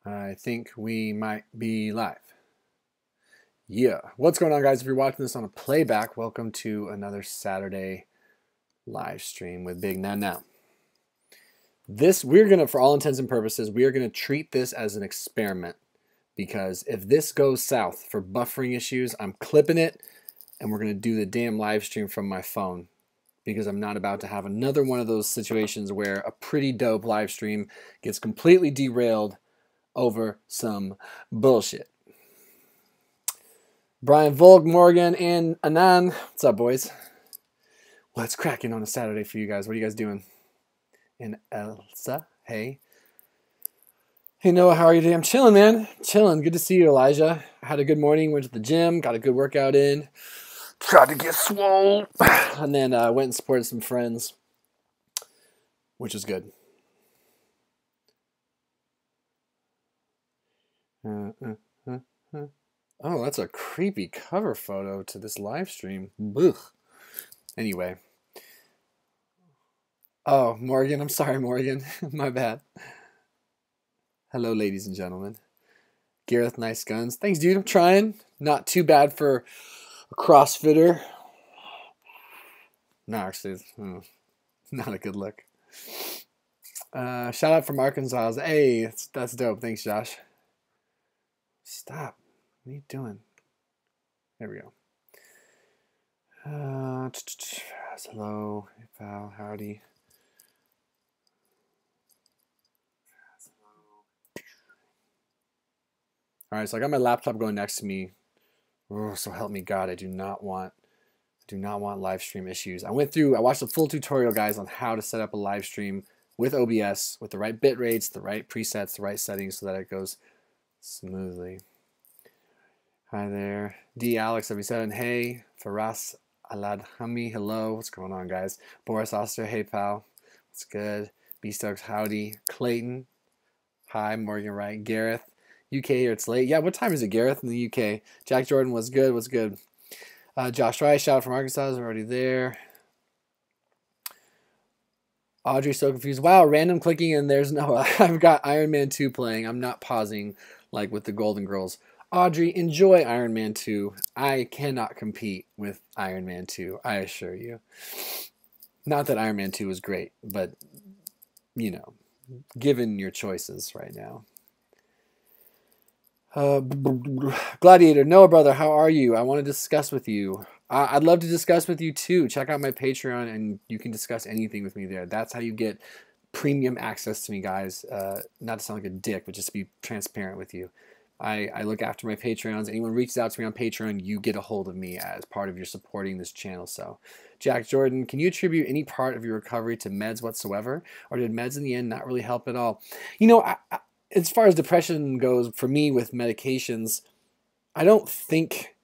I think we might be live. Yeah. What's going on, guys? If you're watching this on a playback, welcome to another Saturday live stream with Big Now. This, we're going to, for all intents and purposes, we are going to treat this as an experiment, because if this goes south for buffering issues, I'm clipping it and we're going to do the damn live stream from my phone, because I'm not about to have another one of those situations where a pretty dope live stream gets completely derailed over some bullshit. Brian Volk, Morgan, and Anand. What's up, boys? What's cracking on a Saturday for you guys? What are you guys doing? And Elsa, hey. Hey, Noah, how are you today? I'm chilling, man. Chilling. Good to see you, Elijah. I had a good morning. Went to the gym. Got a good workout in. Tried to get swole. And then went and supported some friends, which was good. Oh, that's a creepy cover photo to this live stream. Ugh. Anyway. Oh, Morgan. I'm sorry, Morgan. My bad. Hello, ladies and gentlemen. Gareth, nice guns. Thanks, dude. I'm trying. Not too bad for a CrossFitter. No, actually, not a good look. Shout out from Arkansas. Hey, that's dope. Thanks, Josh. Stop. What are you doing? There we go. Hello, pal. Howdy. All right, so I got my laptop going next to me. Oh, so help me God, I do not want live stream issues. I watched the full tutorial, guys, on how to set up a live stream with OBS with the right bit rates, the right presets, the right settings, so that it goes smoothly. Hi there. D Alex77, hey. Faras Aladhami, hello. What's going on, guys? Boris Oster, hey, pal. What's good? B Stokes, howdy. Clayton, hi. Morgan Wright. Gareth, UK here, it's late. Yeah, what time is it, Gareth, in the UK? Jack Jordan, what's good? What's good? Josh Rice, shout out from Arkansas, is already there. Audrey, so confused. Wow, random clicking and there's Noah. I've got Iron Man 2 playing. I'm not pausing like with the Golden Girls. Audrey, enjoy Iron Man 2. I cannot compete with Iron Man 2, I assure you. Not that Iron Man 2 was great, but, you know, given your choices right now. Gladiator, Noah, brother, how are you? I want to discuss with you. I'd love to discuss with you too. Check out my Patreon and you can discuss anything with me there. That's how you get premium access to me, guys. Not to sound like a dick, but just to be transparent with you. I look after my Patreons. Anyone reaches out to me on Patreon, you get a hold of me as part of your supporting this channel. So, Jack Jordan, can you attribute any part of your recovery to meds whatsoever? Or did meds in the end not really help at all? You know, as far as depression goes, for me with medications, I don't think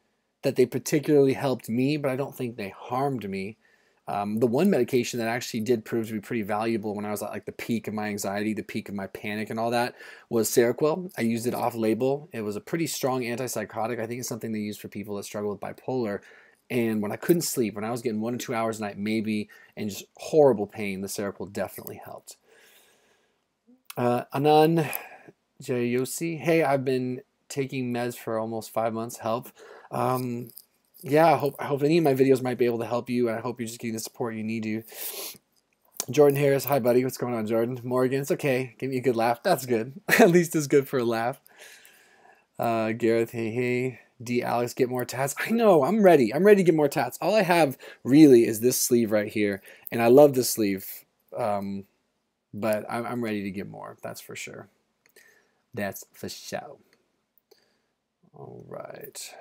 that they particularly helped me, but I don't think they harmed me. The one medication that actually did prove to be pretty valuable when I was at like the peak of my anxiety, the peak of my panic and all that, was Seroquel. I used it off label. It was a pretty strong anti-psychotic. I think it's something they use for people that struggle with bipolar. And when I couldn't sleep, when I was getting 1 to 2 hours a night maybe, and just horrible pain, the Seroquel definitely helped. Anand Jayosi, hey, I've been taking meds for almost 5 months. Help. Yeah, I hope any of my videos might be able to help you, and I hope you're just getting the support you need to. Jordan Harris, hi buddy, what's going on, Jordan? Morgan, it's okay, give me a good laugh. That's good. At least it's good for a laugh. Gareth, hey. D Alex, get more tats. I know, I'm ready. I'm ready to get more tats. All I have really is this sleeve right here, and I love this sleeve, but I'm ready to get more. That's for sure. That's for sure. All right,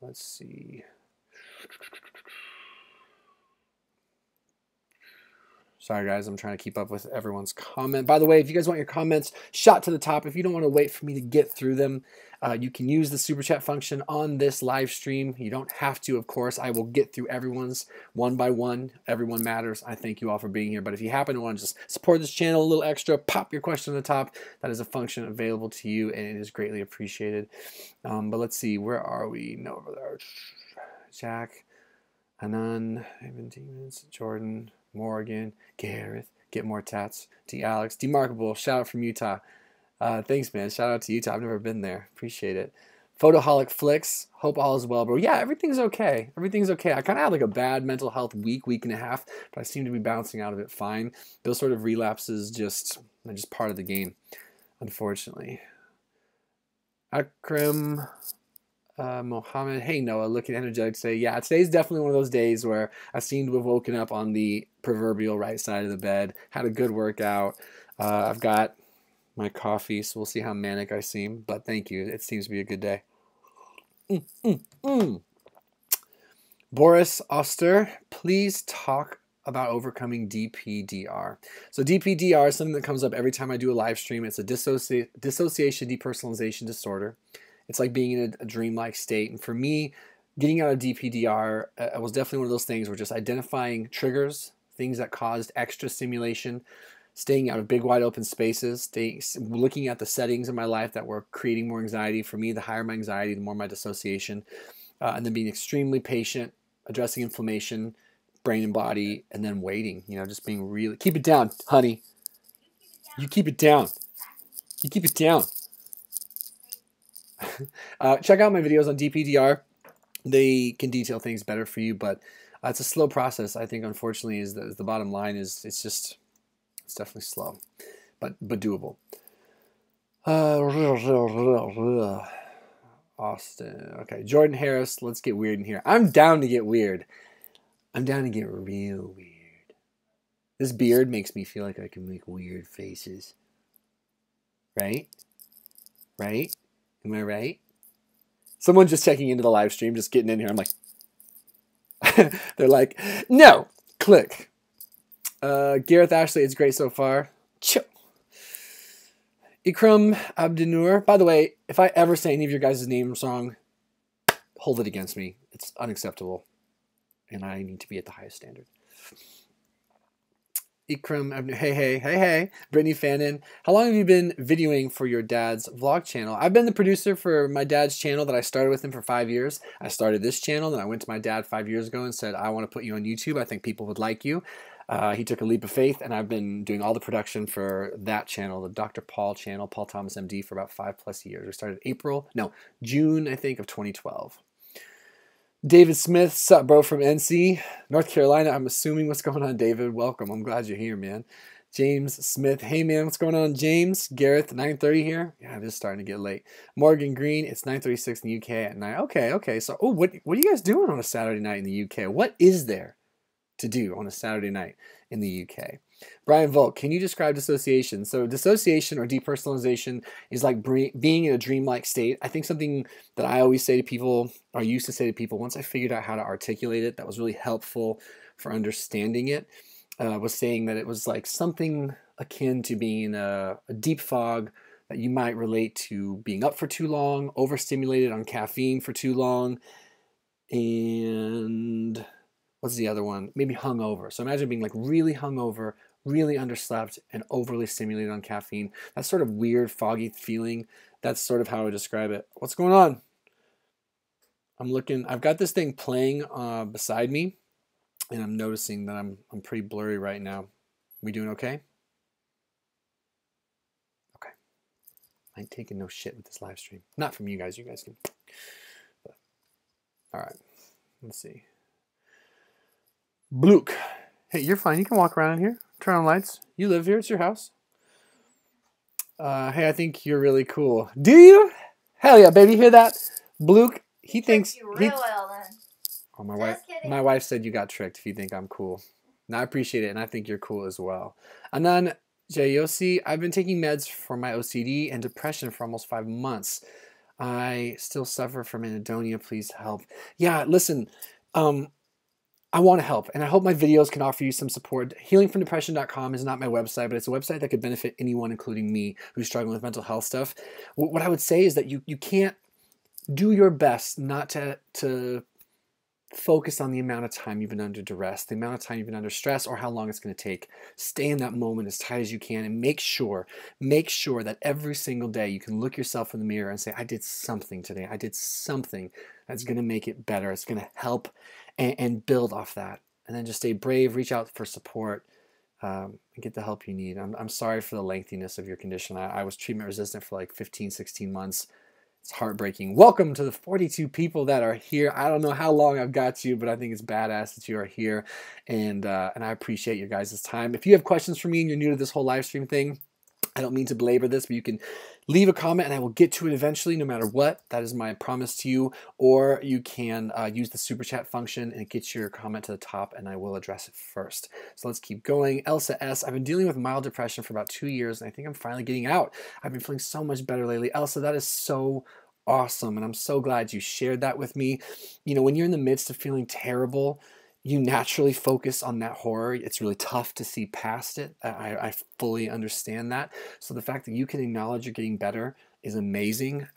let's see. Sorry, guys, I'm trying to keep up with everyone's comment. By the way, if you guys want your comments shot to the top, if you don't want to wait for me to get through them, you can use the super chat function on this live stream. You don't have to, of course. I will get through everyone's one by one. Everyone matters. I thank you all for being here. But if you happen to want to just support this channel a little extra, pop your question on the top. That is a function available to you, and it is greatly appreciated. But let's see. Where are we? No, over there. Jack, Anan, Evan Demons, Jordan, Morgan, Gareth, get more tats. D Alex, Demarkable, shout out from Utah. Thanks, man. Shout out to Utah. I've never been there. Appreciate it. Photoholic Flicks. Hope all is well, bro. Yeah, everything's okay. Everything's okay. I kind of had like a bad mental health week and a half, but I seem to be bouncing out of it fine. Those sort of relapses are just part of the game, unfortunately. Akram Mohammed. Hey, Noah. Looking energetic today. Yeah, today's definitely one of those days where I seem to have woken up on the proverbial right side of the bed. Had a good workout. I've got my coffee, so we'll see how manic I seem. But thank you. It seems to be a good day. Boris Oster, please talk about overcoming DPDR. So DPDR is something that comes up every time I do a live stream. It's a dissociation depersonalization disorder. It's like being in a dreamlike state. And for me, getting out of DPDR was definitely one of those things where just identifying triggers, things that caused extra stimulation, staying out of big wide open spaces, looking at the settings in my life that were creating more anxiety. For me, the higher my anxiety, the more my dissociation. And then being extremely patient, addressing inflammation, brain and body, and then waiting. You know, just being really, keep it down, honey. You keep it down. You keep it down. Check out my videos on DPDR. They can detail things better for you, but it's a slow process. I think, unfortunately, is the bottom line is it's definitely slow, but doable. Austin. Okay, Jordan Harris. Let's get weird in here. I'm down to get weird. I'm down to get real weird. This beard makes me feel like I can make weird faces. Right? Right? Am I right? Someone just checking into the live stream, just getting in here. I'm like, they're like, no, click. Gareth Ashley, it's great so far. Chill. Ikram Abdinur. By the way, if I ever say any of your guys' names wrong, hold it against me. It's unacceptable. And I need to be at the highest standard. Ikram Abdinur. Hey. Brittany Fannin. How long have you been videoing for your dad's vlog channel? I've been the producer for my dad's channel that I started with him for 5 years. I started this channel, then I went to my dad 5 years ago and said, I want to put you on YouTube. I think people would like you. He took a leap of faith, and I've been doing all the production for that channel, the Dr. Paul channel, Paul Thomas MD, for about 5+ years. We started June, I think, of 2012. David Smith, sup, bro, from NC, North Carolina. I'm assuming. What's going on, David? Welcome. I'm glad you're here, man. James Smith. Hey, man, what's going on, James? Gareth, 9:30 here? Yeah, it is starting to get late. Morgan Green, it's 9:36 in the UK at night. Okay. So, what are you guys doing on a Saturday night in the UK? What is there to do on a Saturday night in the UK? Brian Volk, can you describe dissociation? So dissociation or depersonalization is like being in a dreamlike state. I think something that I always say to people, or used to say to people, once I figured out how to articulate it, that was really helpful for understanding it, was saying that it was like something akin to being in a deep fog that you might relate to being up for too long, overstimulated on caffeine for too long, and what's the other one? Maybe hungover. So imagine being like really hungover, really underslept, and overly stimulated on caffeine. That sort of weird, foggy feeling. That's sort of how I would describe it. What's going on? I'm looking. I've got this thing playing beside me, and I'm noticing that I'm pretty blurry right now. We doing okay? Okay. I ain't taking no shit with this live stream. Not from you guys. You guys can. But, all right. Let's see. Bluke. Hey, you're fine. You can walk around in here. Turn on lights. You live here. It's your house. Hey, I think you're really cool. Do you? Hell yeah, baby. Hear that? Bluke, he thinks... You real well, then. Oh, my wife said you got tricked if you think I'm cool. And I appreciate it, and I think you're cool as well. Anan Jayosi, I've been taking meds for my OCD and depression for almost 5 months. I still suffer from anhedonia. Please help. Yeah, listen, I want to help, and I hope my videos can offer you some support. Healingfromdepression.com is not my website, but it's a website that could benefit anyone, including me, who's struggling with mental health stuff. What I would say is that you can't do your best not to focus on the amount of time you've been under duress, the amount of time you've been under stress, or how long it's going to take. Stay in that moment as tight as you can, and make sure that every single day you can look yourself in the mirror and say, I did something today. I did something that's going to make it better. It's going to help and build off that. And then just stay brave, reach out for support. and get the help you need. I'm sorry for the lengthiness of your condition. I was treatment resistant for like 15, 16 months. It's heartbreaking. Welcome to the 42 people that are here. I don't know how long I've got you, but I think it's badass that you are here. And I appreciate your guys' time. If you have questions for me and you're new to this whole live stream thing, I don't mean to belabor this, but you can leave a comment and I will get to it eventually, no matter what. That is my promise to you. Or you can use the super chat function and get your comment to the top and I will address it first. So let's keep going. Elsa S. I've been dealing with mild depression for about 2 years and I think I'm finally getting out. I've been feeling so much better lately. Elsa, that is so awesome. And I'm so glad you shared that with me. You know, when you're in the midst of feeling terrible, you naturally focus on that horror. It's really tough to see past it. I fully understand that. So the fact that you can acknowledge you're getting better is amazing.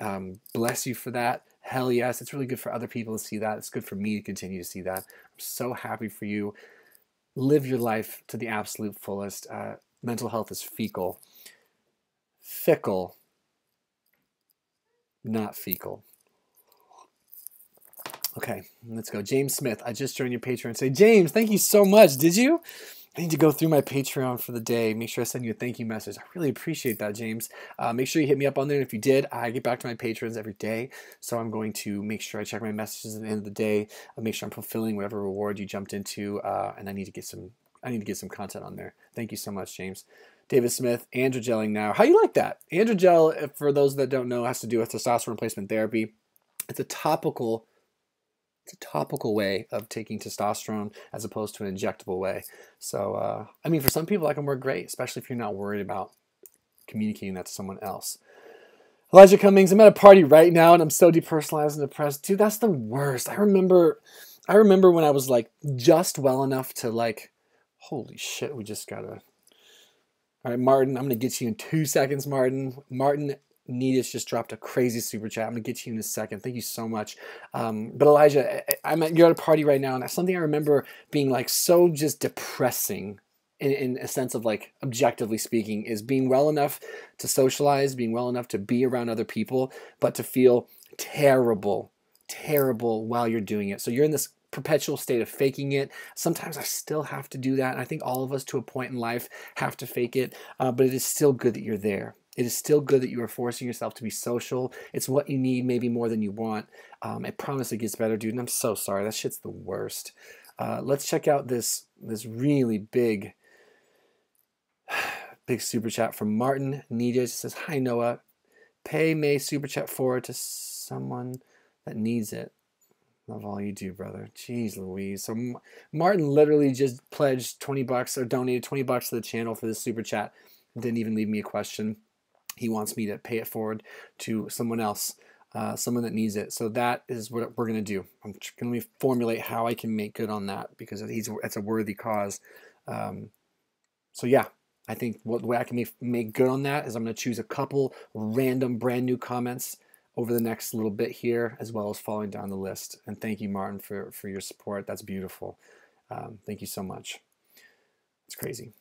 Bless you for that. Hell yes. It's really good for other people to see that. It's good for me to continue to see that. I'm so happy for you. Live your life to the absolute fullest. Mental health is fecal. Fickle, not fecal. Okay, let's go. James Smith, I just joined your Patreon. Say, James, thank you so much. Did you? I need to go through my Patreon for the day. Make sure I send you a thank you message. I really appreciate that, James. Make sure you hit me up on there. And if you did, I get back to my patrons every day. So I'm going to make sure I check my messages at the end of the day. I'll make sure I'm fulfilling whatever reward you jumped into. And I need to get some content on there. Thank you so much, James. David Smith, androgelling now. How you like that? Androgel, for those that don't know, has to do with testosterone replacement therapy. It's a topical way of taking testosterone as opposed to an injectable way. So, I mean, for some people that can work great, especially if you're not worried about communicating that to someone else. Elijah Cummings, I'm at a party right now and I'm so depersonalized and depressed. Dude, that's the worst. I remember when I was like just well enough to like, holy shit, we just gotta. All right, Martin, I'm gonna get you in 2 seconds, Martin. Martin Needis just dropped a crazy super chat. I'm gonna get to you in a second. Thank you so much. But Elijah, you're at a party right now, and something I remember being like so just depressing in a sense of like objectively speaking is being well enough to socialize, being well enough to be around other people, but to feel terrible while you're doing it. So you're in this perpetual state of faking it. Sometimes I still have to do that. And I think all of us to a point in life have to fake it, but it is still good that you're there. It is still good that you are forcing yourself to be social. It's what you need, maybe more than you want. I promise it gets better, dude. And I'm so sorry. That shit's the worst. Let's check out this really big super chat from Martin Needed. It says, hi, Noah. Pay May super chat forward to someone that needs it. Love all you do, brother. Jeez Louise. So Martin literally just pledged $20 or donated $20 to the channel for this super chat. Didn't even leave me a question. He wants me to pay it forward to someone else, someone that needs it. So that is what we're going to do. I'm going to formulate how I can make good on that because it's a worthy cause. So yeah, I think the way I can make good on that is I'm going to choose a couple random brand new comments over the next little bit here, as well as following down the list. And thank you, Martin, for your support. That's beautiful. Thank you so much. It's crazy.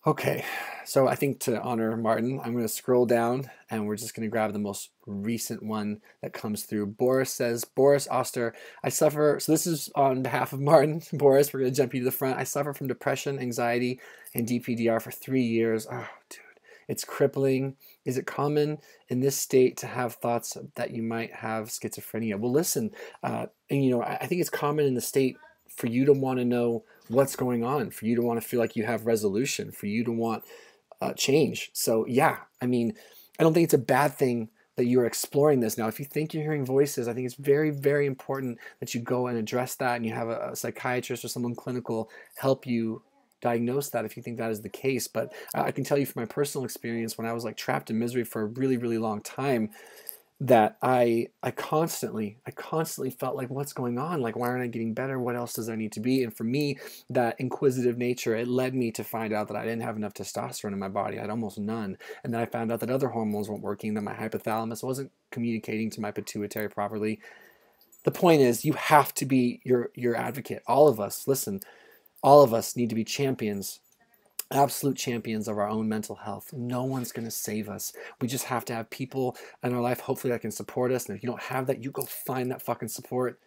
Okay, so I think to honor Martin, I'm going to scroll down and we're just going to grab the most recent one that comes through. Boris says, Boris Oster, I suffer, so this is on behalf of Martin. Boris, we're going to jump you to the front. I suffer from depression, anxiety, and DPDR for 3 years. Oh, dude, it's crippling. Is it common in this state to have thoughts that you might have schizophrenia? Well, listen, and you know, I think it's common in the state for you to want to know what's going on, for you to want to feel like you have resolution, for you to want change. So yeah, I mean, I don't think it's a bad thing that you're exploring this now. If you think you're hearing voices, I think it's very, very important that you go and address that and you have a psychiatrist or someone clinical help you diagnose that if you think that is the case. But I can tell you from my personal experience, when I was like trapped in misery for a really, really long time, that I constantly felt like, what's going on? Like, why aren't I getting better? What else does there need to be? And for me, that inquisitive nature, it led me to find out that I didn't have enough testosterone in my body. I had almost none. And then I found out that other hormones weren't working, that my hypothalamus wasn't communicating to my pituitary properly. The point is, you have to be your advocate. All of us, listen, all of us need to be champions, absolute champions of our own mental health. No one's going to save us. We just have to have people in our life, hopefully, that can support us. And if you don't have that, you go find that fucking support,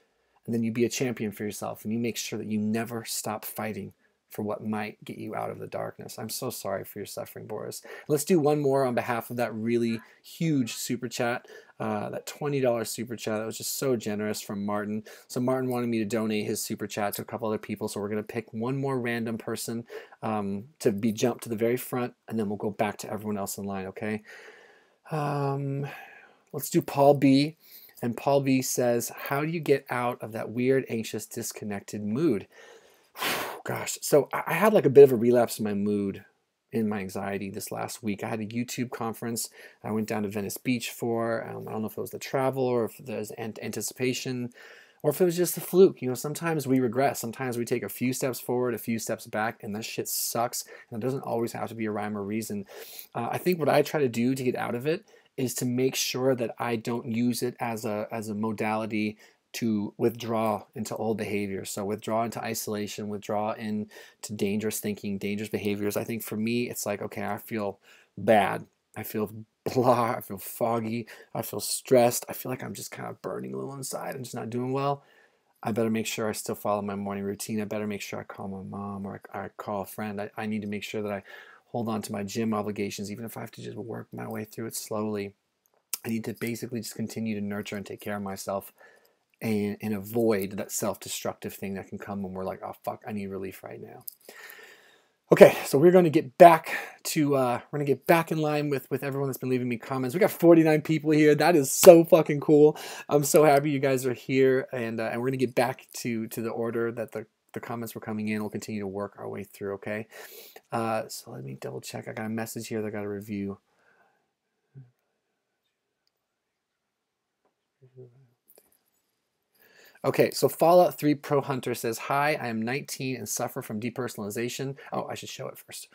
and then you be a champion for yourself, and you make sure that you never stop fighting for what might get you out of the darkness. I'm so sorry for your suffering, Boris. Let's do one more on behalf of that really huge super chat, that $20 super chat. That was just so generous from Martin. So Martin wanted me to donate his super chat to a couple other people. So we're going to pick one more random person to be jumped to the very front, and then we'll go back to everyone else in line, okay? Let's do Paul B. And Paul B says, how do you get out of that weird, anxious, disconnected mood? Gosh, so I had like a bit of a relapse in my mood, in my anxiety this last week. I had a YouTube conference I went down to Venice Beach for. I don't know if it was the travel or if there's anticipation or if it was just the fluke. You know, sometimes we regress. Sometimes we take a few steps forward, a few steps back, and that shit sucks. And it doesn't always have to be a rhyme or reason. I think what I try to do to get out of it is to make sure that I don't use it as a modality to withdraw into old behaviors. So withdraw into isolation, withdraw into dangerous thinking, dangerous behaviors. I think for me, it's like, okay, I feel bad. I feel blah. I feel foggy. I feel stressed. I feel like I'm just kind of burning a little inside. I'm just not doing well. I better make sure I still follow my morning routine. I better make sure I call my mom or I call a friend. I need to make sure that I hold on to my gym obligations, even if I have to just work my way through it slowly. I need to basically just continue to nurture and take care of myself and avoid that self-destructive thing that can come when we're like, oh, fuck, I need relief right now. Okay, so we're going to get back to, we're going to get back in line with everyone that's been leaving me comments. We got 49 people here. That is so fucking cool. I'm so happy you guys are here, and we're going to get back to the order that the comments were coming in. We'll continue to work our way through, okay? So let me double check. I got a message here that I got to review. Okay, so Fallout 3 Pro Hunter says, hi, I am 19 and suffer from depersonalization. Oh, I should show it first.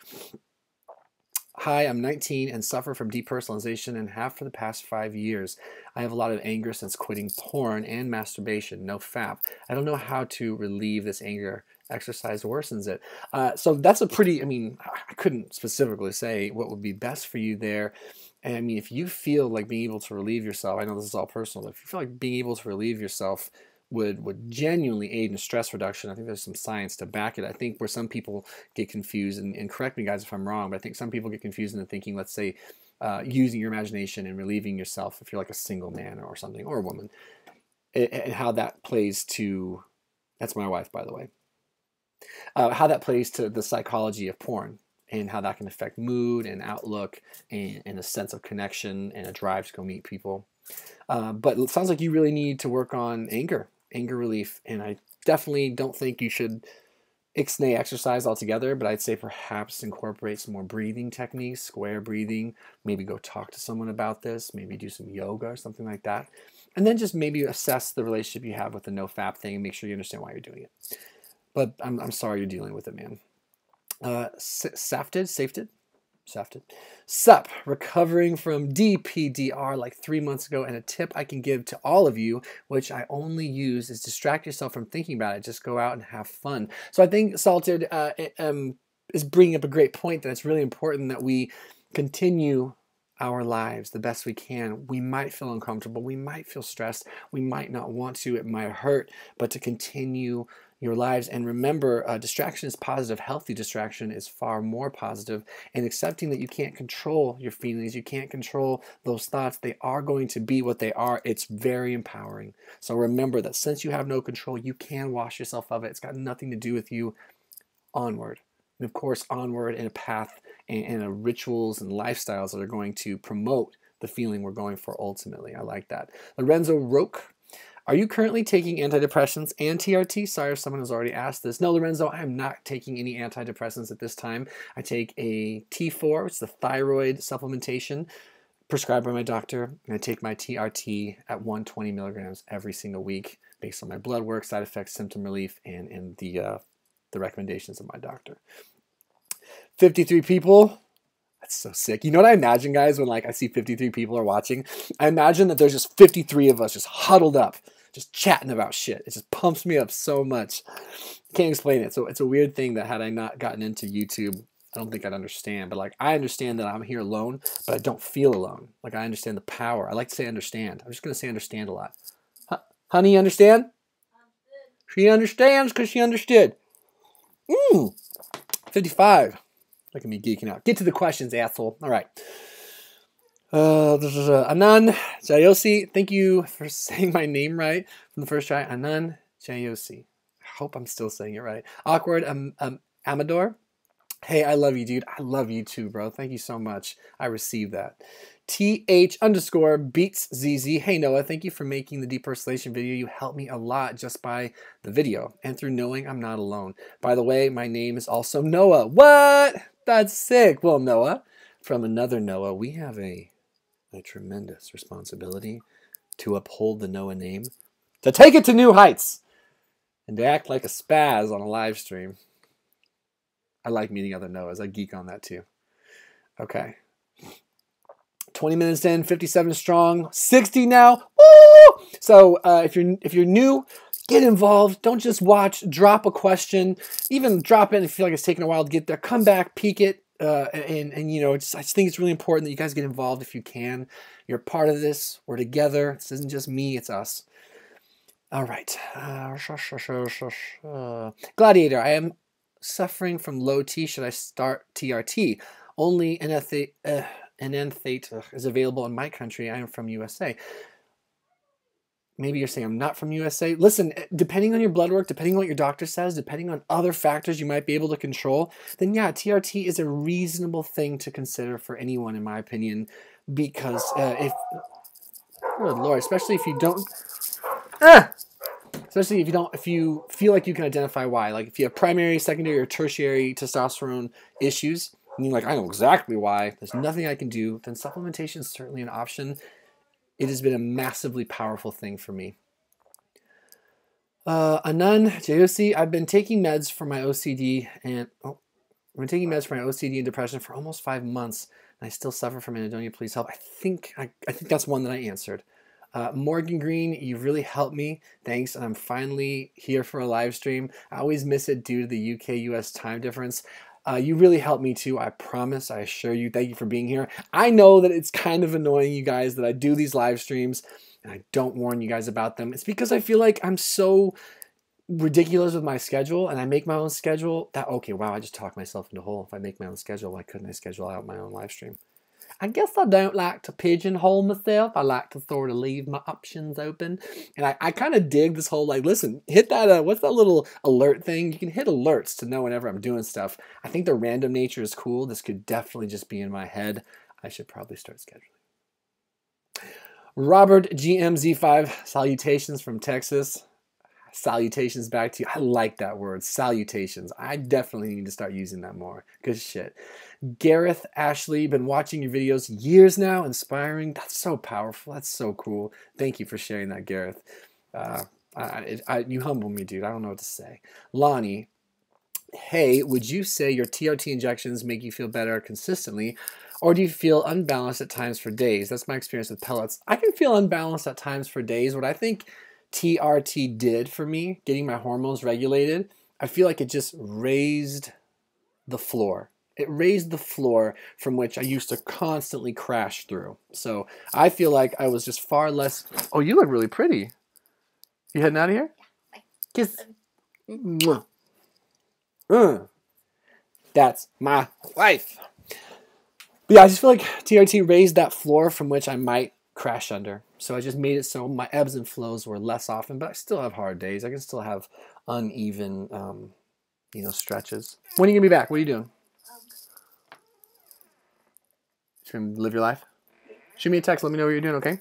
Hi, I'm 19 and suffer from depersonalization and have for the past 5 years. I have a lot of anger since quitting porn and masturbation, no fap. I don't know how to relieve this anger. Exercise worsens it. So that's a pretty, I mean, I couldn't specifically say what would be best for you there. And I mean, if you feel like being able to relieve yourself, I know this is all personal, but if you feel like being able to relieve yourself would genuinely aid in stress reduction, I think there's some science to back it. I think where some people get confused, and correct me guys if I'm wrong, but I think some people get confused into thinking, let's say, using your imagination and relieving yourself if you're like a single man or something, or a woman, and how that plays to, that's my wife, by the way, how that plays to the psychology of porn and how that can affect mood and outlook and a sense of connection and a drive to go meet people. But it sounds like you really need to work on anger relief, and I definitely don't think you should ixnay exercise altogether, but I'd say perhaps incorporate some more breathing techniques, square breathing, maybe go talk to someone about this, maybe do some yoga or something like that, and then just maybe assess the relationship you have with the no fap thing and make sure you understand why you're doing it. But I'm sorry you're dealing with it, man. Safted? Sup, recovering from DPDR like 3 months ago, and a tip I can give to all of you, which I only use, is distract yourself from thinking about it. Just go out and have fun. So I think Salted is bringing up a great point, that it's really important that we continue our lives the best we can. We might feel uncomfortable, we might feel stressed, we might not want to, it might hurt, but to continue your lives. And remember, distraction is positive. Healthy distraction is far more positive. And accepting that you can't control your feelings, you can't control those thoughts, they are going to be what they are. It's very empowering. So remember that since you have no control, you can wash yourself of it. It's got nothing to do with you. Onward. And of course, onward in a path and rituals and lifestyles that are going to promote the feeling we're going for ultimately. I like that. Lorenzo Roque. Are you currently taking antidepressants and TRT? Sorry if someone has already asked this. No, Lorenzo, I am not taking any antidepressants at this time. I take a T4, which is the thyroid supplementation prescribed by my doctor, and I take my TRT at 120 milligrams every single week based on my blood work, side effects, symptom relief, and the recommendations of my doctor. 53 people. That's so sick. You know what I imagine, guys, when like I see 53 people are watching? I imagine that there's just 53 of us just huddled up, just chatting about shit. It just pumps me up so much. Can't explain it. So it's a weird thing that had I not gotten into YouTube, I don't think I'd understand. But like, I understand that I'm here alone, but I don't feel alone. Like, I understand the power. I like to say understand. I'm just going to say understand a lot. Honey, you understand? She understands because she understood. 55. Look at me geeking out. Get to the questions, asshole. All right. Anan Jayosi. Thank you for saying my name right from the first try. Anan Jayosi. I hope I'm still saying it right. Awkward Amador. Hey, I love you, dude. I love you too, bro. Thank you so much. I received that. TH_beats ZZ. Hey, Noah. Thank you for making the depersonalization video. You helped me a lot just by the video and through knowing I'm not alone. By the way, my name is also Noah. What? That's sick. Well, Noah, from another Noah, we have a tremendous responsibility to uphold the Noah name, to take it to new heights, and to act like a spaz on a live stream. I like meeting other Noahs. I geek on that too. Okay. 20 minutes in, 57 strong, 60 now. Woo! So if you're new, get involved. Don't just watch. Drop a question. Even drop it if you feel like it's taking a while to get there. Come back, peek it, and you know, I just think it's really important that you guys get involved if you can. You're part of this. We're together. This isn't just me. It's us. All right. Gladiator. I am suffering from low T. Should I start TRT? Only enanthate is available in my country. I am from USA. Maybe you're saying I'm not from USA. Listen, depending on your blood work, depending on what your doctor says, depending on other factors you might be able to control, then yeah, TRT is a reasonable thing to consider for anyone, in my opinion, because oh Lord, especially if you don't, if you feel like you can identify why, like if you have primary, secondary, or tertiary testosterone issues, and you're like, I know exactly why, there's nothing I can do, then supplementation is certainly an option. It has been a massively powerful thing for me. Anan Jayusi, I've been taking meds for my OCD and depression for almost 5 months, and I still suffer from anhedonia. Please help. I think that's one that I answered. Morgan Green, you've really helped me. Thanks. And I'm finally here for a live stream. I always miss it due to the UK-US time difference. You really helped me too. I promise. I assure you. Thank you for being here. I know that it's kind of annoying, you guys, that I do these live streams and I don't warn you guys about them. It's because I feel like I'm so ridiculous with my schedule and I make my own schedule that, okay, wow, I just talk myself into a hole. If I make my own schedule, why couldn't I schedule out my own live stream? I guess I don't like to pigeonhole myself. I like to sort of leave my options open. And I kind of dig this whole, like, listen, hit that, what's that little alert thing? You can hit alerts to know whenever I'm doing stuff. I think the random nature is cool. This could definitely just be in my head. I should probably start scheduling. Robert GMZ5, salutations from Texas. Salutations back to you. I like that word, salutations. I definitely need to start using that more. Good shit. Gareth Ashley, been watching your videos years now, inspiring. That's so powerful. That's so cool. Thank you for sharing that, Gareth. You humble me, dude. I don't know what to say. Lonnie, hey, would you say your TRT injections make you feel better consistently, or do you feel unbalanced at times for days? That's my experience with pellets. I can feel unbalanced at times for days. What I think TRT did for me, getting my hormones regulated, I feel like it just raised the floor. It raised the floor from which I used to constantly crash through. So I feel like I was just far less. Oh, you look really pretty. You heading out of here? Yeah, bye. Kiss. That's my wife. But yeah, I just feel like TRT raised that floor from which I might crash under. So I just made it so my ebbs and flows were less often, but I still have hard days. I can still have uneven, stretches. When are you gonna be back? What are you doing? You gonna live your life? Shoot me a text. Let me know what you're doing. Okay.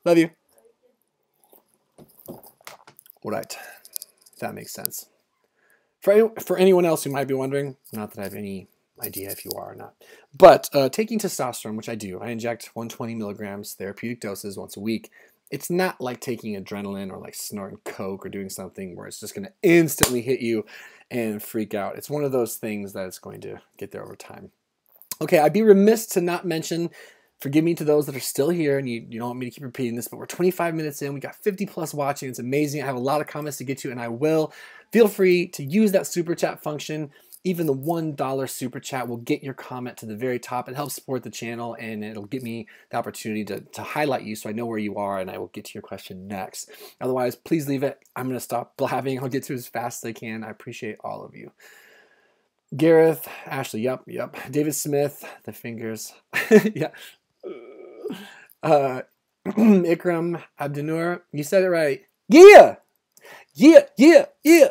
Love you. All right. That makes sense. For anyone else who might be wondering, not that I have any idea if you are or not, but taking testosterone, which I do, I inject 120 milligrams therapeutic doses once a week. It's not like taking adrenaline or like snorting coke or doing something where it's just going to instantly hit you and freak out. It's one of those things that it's going to get there over time. Okay, I'd be remiss to not mention, forgive me to those that are still here, and you don't want me to keep repeating this, but we're 25 minutes in. We got 50 plus watching. It's amazing. I have a lot of comments to get to, and I will. Feel free to use that super chat function. Even the $1 super chat will get your comment to the very top. It helps support the channel, and it'll give me the opportunity to highlight you so I know where you are, and I will get to your question next. Otherwise, please leave it. I'm going to stop blabbing. I'll get to it as fast as I can. I appreciate all of you. Gareth, Ashley, yep. David Smith, the fingers. Yeah. Ikram Abdunur, you said it right. Yeah! Yeah!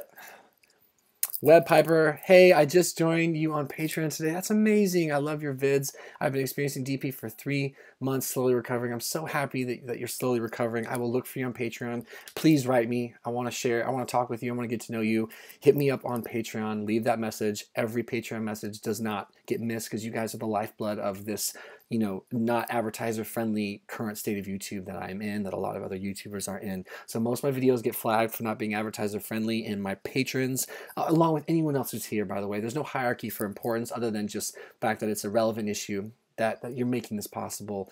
Web Piper, hey, I just joined you on Patreon today. That's amazing. I love your vids. I've been experiencing DP for 3 months, slowly recovering. I'm so happy that you're slowly recovering. I will look for you on Patreon. Please write me. I want to share. I want to talk with you. I want to get to know you. Hit me up on Patreon. Leave that message. Every Patreon message does not get missed because you guys are the lifeblood of this, you know, not advertiser-friendly current state of YouTube that I'm in, that a lot of other YouTubers are in. So most of my videos get flagged for not being advertiser-friendly, and my patrons, along with anyone else who's here, by the way, there's no hierarchy for importance other than just the fact that it's a relevant issue, that you're making this possible.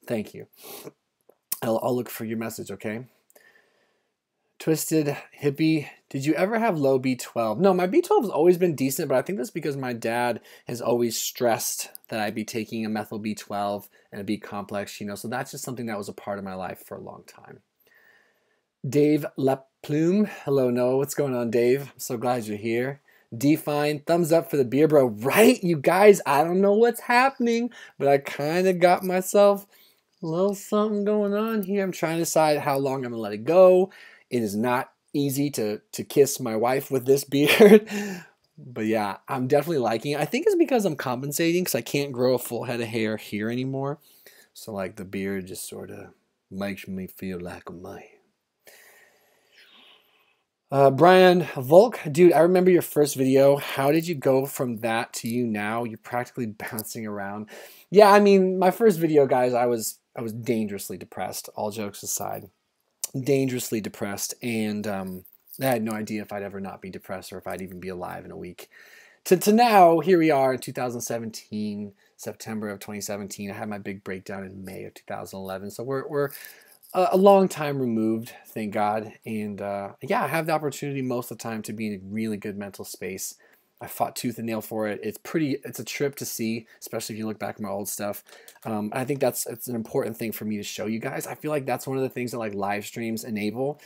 Thank you. I'll look for your message, okay? Twisted Hippie, did you ever have low B12? No, my B12 has always been decent, but I think that's because my dad has always stressed that I'd be taking a methyl B12 and a B complex, you know, so that's just something that was a part of my life for a long time. Dave Laplume, hello, Noah. What's going on, Dave? I'm so glad you're here. Define, thumbs up for the beer, bro. Right, you guys, I don't know what's happening, but I kind of got myself a little something going on here. I'm trying to decide how long I'm going to let it go. It is not easy to kiss my wife with this beard. But yeah, I'm definitely liking it. I think it's because I'm compensating because I can't grow a full head of hair here anymore. So like the beard just sort of makes me feel like a man. Brian Volk, dude, I remember your first video. How did you go from that to you now? You're practically bouncing around. Yeah, I mean, my first video, guys, I was dangerously depressed, all jokes aside. Dangerously depressed, and I had no idea if I'd ever not be depressed or if I'd even be alive in a week. To now, here we are in 2017, September of 2017. I had my big breakdown in May of 2011, so we're a long time removed, thank God. And yeah, I have the opportunity most of the time to be in a really good mental space. I fought tooth and nail for it. It's a trip to see, especially if you look back at my old stuff. I think it's an important thing for me to show you guys. I feel like that's one of the things that like live streams enable,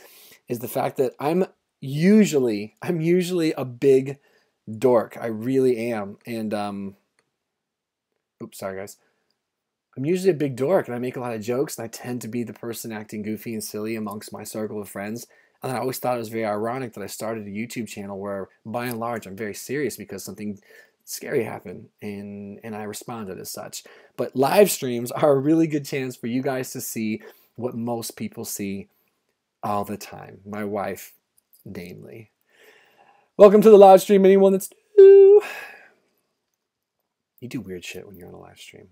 is the fact that I'm usually a big dork. I really am. And oops, sorry guys. I'm usually a big dork and I make a lot of jokes, and I tend to be the person acting goofy and silly amongst my circle of friends. And I always thought it was very ironic that I started a YouTube channel where, by and large, I'm very serious because something scary happened, and I responded as such. But live streams are a really good chance for you guys to see what most people see all the time. My wife, namely. Welcome to the live stream, anyone that's new. You do weird shit when you're on a live stream.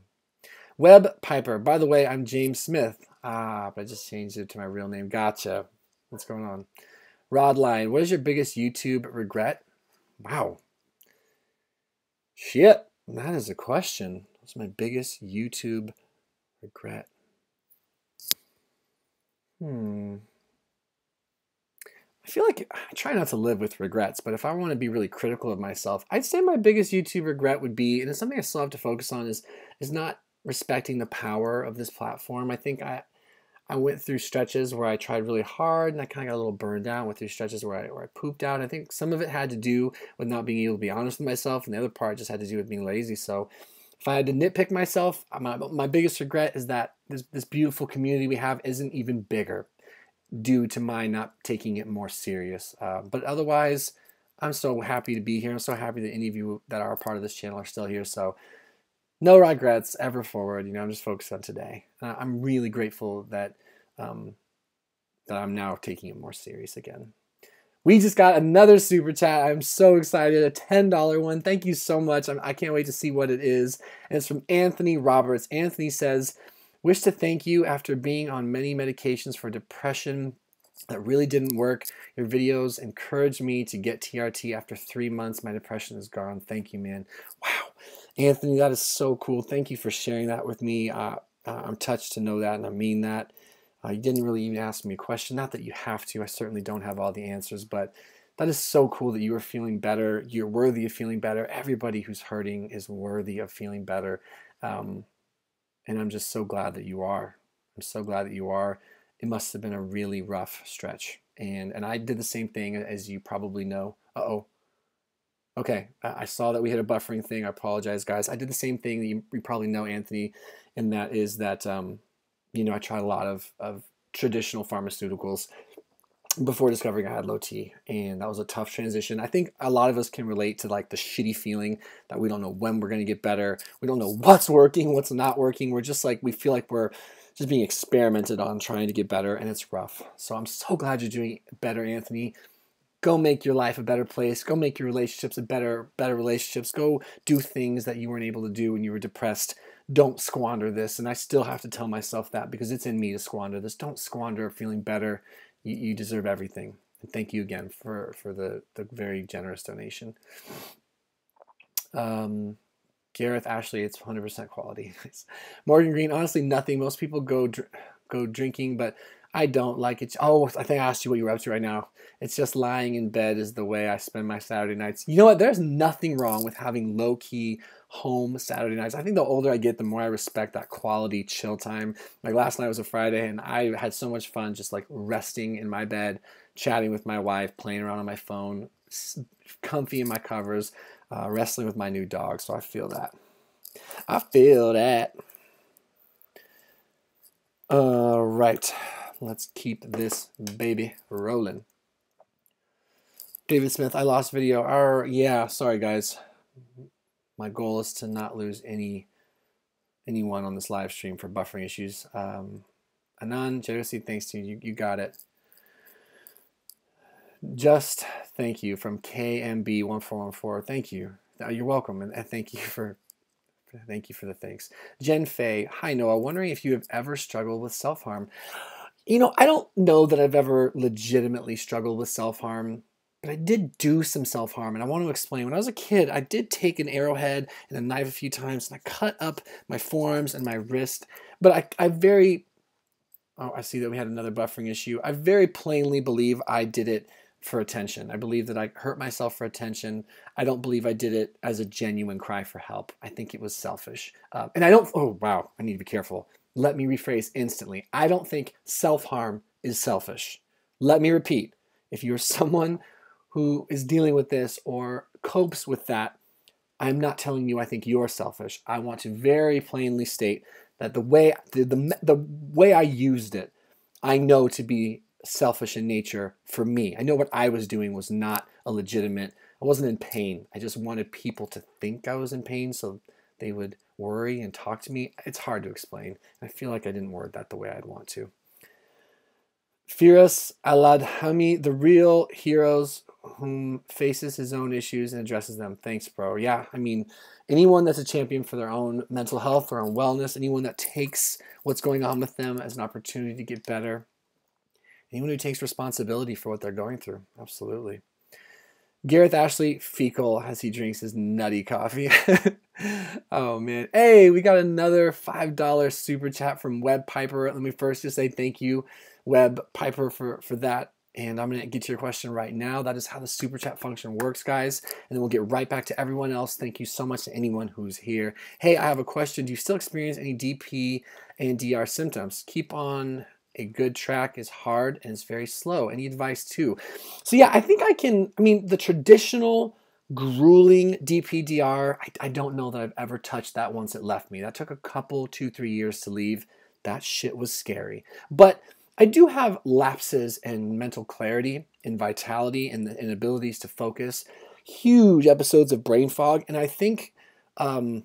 Web Piper, by the way, I'm James Smith. But I just changed it to my real name. Gotcha. What's going on? Rodline, what is your biggest YouTube regret? Wow. Shit, that is a question. What's my biggest YouTube regret? I feel like I try not to live with regrets, but if I want to be really critical of myself, I'd say my biggest YouTube regret would be, and it's something I still have to focus on, is not respecting the power of this platform. I think I went through stretches where I tried really hard and I kind of got a little burned out. I went through stretches where I pooped out. I think some of it had to do with not being able to be honest with myself, and the other part just had to do with being lazy. So if I had to nitpick myself, my biggest regret is that this beautiful community we have isn't even bigger due to my not taking it more serious. But otherwise, I'm so happy to be here. I'm so happy that any of you that are a part of this channel are still here. So no regrets ever forward. You know, I'm just focused on today. I'm really grateful that that I'm now taking it more serious again. We just got another super chat. I'm so excited. A $10 one. Thank you so much. I can't wait to see what it is. And it's from Anthony Roberts. Anthony says, wish to thank you after being on many medications for depression that really didn't work. Your videos encouraged me to get TRT after 3 months. My depression is gone. Thank you, man. Wow. Anthony, that is so cool. Thank you for sharing that with me. I'm touched to know that, and I mean that. You didn't really even ask me a question. Not that you have to. I certainly don't have all the answers, but that is so cool that you are feeling better. You're worthy of feeling better. Everybody who's hurting is worthy of feeling better. And I'm just so glad that you are. I'm so glad that you are. It must have been a really rough stretch. And I did the same thing, as you probably know. Uh-oh. Okay, I saw that we had a buffering thing. I apologize, guys. I did the same thing that you probably know, Anthony, and that is that, you know, I tried a lot of traditional pharmaceuticals before discovering I had low T, and that was a tough transition. I think a lot of us can relate to like the shitty feeling that we don't know when we're going to get better. We don't know what's working, what's not working. We're just like, we feel like we're just being experimented on trying to get better, and it's rough. So I'm so glad you're doing better, Anthony. Go make your life a better place. Go make your relationships a better relationships. Go do things that you weren't able to do when you were depressed. Don't squander this. And I still have to tell myself that because it's in me to squander this. Don't squander feeling better. You deserve everything. And thank you again for the very generous donation. Gareth Ashley, it's 100% quality. Morgan Green, honestly, nothing. Most people go drinking, but I don't like it. Oh, I think I asked you what you're up to right now. It's just lying in bed is the way I spend my Saturday nights. You know what? There's nothing wrong with having low-key home Saturday nights. I think the older I get, the more I respect that quality chill time. Like last night was a Friday, and I had so much fun just like resting in my bed, chatting with my wife, playing around on my phone, comfy in my covers, wrestling with my new dog. So I feel that. I feel that. All right. Let's keep this baby rolling. David Smith, I lost video. Yeah, sorry guys. My goal is to not lose anyone on this live stream for buffering issues. Anand, Jersey, thanks to you. You got it. Just thank you from KMB1414. Thank you. You're welcome, and thank you for the thanks. Jen Fay, hi Noah. Wondering if you have ever struggled with self-harm. You know, I don't know that I've ever legitimately struggled with self-harm, but I did do some self-harm, and I want to explain. When I was a kid, I did take an arrowhead and a knife a few times, and I cut up my forearms and my wrist, but I see that we had another buffering issue. I very plainly believe I did it for attention. I believe that I hurt myself for attention. I don't believe I did it as a genuine cry for help. I think it was selfish. And I don't, oh wow, I need to be careful. Let me rephrase instantly. I don't think self-harm is selfish. Let me repeat. If you're someone who is dealing with this or copes with that, I'm not telling you I think you're selfish. I want to very plainly state that the way I used it, I know to be selfish in nature for me. I know what I was doing was not a legitimate, I wasn't in pain. I just wanted people to think I was in pain so they would worry and talk to me. It's hard to explain. I feel like I didn't word that the way I'd want to. Firas Aladhami, the real heroes whom faces his own issues and addresses them. Thanks, bro. Yeah, I mean, anyone that's a champion for their own mental health, their own wellness, anyone that takes what's going on with them as an opportunity to get better, anyone who takes responsibility for what they're going through. Absolutely. Gareth Ashley, fecal as he drinks his nutty coffee. Oh, man. Hey, we got another $5 super chat from Web Piper. Let me first just say thank you, Web Piper, for that. And I'm going to get to your question right now. That is how the super chat function works, guys. And then we'll get right back to everyone else. Thank you so much to anyone who's here. Hey, I have a question. Do you still experience any DP and DR symptoms? Keep on a good track is hard and it's very slow. Any advice too? So yeah, I think the traditional grueling DPDR, I don't know that I've ever touched that once it left me. That took a couple, 2-3 years to leave. That shit was scary. But I do have lapses in mental clarity and vitality and the inabilities to focus, huge episodes of brain fog. And I think one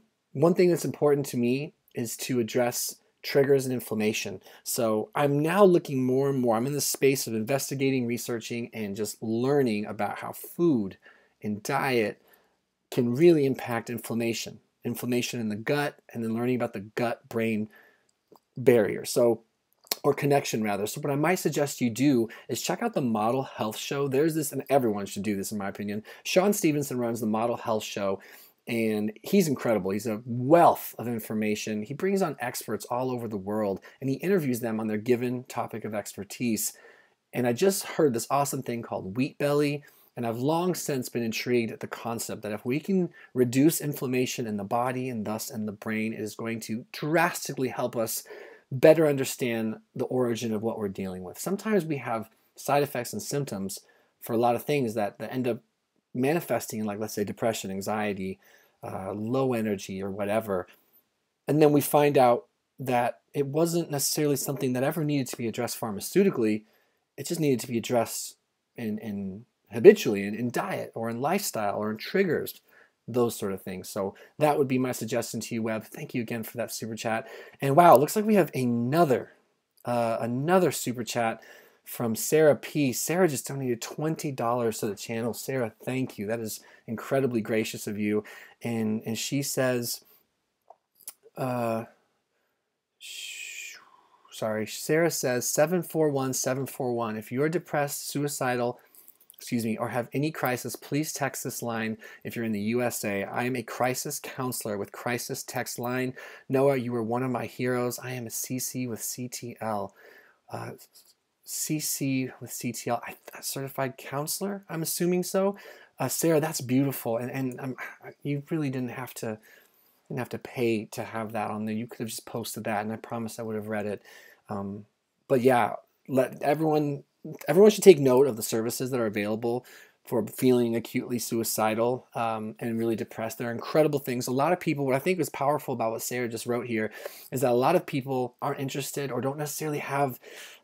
thing that's important to me is to address triggers and inflammation. So I'm now looking more and more, I'm in the space of investigating, researching, and just learning about how food and diet can really impact inflammation in the gut, and then learning about the gut-brain barrier. Or connection rather. So what I might suggest you do is check out the Model Health Show. There's this, and everyone should do this in my opinion. Sean Stevenson runs the Model Health Show, and he's incredible. He's a wealth of information. He brings on experts all over the world, and he interviews them on their given topic of expertise. And I just heard this awesome thing called wheat belly, and I've long since been intrigued at the concept that if we can reduce inflammation in the body and thus in the brain, it is going to drastically help us better understand the origin of what we're dealing with. Sometimes we have side effects and symptoms for a lot of things that end up manifesting in, like, let's say depression, anxiety, low energy or whatever. And then we find out that it wasn't necessarily something that ever needed to be addressed pharmaceutically. It just needed to be addressed in habitually in diet or in lifestyle or in triggers, those sort of things. So that would be my suggestion to you, Webb. Thank you again for that super chat. And wow, it looks like we have another super chat from Sarah P. Sarah just donated $20 to the channel. Sarah, thank you. That is incredibly gracious of you. And she says, sorry, Sarah says 741-741. If you are depressed, suicidal, or have any crisis, please text this line if you're in the USA. I am a crisis counselor with Crisis Text Line. Noah, you were one of my heroes. I am a CC with CTL. CC with CTL, a certified counselor, I'm assuming so. Sarah, that's beautiful. And you really didn't have to pay to have that on there. You could have just posted that, and I promise I would have read it. But yeah, let everyone should take note of the services that are available for feeling acutely suicidal and really depressed. They're incredible things. A lot of people, what I think was powerful about what Sarah just wrote here is that a lot of people aren't interested or don't necessarily have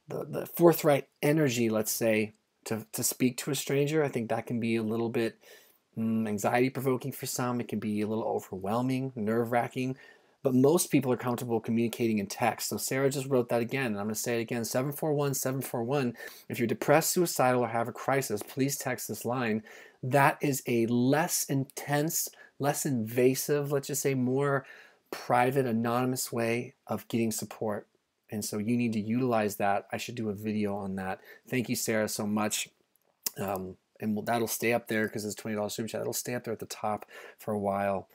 the forthright energy, let's say, to speak to a stranger. I think that can be a little bit anxiety provoking for some. It can be a little overwhelming, nerve wracking. But most people are comfortable communicating in text. So Sarah just wrote that again, and I'm going to say it again, 741-741. If you're depressed, suicidal, or have a crisis, please text this line. That is a less intense, less invasive, let's just say more private, anonymous way of getting support. And so you need to utilize that. I should do a video on that. Thank you, Sarah, so much. And that'll stay up there because it's $20 super chat. It'll stay up there at the top for a while.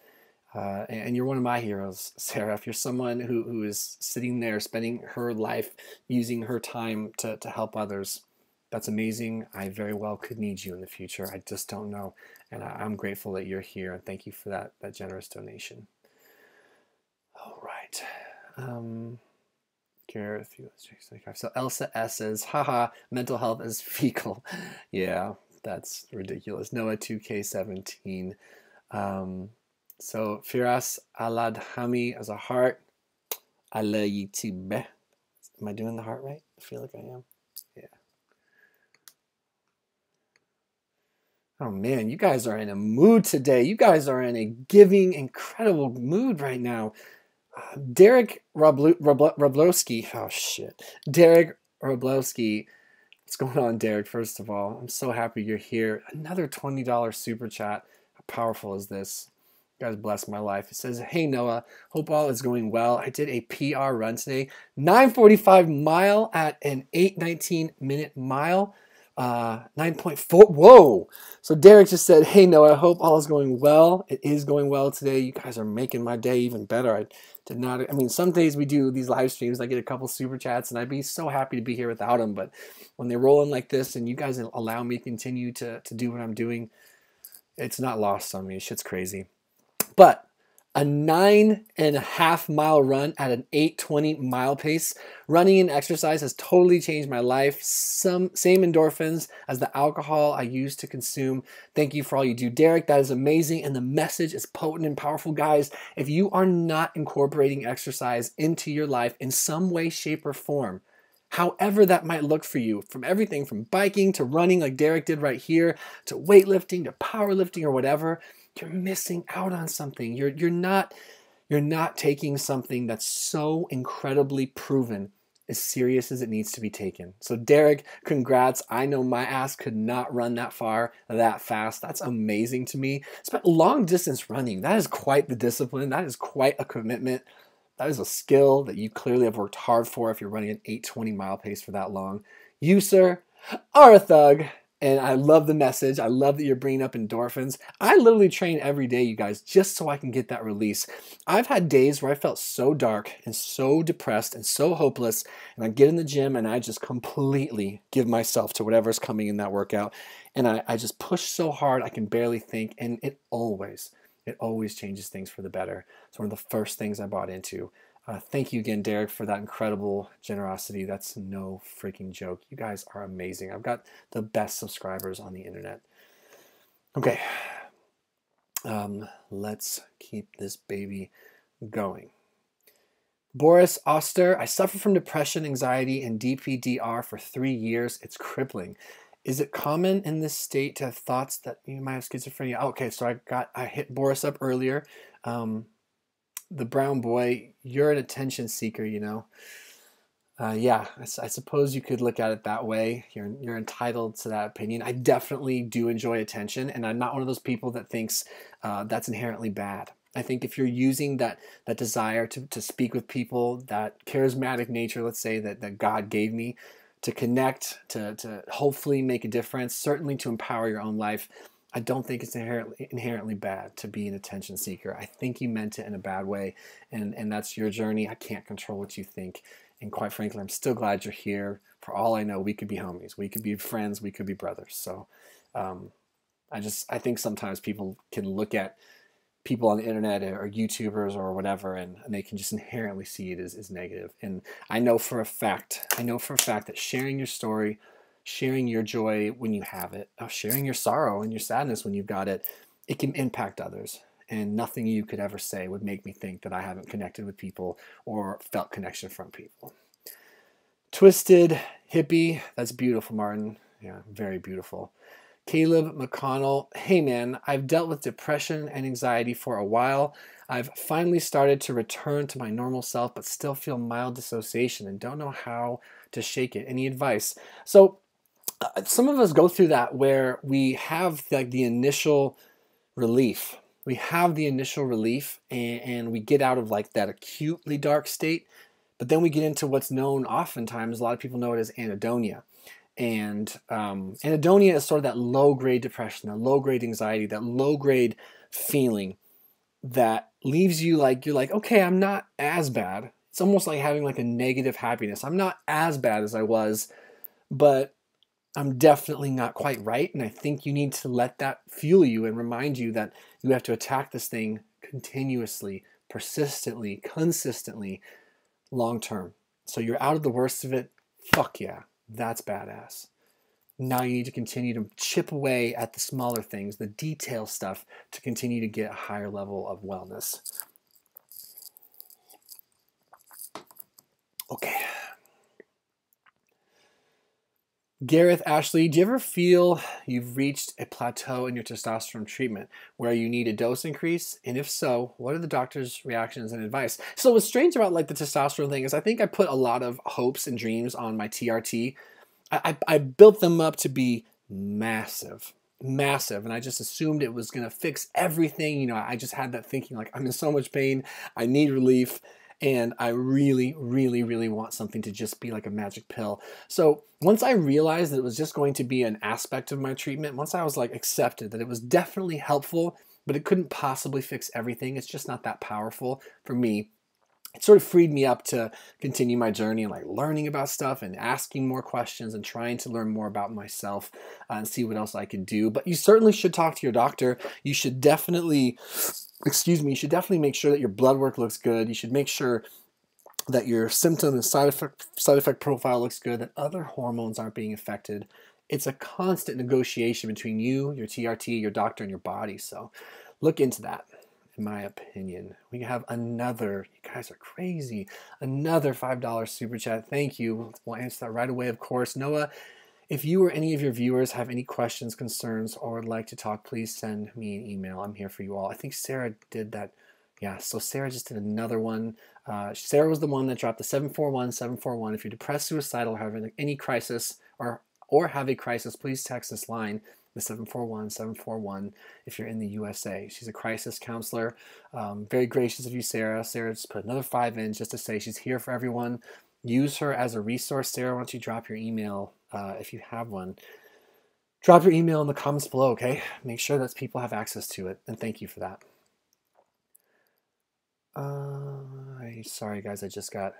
And you're one of my heroes, Sarah. If you're someone who is sitting there spending her life using her time to help others, that's amazing. I very well could need you in the future. I just don't know. And I'm grateful that you're here. And thank you for that generous donation. All right. So Elsa S says, haha, mental health is fecal. Yeah, that's ridiculous. Noah 2K17. So Firas Aladhami as a heart. I love you too, beh. Am I doing the heart right? I feel like I am. Yeah. Oh man, you guys are in a mood today. You guys are in a giving, incredible mood right now. Derek Roblowski. Oh shit. Derek Roblowski. What's going on, Derek? First of all, I'm so happy you're here. Another $20 super chat. How powerful is this? You guys bless my life. It says, hey Noah, hope all is going well. I did a PR run today. 9:45 mile at an 8:19 minute mile. 9.4. Whoa. So Derek just said, hey Noah, I hope all is going well. It is going well today. You guys are making my day even better. I mean, some days we do these live streams, I get a couple super chats, and I'd be so happy to be here without them. But when they roll in like this and you guys allow me to continue to do what I'm doing, it's not lost on me. Shit's crazy. But a 9.5 mile run at an 8:20 mile pace. Running and exercise has totally changed my life. Same endorphins as the alcohol I used to consume. Thank you for all you do, Derek. That is amazing. And the message is potent and powerful. Guys, if you are not incorporating exercise into your life in some way, shape, or form, however that might look for you, from everything from biking to running like Derek did right here, to weightlifting, to powerlifting or whatever, you're missing out on something. You're not taking something that's so incredibly proven as serious as it needs to be taken. So Derek, congrats. I know my ass could not run that far, that fast. That's amazing to me. Long distance running, that is quite the discipline. That is quite a commitment. That is a skill that you clearly have worked hard for if you're running an 8:20 mile pace for that long. You, sir, are a thug. And I love the message. I love that you're bringing up endorphins. I literally train every day, you guys, just so I can get that release. I've had days where I felt so dark and so depressed and so hopeless, and I get in the gym and I just completely give myself to whatever's coming in that workout. And I just push so hard I can barely think, and it always changes things for the better. It's one of the first things I bought into. Thank you again, Derek, for that incredible generosity. That's no freaking joke. You guys are amazing. I've got the best subscribers on the internet. Okay, let's keep this baby going. Boris Oster, I suffer from depression, anxiety, and DPDR for 3 years. It's crippling. Is it common in this state to have thoughts that you might have schizophrenia? Okay, so I hit Boris up earlier. The brown boy, you're an attention seeker, you know. Yeah, I suppose you could look at it that way. You're entitled to that opinion. I definitely do enjoy attention, and I'm not one of those people that thinks that's inherently bad. I think if you're using that desire to speak with people, that charismatic nature, let's say that God gave me, to connect, to hopefully make a difference, certainly to empower your own life, I don't think it's inherently bad to be an attention seeker. I think you meant it in a bad way, and that's your journey. I can't control what you think. And quite frankly, I'm still glad you're here. For all I know, we could be homies. We could be friends. We could be brothers. So I think sometimes people can look at people on the internet or YouTubers or whatever, and they can just inherently see it as negative. And I know for a fact that sharing your story, sharing your joy when you have it, sharing your sorrow and your sadness when you've got it, it can impact others. And nothing you could ever say would make me think that I haven't connected with people or felt connection from people. Twisted hippie, that's beautiful, Martin. Yeah, very beautiful. Caleb McConnell, hey man, I've dealt with depression and anxiety for a while. I've finally started to return to my normal self, but still feel mild dissociation and don't know how to shake it. Any advice? So some of us go through that where we have like the initial relief. We have the initial relief and we get out of like that acutely dark state, but then we get into what's known oftentimes, a lot of people know it as anhedonia. And anhedonia is sort of that low-grade depression, that low-grade anxiety, that low-grade feeling that leaves you like, you're like, okay, I'm not as bad. It's almost like having like a negative happiness. I'm not as bad as I was, but I'm definitely not quite right. And I think you need to let that fuel you and remind you that you have to attack this thing continuously, persistently, consistently, long term. So you're out of the worst of it. Fuck yeah, that's badass. Now you need to continue to chip away at the smaller things, the detail stuff, to continue to get a higher level of wellness. Okay. Gareth Ashley, do you ever feel you've reached a plateau in your testosterone treatment where you need a dose increase? And if so, what are the doctor's reactions and advice? So what's strange about like the testosterone thing is I think I put a lot of hopes and dreams on my TRT. I built them up to be massive, massive. And I just assumed it was going to fix everything. You know, I just had that thinking like, I'm in so much pain. I need relief. And I really, really, really want something to just be like a magic pill. So once I realized that it was just going to be an aspect of my treatment, once I was like accepted that it was definitely helpful, but it couldn't possibly fix everything, it's just not that powerful for me, it sort of freed me up to continue my journey and like learning about stuff and asking more questions and trying to learn more about myself and see what else I could do. But you certainly should talk to your doctor. You should definitely, you should definitely make sure that your blood work looks good. You should make sure that your symptom and side effect profile looks good, that other hormones aren't being affected. It's a constant negotiation between you, your TRT, your doctor, and your body. So look into that. In my opinion, we have another, you guys are crazy, another $5 super chat. Thank you. We'll answer that right away, of course. Noah, if you or any of your viewers have any questions, concerns, or would like to talk, please send me an email. I'm here for you all. I think Sarah did that. Yeah, so Sarah just did another one. Sarah was the one that dropped the 741-741. If you're depressed, suicidal, or having any crisis, or have a crisis, please text this line, the 741-741, if you're in the USA. She's a crisis counselor. Very gracious of you, Sarah. Sarah just put another 5 in just to say she's here for everyone. Use her as a resource. Sarah, why don't you drop your email if you have one. Drop your email in the comments below, okay? Make sure that people have access to it, and thank you for that. Sorry guys, I just got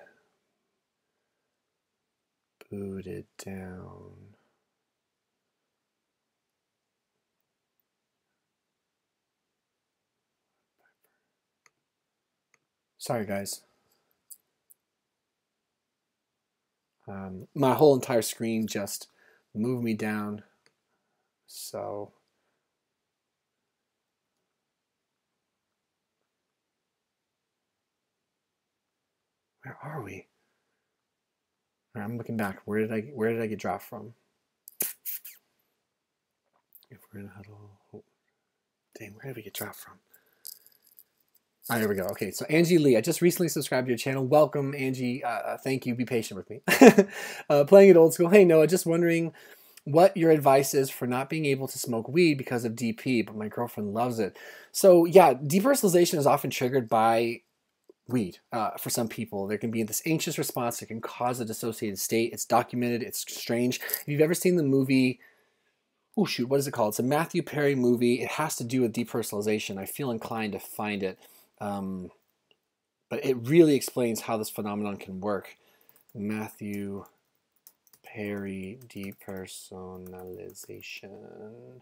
booted down. Sorry guys. My whole entire screen just moved me down. So Where are we? I'm looking back. Where did I get dropped from? If we're in a huddle. Oh, dang, where did we get dropped from? All right, here we go. Okay, so Angie Lee, I just recently subscribed to your channel. Welcome, Angie. Thank you. Be patient with me. Playing it old school. Hey, Noah, just wondering what your advice is for not being able to smoke weed because of DP, but my girlfriend loves it. So yeah, depersonalization is often triggered by weed. For some people, there can be this anxious response that can cause a dissociated state. It's documented. It's strange. If you've ever seen the movie, oh shoot, what is it called? It's a Matthew Perry movie. It has to do with depersonalization. I feel inclined to find it. But it really explains how this phenomenon can work. Matthew Perry depersonalization.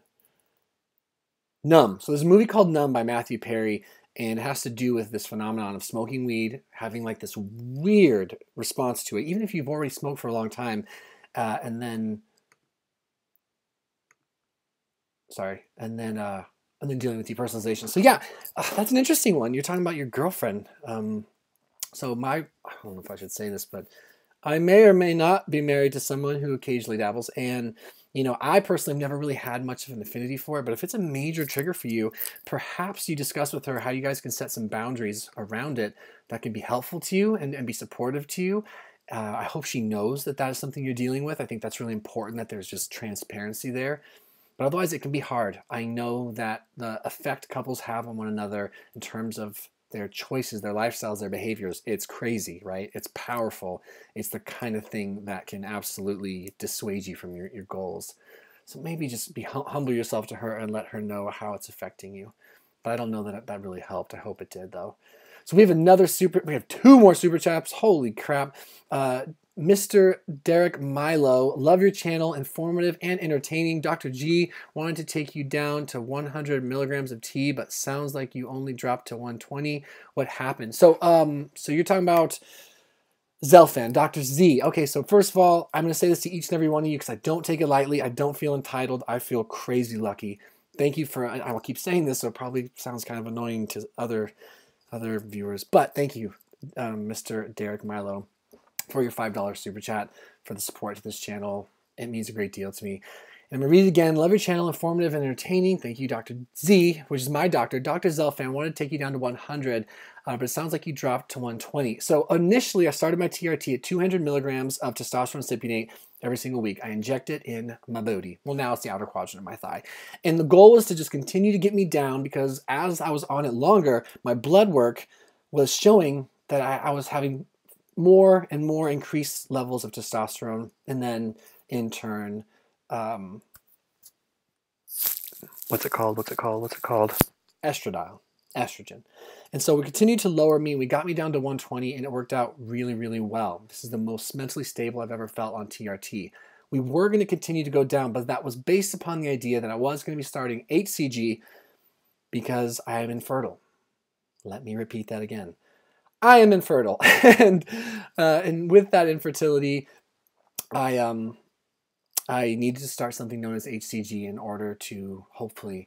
Numb. So there's a movie called Numb by Matthew Perry, and it has to do with this phenomenon of smoking weed, having like this weird response to it, even if you've already smoked for a long time, and then dealing with depersonalization. So yeah, that's an interesting one. You're talking about your girlfriend. So I don't know if I should say this, but I may or may not be married to someone who occasionally dabbles. And, you know, I personally have never really had much of an affinity for it, but if it's a major trigger for you, perhaps you discuss with her how you guys can set some boundaries around it that can be helpful to you and be supportive to you. I hope she knows that that is something you're dealing with. I think that's really important that there's just transparency there. But otherwise, it can be hard. I know that the effect couples have on one another in terms of their choices, their lifestyles, their behaviors, it's crazy, right? It's powerful. It's the kind of thing that can absolutely dissuade you from your goals. So maybe just humble yourself to her and let her know how it's affecting you. But I don't know that that really helped. I hope it did, though. So we have two more super chats. Holy crap. Mr. Derek Milo, love your channel, informative and entertaining. Dr. G wanted to take you down to 100 milligrams of tea, but sounds like you only dropped to 120. What happened? So you're talking about Zelfan, Dr. Z. Okay, so first of all, I'm going to say this to each and every one of you because I don't take it lightly. I don't feel entitled. I feel crazy lucky. Thank you for, I will keep saying this, so it probably sounds kind of annoying to other viewers, but thank you, Mr. Derek Milo, for your $5 super chat, for the support to this channel. It means a great deal to me. And I'm going to read it again. Love your channel, informative and entertaining. Thank you, Dr. Z, which is my doctor. Dr. Zelfan wanted to take you down to 100, but it sounds like you dropped to 120. So initially, I started my TRT at 200 milligrams of testosterone cypionate every single week. I inject it in my booty. Well, now it's the outer quadrant of my thigh. And the goal was to just continue to get me down because as I was on it longer, my blood work was showing that I was having more and more increased levels of testosterone, and then in turn, what's it called? Estrogen. And so we continued to lower me. We got me down to 120, and it worked out really, really well. This is the most mentally stable I've ever felt on TRT. We were going to continue to go down, but that was based upon the idea that I was going to be starting HCG because I am infertile. Let me repeat that again. I am infertile, and with that infertility, I needed to start something known as HCG in order to hopefully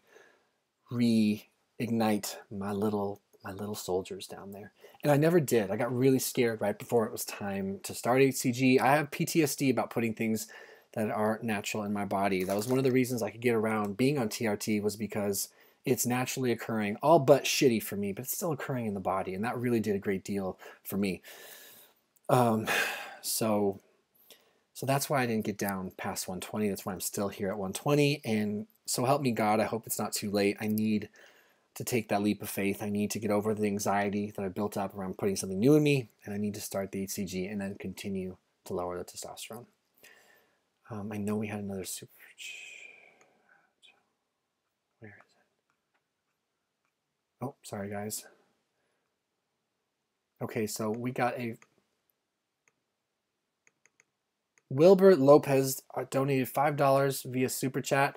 reignite my little soldiers down there. And I never did. I got really scared right before it was time to start HCG. I have PTSD about putting things that aren't natural in my body. That was one of the reasons I could get around being on TRT, was because it's naturally occurring, all but shitty for me, but it's still occurring in the body, and that really did a great deal for me. So that's why I didn't get down past 120. That's why I'm still here at 120, and so help me God, I hope it's not too late. I need to take that leap of faith. I need to get over the anxiety that I built up around putting something new in me, and I need to start the HCG and then continue to lower the testosterone. I know we had another super chat. Where is it? Oh, sorry guys. Okay, so we got a Wilbur Lopez donated $5 via super chat.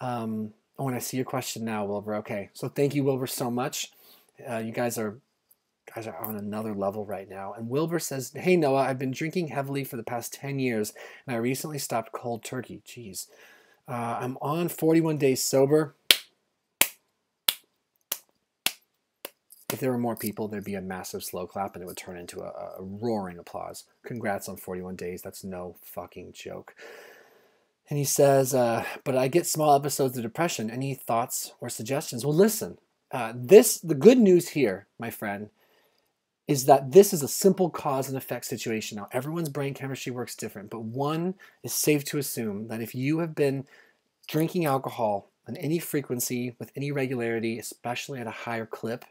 Oh, and I see your question now, Wilbur. Okay, so thank you, Wilbur, so much. You guys are on another level right now. And Wilbur says, "Hey Noah, I've been drinking heavily for the past 10 years, and I recently stopped cold turkey." Jeez, I'm on 41 days sober. If there were more people, there'd be a massive slow clap and it would turn into a roaring applause. Congrats on 41 days. That's no fucking joke. And he says, but I get small episodes of depression. Any thoughts or suggestions? Well, listen, the good news here, my friend, is that this is a simple cause and effect situation. Now, everyone's brain chemistry works different, but one is safe to assume that if you have been drinking alcohol on any frequency with any regularity, especially at a higher clip,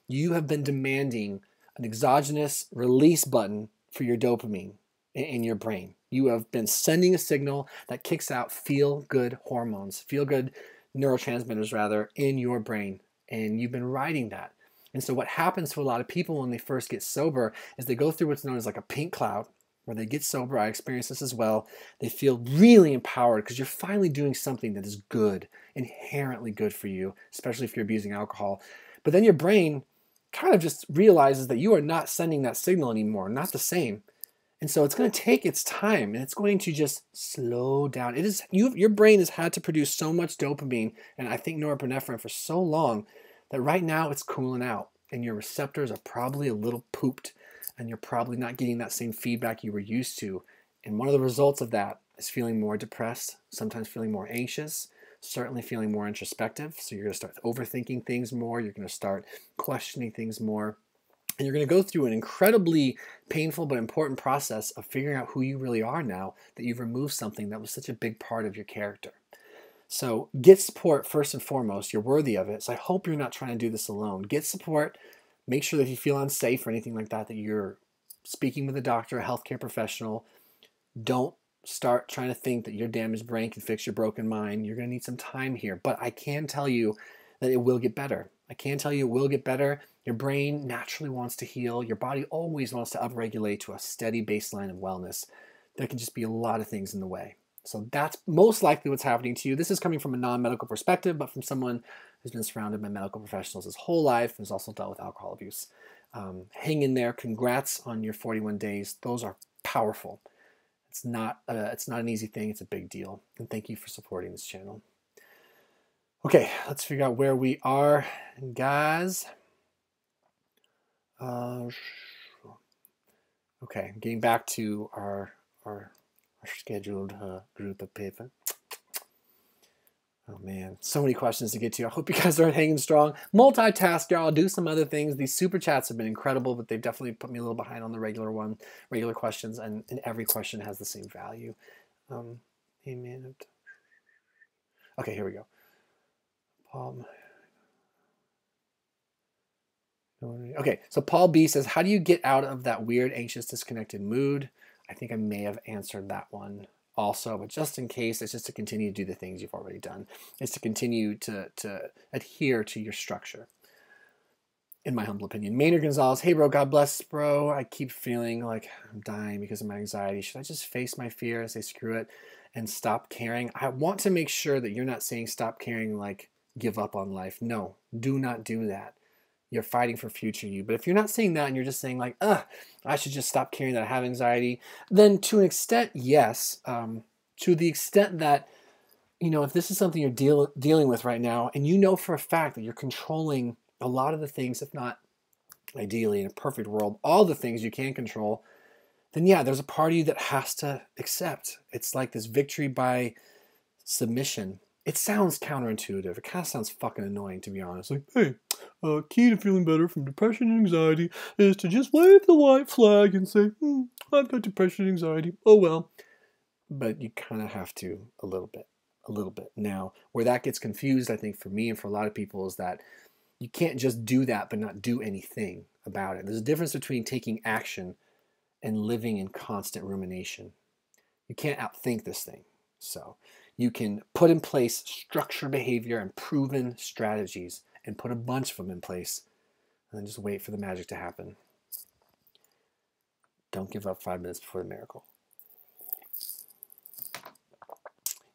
you have been demanding an exogenous release button for your dopamine in your brain. You have been sending a signal that kicks out feel-good hormones, feel-good neurotransmitters, rather, in your brain. And you've been riding that. And so what happens to a lot of people when they first get sober is they go through what's known as like a pink cloud, where they get sober. I experience this as well. They feel really empowered because you're finally doing something that is good, inherently good for you, especially if you're abusing alcohol. But then your brain kind of just realizes that you are not sending that signal anymore, not the same. And so it's going to take its time, and it's going to just slow down. Your brain has had to produce so much dopamine, and I think norepinephrine for so long, that right now it's cooling out, and your receptors are probably a little pooped, and you're probably not getting that same feedback you were used to. And one of the results of that is feeling more depressed, sometimes feeling more anxious, certainly feeling more introspective. So you're going to start overthinking things more. You're going to start questioning things more. And you're going to go through an incredibly painful but important process of figuring out who you really are now that you've removed something that was such a big part of your character. So get support first and foremost. You're worthy of it. So I hope you're not trying to do this alone. Get support. Make sure that if you feel unsafe or anything like that, that you're speaking with a doctor, a healthcare professional. Don't start trying to think that your damaged brain can fix your broken mind. You're going to need some time here. But I can tell you that it will get better. I can tell you it will get better. Your brain naturally wants to heal. Your body always wants to upregulate to a steady baseline of wellness. There can just be a lot of things in the way. So that's most likely what's happening to you. This is coming from a non-medical perspective, but from someone who's been surrounded by medical professionals his whole life and has also dealt with alcohol abuse. Hang in there. Congrats on your 41 days. Those are powerful. It's not an easy thing. It's a big deal. And thank you for supporting this channel. Okay, let's figure out where we are, guys. Okay, getting back to our scheduled group of people. Oh man, so many questions to get to. I hope you guys are hanging strong. Multitask, y'all. Do some other things. These super chats have been incredible, but they've definitely put me a little behind on the regular questions, and every question has the same value. Amen. Okay, here we go. Okay, so Paul B says, how do you get out of that weird, anxious, disconnected mood? I think I may have answered that one also, but just in case, it's just to continue to do the things you've already done. It's to continue to adhere to your structure, in my humble opinion. Maynard Gonzalez, hey bro, God bless bro. I keep feeling like I'm dying because of my anxiety. Should I just face my fear and say screw it and stop caring? I want to make sure that you're not saying stop caring like give up on life. No, do not do that. You're fighting for future you. But if you're not saying that and you're just saying like, I should just stop caring that I have anxiety, then to an extent, yes. To the extent that, you know, if this is something you're dealing with right now, and you know for a fact that you're controlling a lot of the things, if not ideally in a perfect world, all the things you can control, then yeah, there's a part of you that has to accept. It's like this victory by submission. It sounds counterintuitive. It kind of sounds fucking annoying, to be honest. Like, hey, key to feeling better from depression and anxiety is to just wave the white flag and say, I've got depression and anxiety. Oh, well. But you kind of have to a little bit. Now, where that gets confused, I think, for me and for a lot of people is that you can't just do that but not do anything about it. There's a difference between taking action and living in constant rumination. You can't outthink this thing. So you can put in place structured behavior and proven strategies and put a bunch of them in place and then just wait for the magic to happen. Don't give up 5 minutes before the miracle.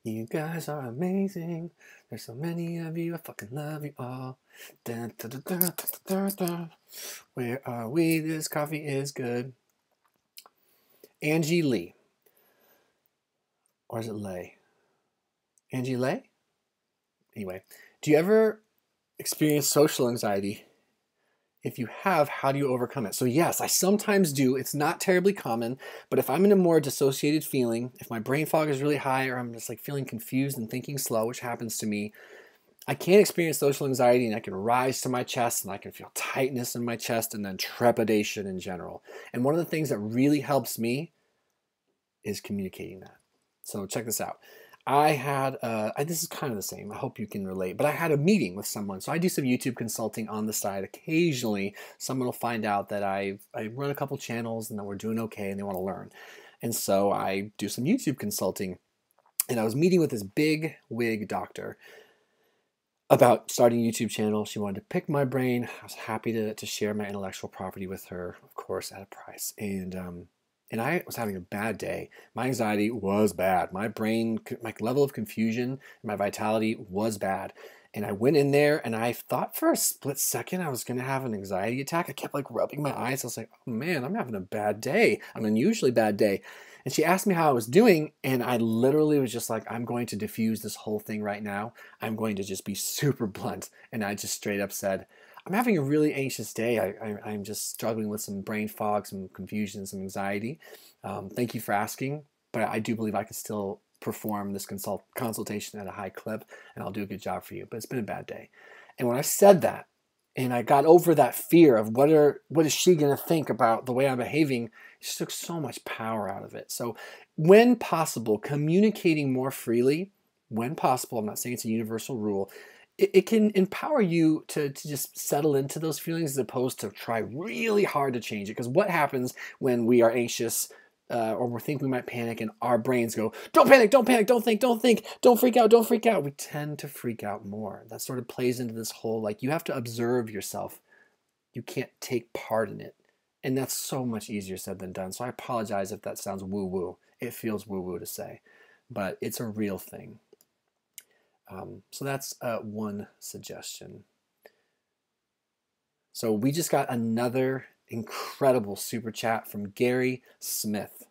You guys are amazing. There's so many of you. I fucking love you all. Da, da, da, da, da, da, da. Where are we? This coffee is good. Angie Lee. Or is it Lay? Angie Lay? Anyway, do you ever experience social anxiety? If you have, how do you overcome it? So yes, I sometimes do. It's not terribly common, but if I'm in a more dissociated feeling, if my brain fog is really high, or I'm just like feeling confused and thinking slow, which happens to me, I can experience social anxiety, and I can rise to my chest, and I can feel tightness in my chest, and then trepidation in general. And one of the things that really helps me is communicating that. So check this out. I had, this is kind of the same, I hope you can relate, but I had a meeting with someone. So I do some YouTube consulting on the side. Occasionally, someone will find out that I run a couple channels and that we're doing okay and they want to learn. And so I do some YouTube consulting. And I was meeting with this big wig doctor about starting a YouTube channel. She wanted to pick my brain. I was happy to share my intellectual property with her, of course, at a price. And I was having a bad day. My anxiety was bad. My brain, my level of confusion, and my vitality was bad. And I went in there and I thought for a split second I was going to have an anxiety attack. I kept like rubbing my eyes. I was like, oh man, I'm having a bad day. An unusually bad day. And she asked me how I was doing. And I literally was just like, I'm going to diffuse this whole thing right now. I'm going to just be super blunt. And I just straight up said, I'm having a really anxious day. I'm just struggling with some brain fog, some confusion, some anxiety. Thank you for asking, but I do believe I can still perform this consultation at a high clip, and I'll do a good job for you. But it's been a bad day. And when I said that, and I got over that fear of what is she going to think about the way I'm behaving, it just took so much power out of it. So when possible, communicating more freely, when possible, I'm not saying it's a universal rule, it can empower you to just settle into those feelings as opposed to try really hard to change it. Because what happens when we are anxious or we think we might panic and our brains go, don't panic, don't panic, don't think, don't freak out, don't freak out. We tend to freak out more. That sort of plays into this whole, like, you have to observe yourself. You can't take part in it. And that's so much easier said than done. So I apologize if that sounds woo-woo. It feels woo-woo to say, but it's a real thing. So that's one suggestion. So we just got another incredible super chat from Gary Smith.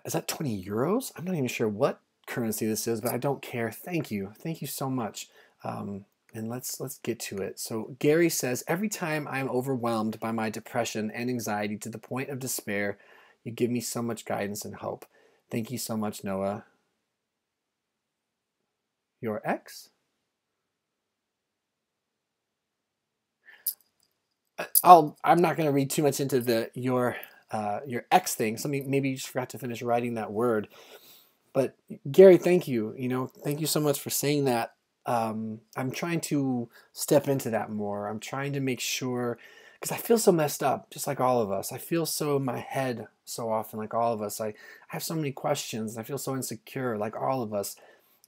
Is that 20 euros? I'm not even sure what currency this is, but I don't care. Thank you. Thank you so much. And let's get to it. So Gary says, every time I'm overwhelmed by my depression and anxiety to the point of despair, you give me so much guidance and hope. Thank you so much, Noah. Your ex? I'm not going to read too much into your ex thing. Maybe you just forgot to finish writing that word. But Gary, thank you. Thank you so much for saying that. I'm trying to step into that more. I'm trying to make sure, because I feel so messed up, just like all of us. I feel so in my head so often, like all of us. I have so many questions. I feel so insecure, like all of us.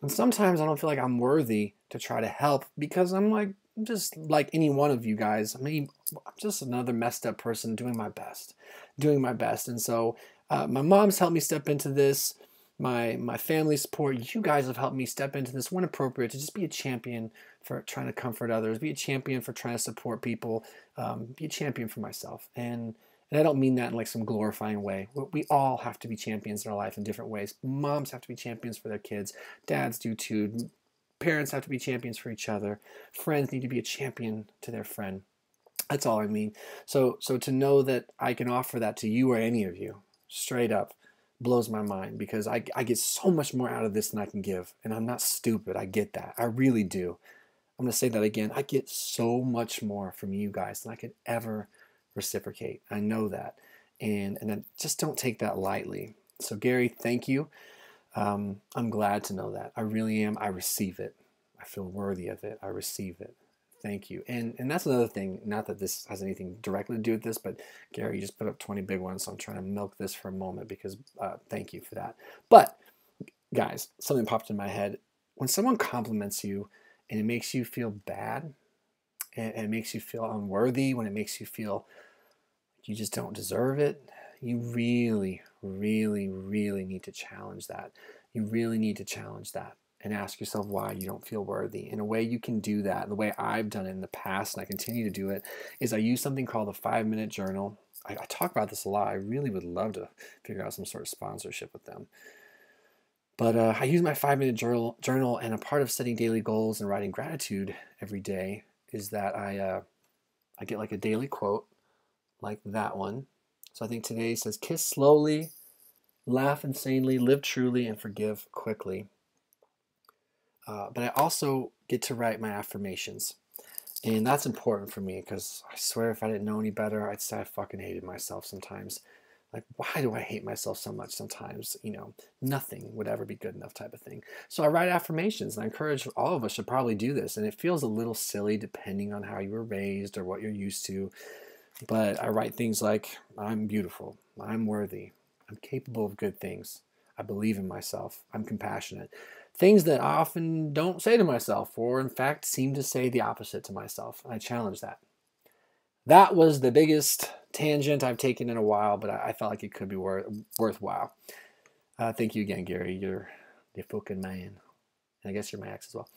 And sometimes I don't feel like I'm worthy to try to help because I'm just like any one of you guys. I'm just another messed up person doing my best. And so my mom's helped me step into this. My family support, you guys have helped me step into this when appropriate, to just be a champion for trying to comfort others, be a champion for trying to support people, be a champion for myself. And I don't mean that in like some glorifying way. We all have to be champions in our life in different ways. Moms have to be champions for their kids. Dads do too. Parents have to be champions for each other. Friends need to be a champion to their friend. That's all I mean. So to know that I can offer that to you or any of you, straight up, blows my mind, because I get so much more out of this than I can give. And I'm not stupid. I get that. I really do. I'm going to say that again. I get so much more from you guys than I could ever reciprocate. I know that. And I just don't take that lightly. So Gary, thank you. I'm glad to know that. I really am. I receive it. I feel worthy of it. I receive it. Thank you. And that's another thing, not that this has anything directly to do with this, but Gary, you just put up 20 big ones, so I'm trying to milk this for a moment because thank you for that. But guys, something popped in my head. When someone compliments you and it makes you feel bad, and it makes you feel unworthy, when it makes you feel you just don't deserve it, you really, really, really need to challenge that. You really need to challenge that and ask yourself why you don't feel worthy. And a way you can do that, the way I've done it in the past, and I continue to do it, is I use something called the 5-minute journal. I talk about this a lot. I really would love to figure out some sort of sponsorship with them. But I use my 5-minute journal, and a part of setting daily goals and writing gratitude every day is that I I get like a daily quote like that one. So I think today says, kiss slowly, laugh insanely, live truly, and forgive quickly. But I also get to write my affirmations. And that's important for me because I swear if I didn't know any better, I'd say I fucking hated myself sometimes. Like, why do I hate myself so much sometimes? You know, nothing would ever be good enough type of thing. So I write affirmations, and I encourage all of us should probably do this. And it feels a little silly depending on how you were raised or what you're used to. But I write things like, I'm beautiful, I'm worthy, I'm capable of good things, I believe in myself, I'm compassionate. Things that I often don't say to myself, or in fact seem to say the opposite to myself. I challenge that. That was the biggest tangent I've taken in a while, but I felt like it could be worthwhile. Thank you again, Gary. You're the fucking man. And I guess you're my ex as well.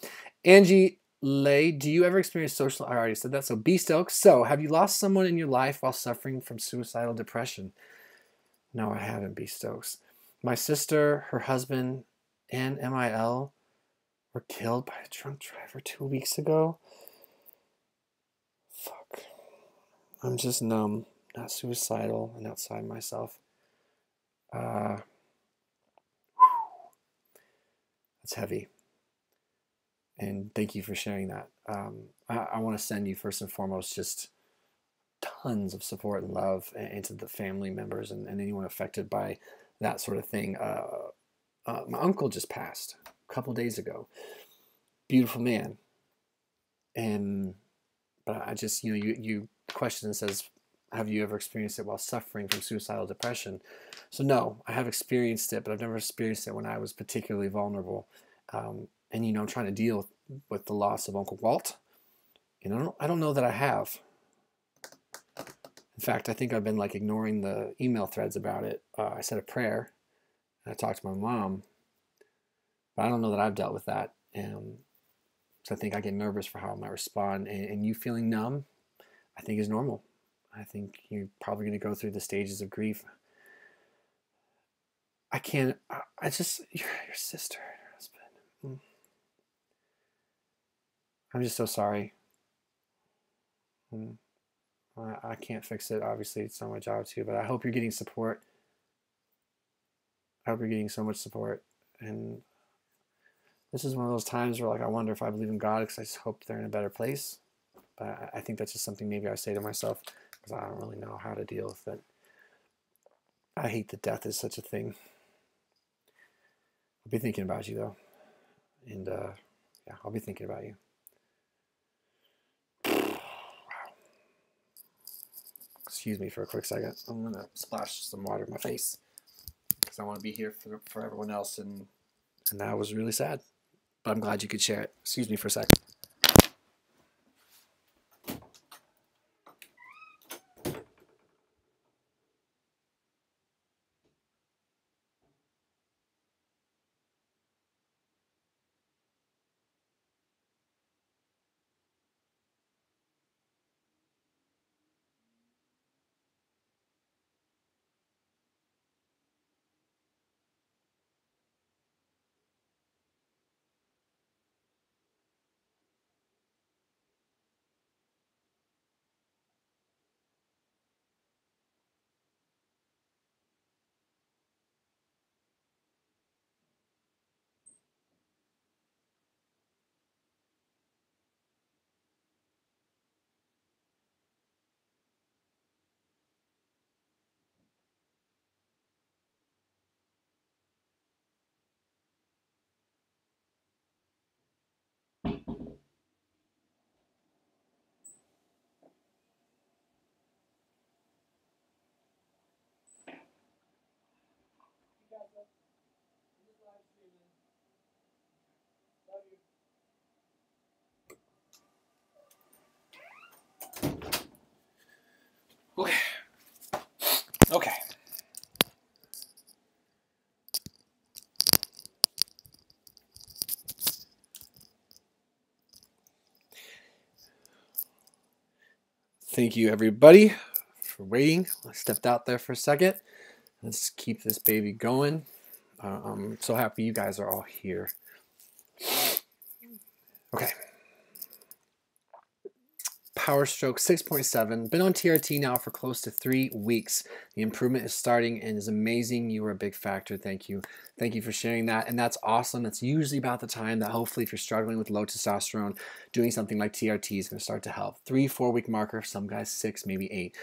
Angie Lay, do you ever experience social... I already said that. So B Stokes. So have you lost someone in your life while suffering from suicidal depression? No, I haven't, B Stokes. My sister, her husband, and MIL were killed by a drunk driver 2 weeks ago. Fuck. I'm just numb, not suicidal, and outside myself. That's heavy. And thank you for sharing that. I want to send you, first and foremost, just tons of support and love into the family members and anyone affected by that sort of thing. My uncle just passed a couple days ago. Beautiful man. But I just, you question says, have you ever experienced it while suffering from suicidal depression? So no, I have experienced it, but I've never experienced it when I was particularly vulnerable. And I'm trying to deal with the loss of Uncle Walt. I don't know that I have. In fact, I think I've been like ignoring the email threads about it. I said a prayer, and I talked to my mom, but I don't know that I've dealt with that. So I think I get nervous for how I might respond. And you feeling numb, I think is normal. I think you're probably going to go through the stages of grief. Your sister, your husband. I'm just so sorry. I can't fix it. Obviously, it's not my job to, but I hope you're getting support. I hope you're getting so much support. And this is one of those times where, like, I wonder if I believe in God because I just hope they're in a better place. But I think that's just something maybe I say to myself because I don't really know how to deal with it. I hate that death is such a thing. I'll be thinking about you, though. And, yeah, I'll be thinking about you. Excuse me for a quick second. I'm going to splash some water in my face because I want to be here for everyone else. And that was really sad. But I'm glad you could share it. Excuse me for a sec. Okay. Thank you, everybody, for waiting. I stepped out there for a second. Let's keep this baby going. I'm so happy you guys are all here. Okay. Power Stroke 6.7. Been on TRT now for close to 3 weeks. The improvement is starting and is amazing. You were a big factor. Thank you. Thank you for sharing that. And that's awesome. That's usually about the time that hopefully if you're struggling with low testosterone, doing something like TRT is going to start to help. 3-4 week marker, some guys 6, maybe 8.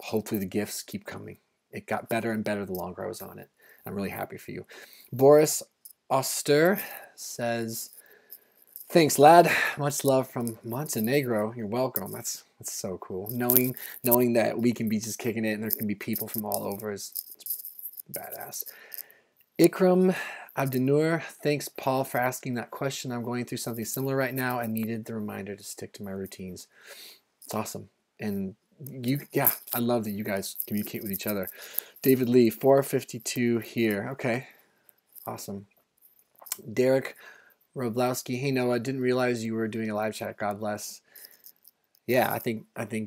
Hopefully the gifts keep coming. It got better and better the longer I was on it. I'm really happy for you. Boris Oster says, thanks, lad. Much love from Montenegro. You're welcome. That's so cool. Knowing that we can be just kicking it and there can be people from all over is badass. Ikram Abdinur, thanks, Paul, for asking that question. I'm going through something similar right now. I needed the reminder to stick to my routines. It's awesome. And yeah, I love that you guys communicate with each other. David Lee, 452 here. Okay, awesome. Derek Roblowski, hey Noah, didn't realize you were doing a live chat. God bless. Yeah, I think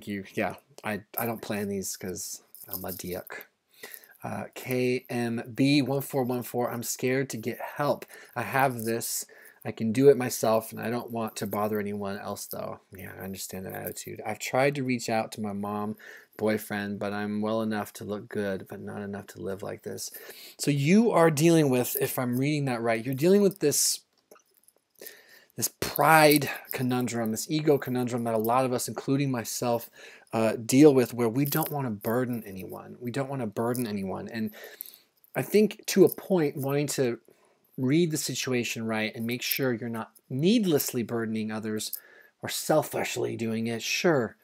you. Yeah, I don't plan these because I'm a dick. KMB1414, I'm scared to get help. I have this. I can do it myself, and I don't want to bother anyone else, though. Yeah, I understand that attitude. I've tried to reach out to my mom, boyfriend, but I'm well enough to look good, but not enough to live like this. So you are dealing with, if I'm reading that right, you're dealing with this pride conundrum, this ego conundrum that a lot of us, including myself, deal with, where we don't want to burden anyone. We don't want to burden anyone. And I think to a point, wanting to read the situation right and make sure you're not needlessly burdening others or selfishly doing it, sure.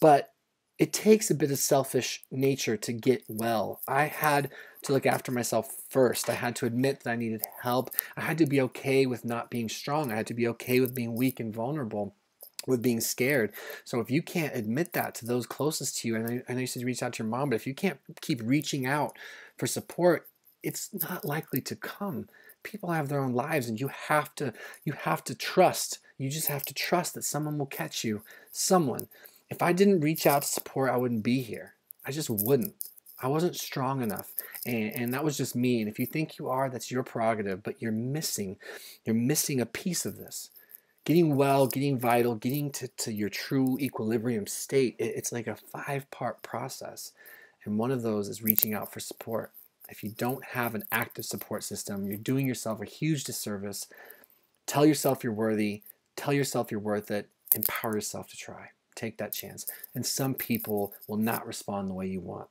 But it takes a bit of selfish nature to get well. I had to look after myself first. I had to admit that I needed help. I had to be okay with not being strong. I had to be okay with being weak and vulnerable, with being scared. So if you can't admit that to those closest to you, and I know you said reach out to your mom, but if you can't keep reaching out for support, it's not likely to come. People have their own lives, and you have to trust. You just have to trust that someone will catch you. Someone. If I didn't reach out to support, I wouldn't be here. I just wouldn't. I wasn't strong enough, and that was just me. And if you think you are, that's your prerogative, but you're missing a piece of this. Getting well, getting vital, getting to your true equilibrium state, it's like a 5-part process. And one of those is reaching out for support. If you don't have an active support system, you're doing yourself a huge disservice. Tell yourself you're worthy. Tell yourself you're worth it. Empower yourself to try. Take that chance. And some people will not respond the way you want,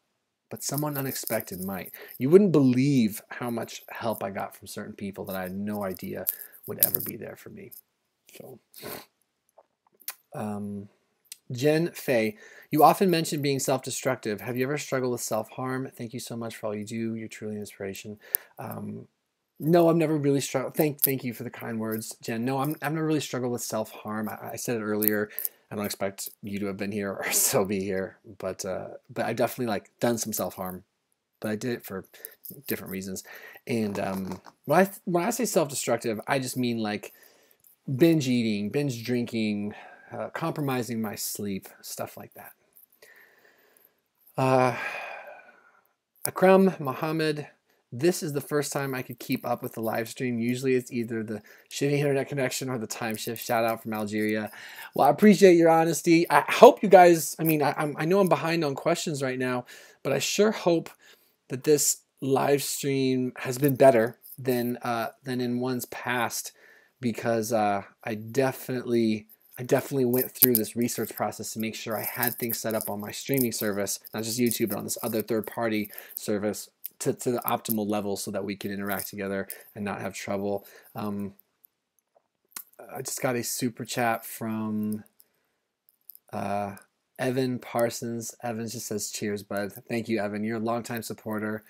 but someone unexpected might. You wouldn't believe how much help I got from certain people that I had no idea would ever be there for me. So, Jen Fay, you often mention being self-destructive. Have you ever struggled with self-harm? Thank you so much for all you do. You're truly an inspiration. No, I've never really struggled. Thank you for the kind words, Jen. No, I've never really struggled with self-harm. I said it earlier. I don't expect you to have been here or still be here, but I definitely done some self-harm, but I did it for different reasons. And when I say self-destructive, I just mean like binge eating, binge drinking, compromising my sleep, stuff like that. Akram Mohammed, this is the first time I could keep up with the live stream. Usually it's either the shitty internet connection or the time shift. Shout out from Algeria. Well, I appreciate your honesty. I hope you guys, I know I'm behind on questions right now, but I sure hope that this live stream has been better than in one's past, because I definitely went through this research process to make sure I had things set up on my streaming service, not just YouTube, but on this other third-party service, to the optimal level so that we can interact together and not have trouble. I just got a super chat from Evan Parsons. Evan just says, cheers, bud. Thank you, Evan. You're a longtime supporter.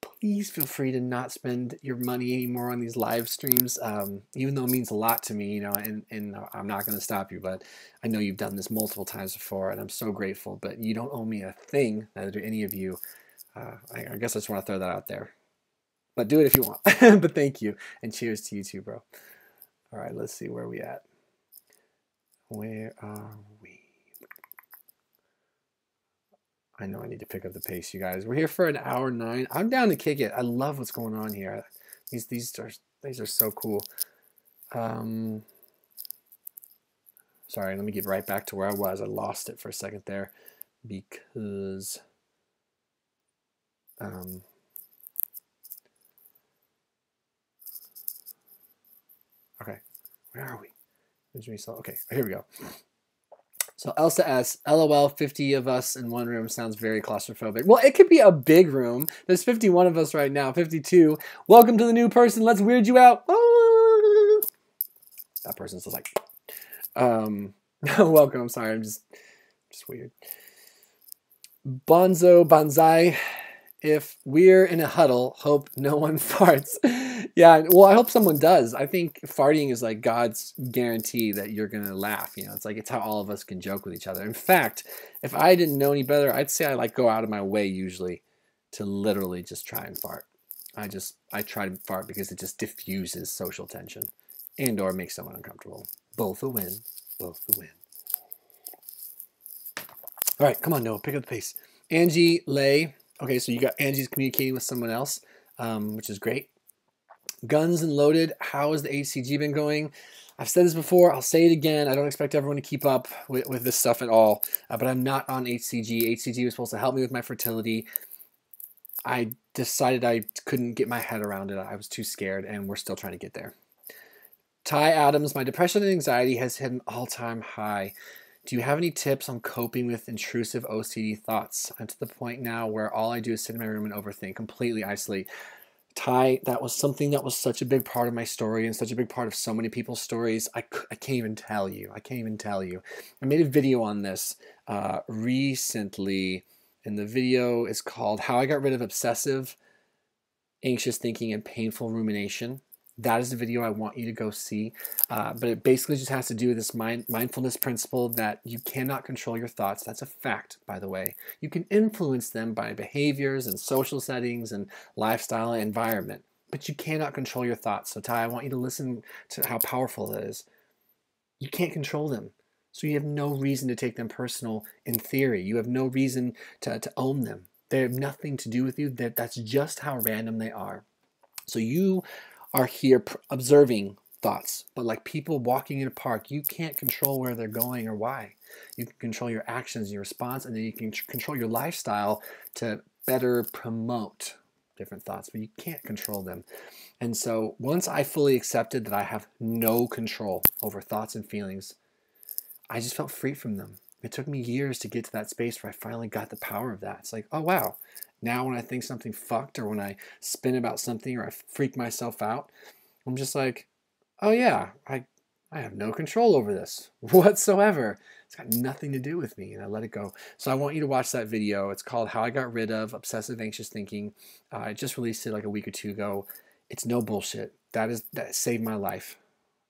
Please feel free to not spend your money anymore on these live streams, even though it means a lot to me, and I'm not going to stop you, but I know you've done this multiple times before, and I'm so grateful, but you don't owe me a thing, neither do any of you. I guess I just want to throw that out there. But do it if you want. But thank you. And cheers to you too, bro. All right, let's see where we at. Where are we? I know I need to pick up the pace, you guys. We're here for an hour 9. I'm down to kick it. I love what's going on here. These are so cool. So Sorry, let me get right back to where I was. I lost it for a second there because okay, where are we? Okay, here we go. So Elsa asks, LOL, 50 of us in one room sounds very claustrophobic. Well, it could be a big room. There's 51 of us right now, 52. Welcome to the new person. Let's weird you out. Ah! That person's just like, welcome. I'm sorry. I'm just weird. Bonzo Banzai. If we're in a huddle, hope no one farts. Yeah, well, I hope someone does. I think farting is like God's guarantee that you're going to laugh. You know, it's like it's how all of us can joke with each other. In fact, if I didn't know any better, I'd say I like go out of my way usually to literally just try and fart. I try to fart because it just diffuses social tension and or makes someone uncomfortable. Both a win. Both a win. All right, come on, Noah, pick up the pace. Angie Lay. Okay, so you got Angie's communicating with someone else, which is great. Guns and Loaded, how has the HCG been going? I've said this before, I'll say it again. I don't expect everyone to keep up with this stuff at all, but I'm not on HCG. HCG was supposed to help me with my fertility. I decided I couldn't get my head around it. I was too scared, and we're still trying to get there. Ty Adams, my depression and anxiety has hit an all-time high. Do you have any tips on coping with intrusive OCD thoughts? I'm to the point now where all I do is sit in my room and overthink, completely isolate. Ty, that was something that was such a big part of my story and such a big part of so many people's stories. I can't even tell you. I can't even tell you. I made a video on this recently, and the video is called How I Got Rid of Obsessive, Anxious Thinking, and Painful Rumination. That is the video I want you to go see. But it basically just has to do with this mindfulness principle that you cannot control your thoughts. That's a fact, by the way. You can influence them by behaviors and social settings and lifestyle and environment, but you cannot control your thoughts. So Ty, I want you to listen to how powerful that is. You can't control them. So you have no reason to take them personal in theory. You have no reason to own them. They have nothing to do with you. That's just how random they are. So you are here observing thoughts, but like people walking in a park, you can't control where they're going or why. You can control your actions, your response, and then you can control your lifestyle to better promote different thoughts, but you can't control them. And so once I fully accepted that I have no control over thoughts and feelings, I just felt free from them. It took me years to get to that space where I finally got the power of that. It's like, oh wow, now when I think something fucked or when I spin about something or I freak myself out, I'm just like, oh yeah, I have no control over this whatsoever. It's got nothing to do with me, and I let it go. So I want you to watch that video. It's called How I Got Rid of Obsessive Anxious Thinking. I just released it like a week or two ago. It's no bullshit. That saved my life.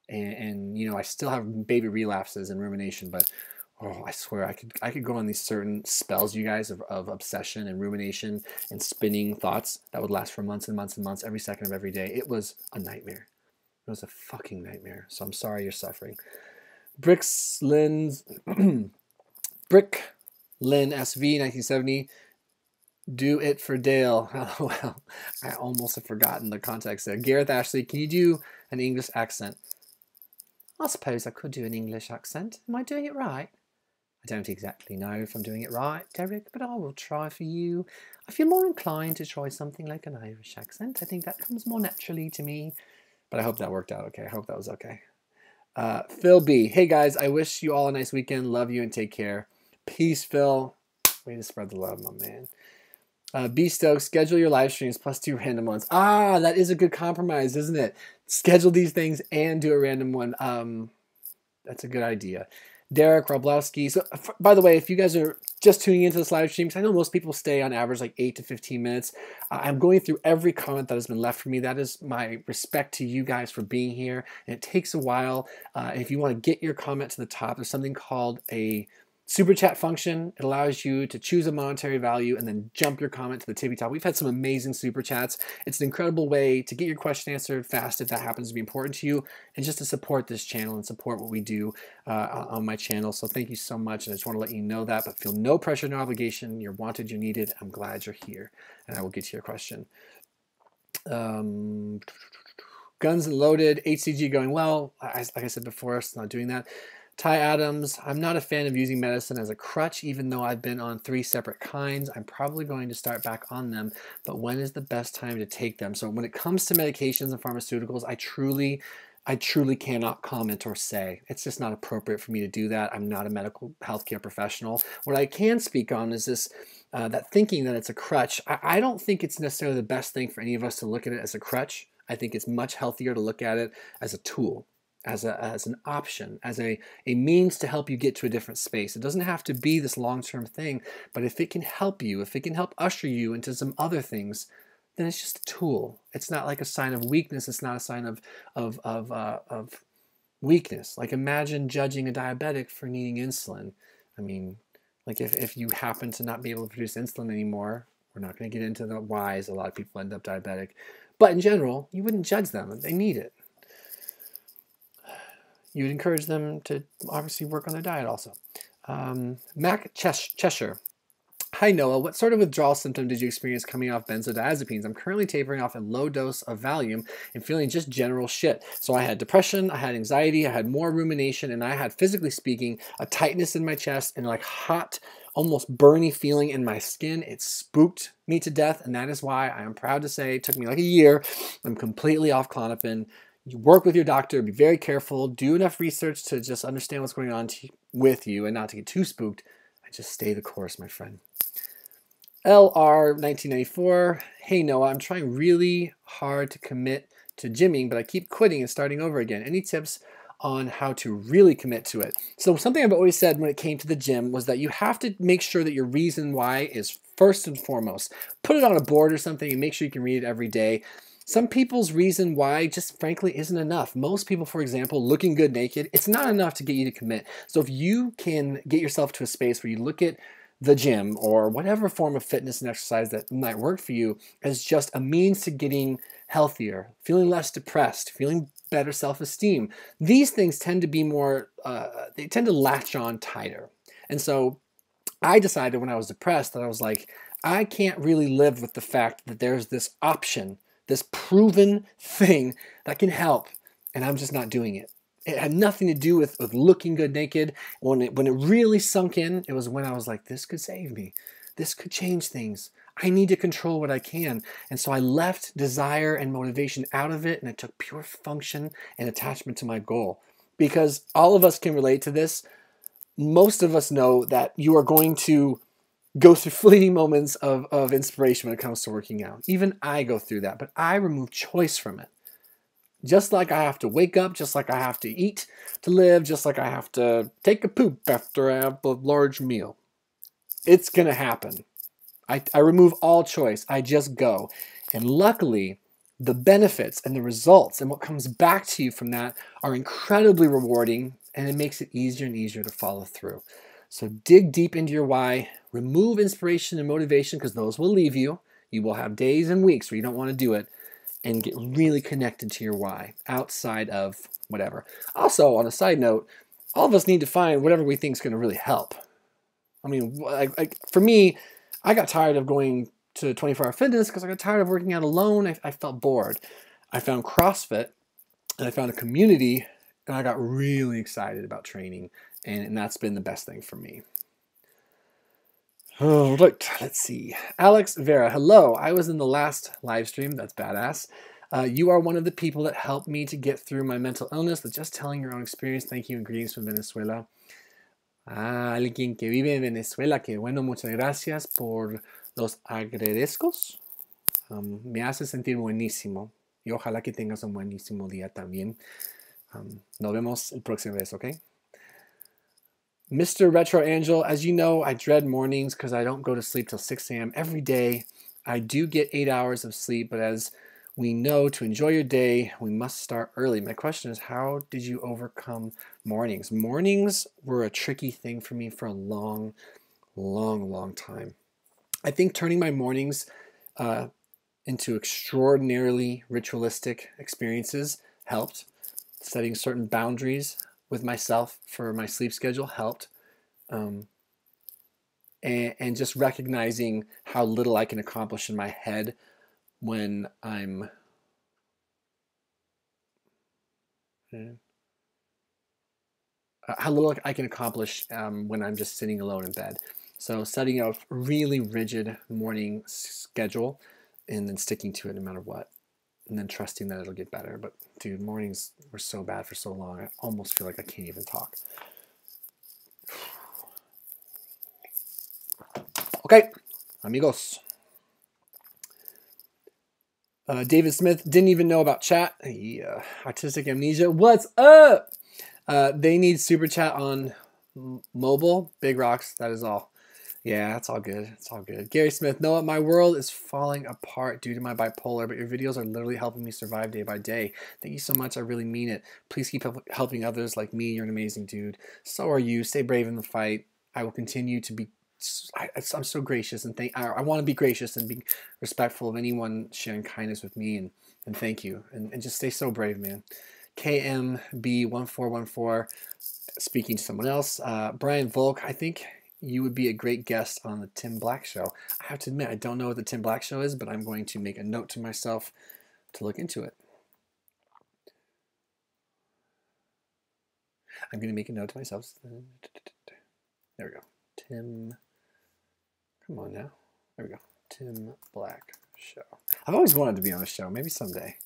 And you know, I still have baby relapses and rumination, but oh, I swear I could go on these certain spells, you guys, of obsession and rumination and spinning thoughts that would last for months and months and months, every second of every day. It was a nightmare. It was a fucking nightmare. So I'm sorry you're suffering. Brick Lynn SV 1970. Do it for Dale. Well, I almost have forgotten the context there. Gareth Ashley, can you do an English accent? I suppose I could do an English accent. Am I doing it right? I don't exactly know if I'm doing it right, Derek, but I will try for you. I feel more inclined to try something like an Irish accent. I think that comes more naturally to me. But I hope that worked out okay. I hope that was okay. Phil B. Hey guys, I wish you all a nice weekend. Love you and take care. Peace, Phil. Way to spread the love, my man. B Stokes, schedule your live streams plus 2 random ones. Ah, that is a good compromise, isn't it? Schedule these things and do a random one. That's a good idea. Derek Roblowski. So, by the way, if you guys are just tuning into this live stream, because I know most people stay on average like 8 to 15 minutes. I'm going through every comment that has been left for me. That is my respect to you guys for being here. And it takes a while. If you want to get your comment to the top, there's something called a super chat function. It allows you to choose a monetary value and then jump your comment to the tippy top. We've had some amazing super chats. It's an incredible way to get your question answered fast if that happens to be important to you, and just to support this channel and support what we do on my channel. So thank you so much. And I just want to let you know that, but feel no pressure, no obligation. You're wanted, you're needed. I'm glad you're here, and I will get to your question. Guns and Loaded, HCG going well. Like I said before, it's not doing that. Ty Adams, I'm not a fan of using medicine as a crutch, even though I've been on 3 separate kinds. I'm probably going to start back on them, but when is the best time to take them? So when it comes to medications and pharmaceuticals, I truly cannot comment or say. It's just not appropriate for me to do that. I'm not a medical healthcare professional. What I can speak on is this, that thinking that it's a crutch. I don't think it's necessarily the best thing for any of us to look at it as a crutch. I think it's much healthier to look at it as a tool, as an option, as a means to help you get to a different space. It doesn't have to be this long-term thing, but if it can help you, if it can help usher you into some other things, then it's just a tool. It's not like a sign of weakness. It's not a sign of weakness. Like, imagine judging a diabetic for needing insulin. I mean, like, if you happen to not be able to produce insulin anymore, we're not going to get into the whys. A lot of people end up diabetic. But in general, you wouldn't judge them. They need it. You would encourage them to obviously work on their diet also. Mac Cheshire. Hi Noah, what sort of withdrawal symptom did you experience coming off benzodiazepines? I'm currently tapering off a low dose of Valium and feeling just general shit. So I had depression, I had anxiety, I had more rumination, and I had, physically speaking, a tightness in my chest and like hot, almost burny feeling in my skin. It spooked me to death, and that is why I am proud to say it took me like a year. I'm completely off Klonopin. You work with your doctor, be very careful, do enough research to just understand what's going on with you and not to get too spooked. And just stay the course, my friend. LR 1994, hey Noah, I'm trying really hard to commit to gymming, but I keep quitting and starting over again. Any tips on how to really commit to it? So something I've always said when it came to the gym was that you have to make sure that your reason why is first and foremost. Put it on a board or something and make sure you can read it every day. Some people's reason why just frankly isn't enough. Most people, for example, looking good naked, it's not enough to get you to commit. So if you can get yourself to a space where you look at the gym or whatever form of fitness and exercise that might work for you as just a means to getting healthier, feeling less depressed, feeling better self-esteem, these things tend to be more, they tend to latch on tighter. And so I decided when I was depressed that I was like, I can't really live with the fact that there's this option, this proven thing that can help, and I'm just not doing it. It had nothing to do with looking good naked. When it really sunk in, it was when I was like, this could save me. This could change things. I need to control what I can. And so I left desire and motivation out of it, and I took pure function and attachment to my goal. Because all of us can relate to this. Most of us know that you are going to go through fleeting moments of inspiration when it comes to working out. Even I go through that, but I remove choice from it. Just like I have to wake up, just like I have to eat to live, just like I have to take a poop after I have a large meal. It's going to happen. I remove all choice. I just go. And luckily, the benefits and the results and what comes back to you from that are incredibly rewarding, and it makes it easier and easier to follow through. So dig deep into your why. Remove inspiration and motivation, because those will leave you. You will have days and weeks where you don't want to do it, and get really connected to your why outside of whatever. Also, on a side note, all of us need to find whatever we think is going to really help. I mean, for me, I got tired of going to 24-hour fitness because I got tired of working out alone. I felt bored. I found CrossFit, and I found a community, and I got really excited about training, and that's been the best thing for me. Oh, look, let's see. Alex Vera, hello. I was in the last live stream. That's badass. You are one of the people that helped me to get through my mental illness with just telling your own experience. Thank you, and greetings from Venezuela. Alguien que vive en Venezuela. Que bueno, muchas gracias por los agradezcos. Me hace sentir buenísimo. Y ojalá que tengas un buenísimo día también. Nos vemos el próximo vez, ¿ok? Mr. Retro Angel, as you know, I dread mornings because I don't go to sleep till 6 a.m. every day. I do get 8 hours of sleep, but as we know, to enjoy your day, we must start early. My question is, how did you overcome mornings? Mornings were a tricky thing for me for a long, long, long time. I think turning my mornings into extraordinarily ritualistic experiences helped. Setting certain boundaries with myself for my sleep schedule helped. And just recognizing how little I can accomplish in my head when I'm how little I can accomplish when I'm just sitting alone in bed. So setting a really rigid morning schedule and then sticking to it no matter what. And then trusting that it'll get better. But dude, mornings were so bad for so long, I almost feel like I can't even talk. Okay, amigos. David Smith didn't even know about chat. Artistic amnesia. What's up? They need super chat on mobile. Big rocks. That is all. Yeah, it's all good. It's all good. Gary Smith, Noah, my world is falling apart due to my bipolar, but your videos are literally helping me survive day by day. Thank you so much. I really mean it. Please keep helping others like me. You're an amazing dude. So are you. Stay brave in the fight. I will continue to be. I'm so gracious and I want to be gracious and be respectful of anyone sharing kindness with me, and thank you. And just stay so brave, man. KMB1414, speaking to someone else. Brian Volk, I think you would be a great guest on the Tim Black Show. I have to admit, I don't know what the Tim Black Show is, but I'm going to make a note to myself to look into it. I'm going to make a note to myself. There we go. Tim. Come on now. There we go. Tim Black Show. I've always wanted to be on a show. Maybe someday.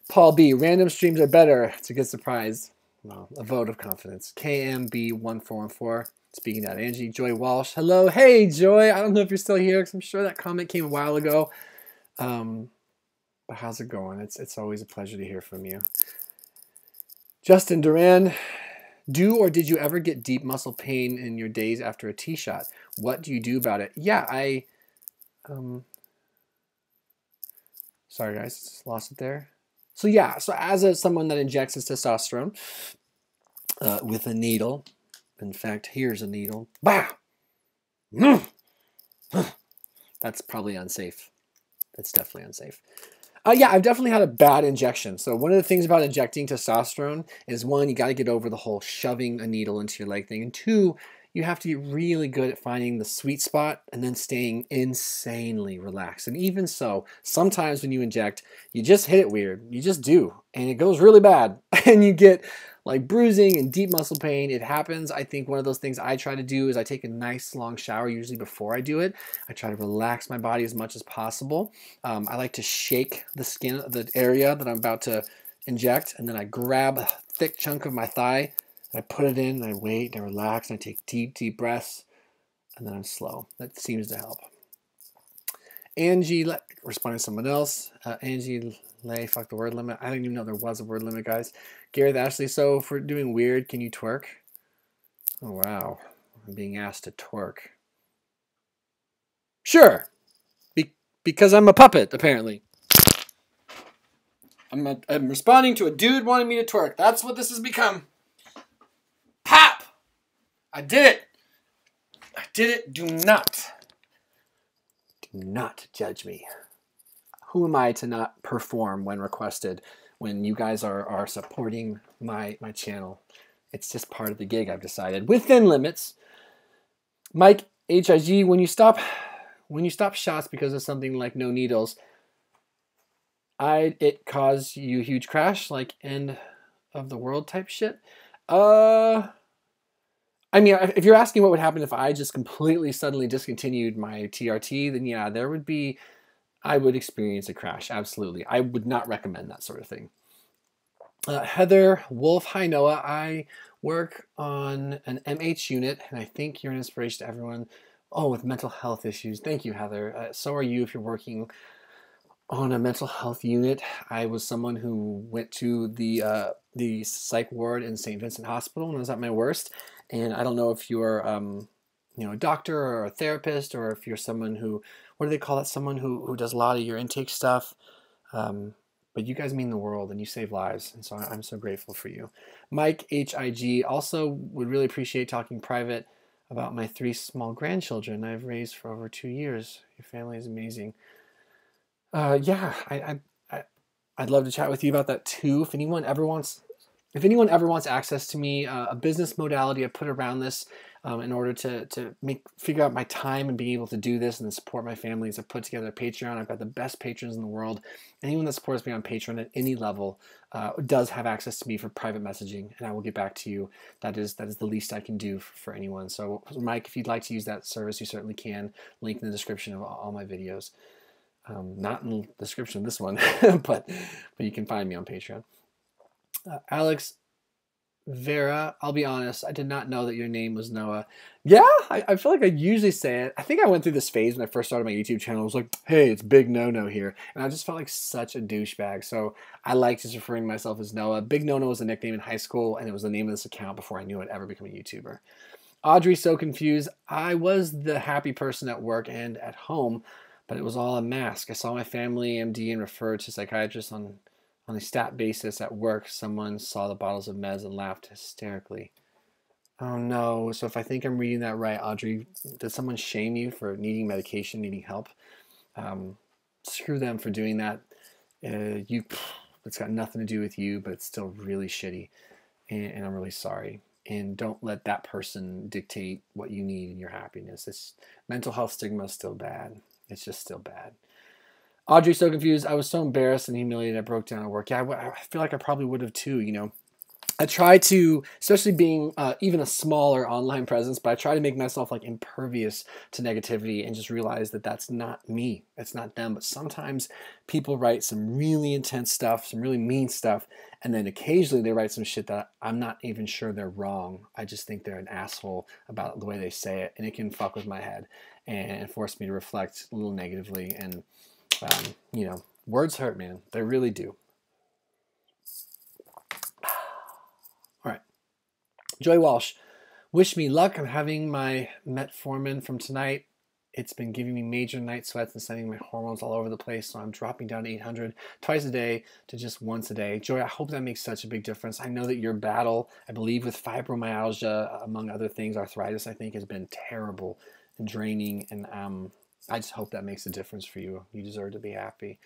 Paul B. Random streams are better. It's a good surprise. Well, a vote of confidence. KMB1414. Speaking to Angie. Joy Walsh. Hello. Hey, Joy. I don't know if you're still here because I'm sure that comment came a while ago. But how's it going? It's always a pleasure to hear from you. Justin Duran. Do or did you ever get deep muscle pain in your days after a T-shot? What do you do about it? Yeah, sorry guys, just lost it there. So yeah, so as someone that injects his testosterone with a needle, in fact, here's a needle. Bah! That's probably unsafe. That's definitely unsafe. Yeah, I've definitely had a bad injection. So one of the things about injecting testosterone is, one, you got to get over the whole shoving a needle into your leg thing. And two, you have to be really good at finding the sweet spot and then staying insanely relaxed. And even so, sometimes when you inject, you just hit it weird. You just do. And it goes really bad. And you get like bruising and deep muscle pain. It happens. I think one of those things I try to do is I take a nice long shower usually before I do it. I try to relax my body as much as possible. I like to shake the skin, the area that I'm about to inject, and then I grab a thick chunk of my thigh and I put it in and I wait and I relax and I take deep, deep breaths, and then I'm slow. That seems to help. Angie, responding to someone else. Angie Lay, fuck the word limit. I didn't even know there was a word limit, guys. Gareth Ashley, so for doing weird, can you twerk? Oh, wow. I'm being asked to twerk. Sure. Because I'm a puppet, apparently. I'm responding to a dude wanting me to twerk. That's what this has become. Pop! I did it. I did it. Do not judge me. Who am I to not perform when requested, when you guys are supporting my channel? It's just part of the gig, I've decided. Within limits. Mike HIG, when you stop shots because of something like no needles, it caused you a huge crash, like end of the world type shit? I mean, if you're asking what would happen if I just completely suddenly discontinued my TRT, then yeah, I would experience a crash, absolutely. I would not recommend that sort of thing. Heather Wolf, hi Noah. I work on an MH unit, and I think you're an inspiration to everyone. Oh, with mental health issues. Thank you, Heather. So are you if you're working on a mental health unit. I was someone who went to the Psych Ward in St. Vincent Hospital when I was at my worst. And I don't know if you're a doctor or a therapist, or if you're someone who, what do they call it? Someone who does a lot of your intake stuff. But you guys mean the world and you save lives. And so I'm so grateful for you. Mike HIG also would really appreciate talking private about my 3 small grandchildren I've raised for over 2 years. Your family is amazing. Yeah, I'd love to chat with you about that too. If anyone ever wants if anyone ever wants access to me, a business modality I put around this in order to figure out my time and being able to do this and support my family is I put together a Patreon. I've got the best patrons in the world. Anyone that supports me on Patreon at any level does have access to me for private messaging, and I will get back to you. That is the least I can do for anyone. So Mike, if you'd like to use that service, you certainly can. Link in the description of all my videos. Not in the description of this one, but you can find me on Patreon. Alex Vera, I'll be honest, I did not know that your name was Noah. Yeah, I feel like I usually say it. I think I went through this phase when I first started my YouTube channel. I was like, hey, it's Big No-No here. And I just felt like such a douchebag. So I like just referring to myself as Noah. Big No-No was a nickname in high school, and it was the name of this account before I knew I'd ever become a YouTuber. Audrey, so confused. I was the happy person at work and at home, but it was all a mask. I saw my family MD and referred to psychiatrists on a stat basis at work. Someone saw the bottles of meds and laughed hysterically. Oh no, so if I think I'm reading that right, Audrey, did someone shame you for needing medication, needing help? Screw them for doing that. It's got nothing to do with you, but it's still really shitty, and I'm really sorry. And don't let that person dictate what you need in your happiness. Mental health stigma is still bad. It's just still bad. Audrey, so confused. I was so embarrassed and humiliated I broke down at work. Yeah, I feel like I probably would have too, you know. I try to, especially being even a smaller online presence, but I try to make myself like impervious to negativity and just realize that that's not me. It's not them. But sometimes people write some really intense stuff, some really mean stuff, and then occasionally they write some shit that I'm not even sure they're wrong. I just think they're an asshole about the way they say it, and it can fuck with my head and force me to reflect a little negatively. And you know, words hurt, man. They really do. All right. Joy Walsh, wish me luck. I'm having my metformin from tonight. It's been giving me major night sweats and sending my hormones all over the place, so I'm dropping down to 800 twice a day to just once a day. Joy, I hope that makes such a big difference. I know that your battle, I believe, with fibromyalgia, among other things, arthritis, I think, has been terrible and draining, and I just hope that makes a difference for you. You deserve to be happy.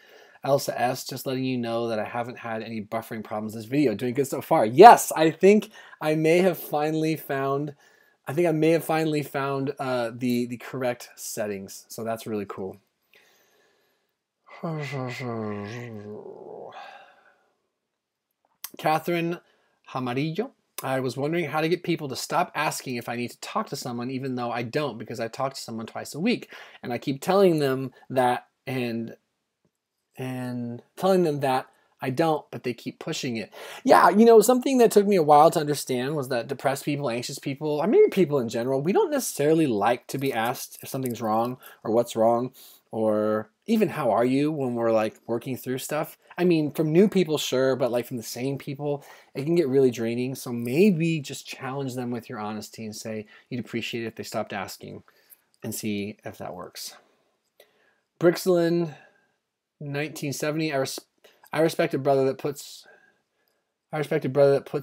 Elsa S, just letting you know that I haven't had any buffering problems this video. Doing good so far. Yes, I think I may have finally found the correct settings. So that's really cool. Catherine Hamarillo. I was wondering how to get people to stop asking if I need to talk to someone, even though I don't, because I talk to someone twice a week. And I keep telling them that and telling them that I don't, but they keep pushing it. Yeah, you know, something that took me a while to understand was that depressed people, anxious people, I mean people in general, we don't necessarily like to be asked if something's wrong or what's wrong or even how are you when we're like working through stuff. I mean, from new people, sure, but like from the same people, it can get really draining. So maybe just challenge them with your honesty and say you'd appreciate it if they stopped asking and see if that works. Brixlin, 1970, I respect a brother that puts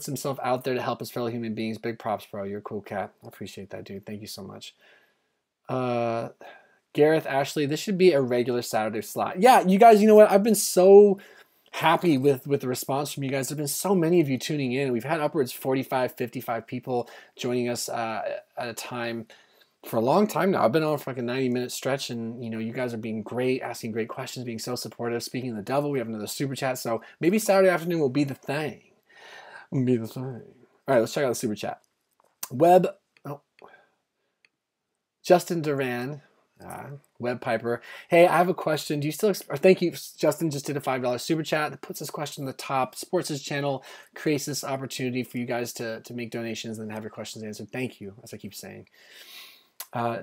himself out there to help his fellow human beings. Big props, bro. You're a cool cat. I appreciate that, dude. Thank you so much. Gareth Ashley, this should be a regular Saturday slot. Yeah, you guys, you know what? I've been so happy with the response from you guys. There've been so many of you tuning in. We've had upwards 45, 55 people joining us at a time for a long time now. I've been on for like a 90-minute stretch, and you know, you guys are being great, asking great questions, being so supportive. Speaking of the devil, we have another super chat, so maybe Saturday afternoon will be the thing. All right, let's check out the super chat. Justin Duran, Web Piper. Hey, I have a question. Do you still? Thank you, Justin. Just did a $5 super chat that puts this question in the top. Supports this channel, creates this opportunity for you guys to make donations and have your questions answered. Thank you, as I keep saying.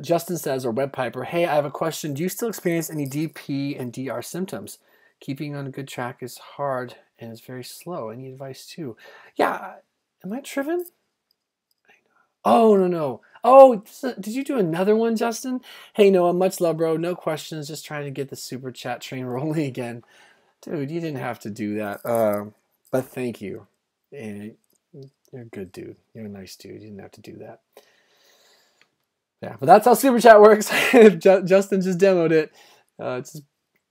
Justin says, or Web Piper, hey, I have a question. Do you still experience any DP and DR symptoms? Keeping on a good track is hard and it's very slow. Any advice too? Yeah, am I tripping? Oh, no. Oh, did you do another one, Justin? Hey, Noah, much love, bro. No questions. Just trying to get the super chat train rolling again. Dude, you didn't have to do that. But thank you. And you're a good dude. You're a nice dude. You didn't have to do that. Yeah, but that's how super chat works. Justin just demoed it.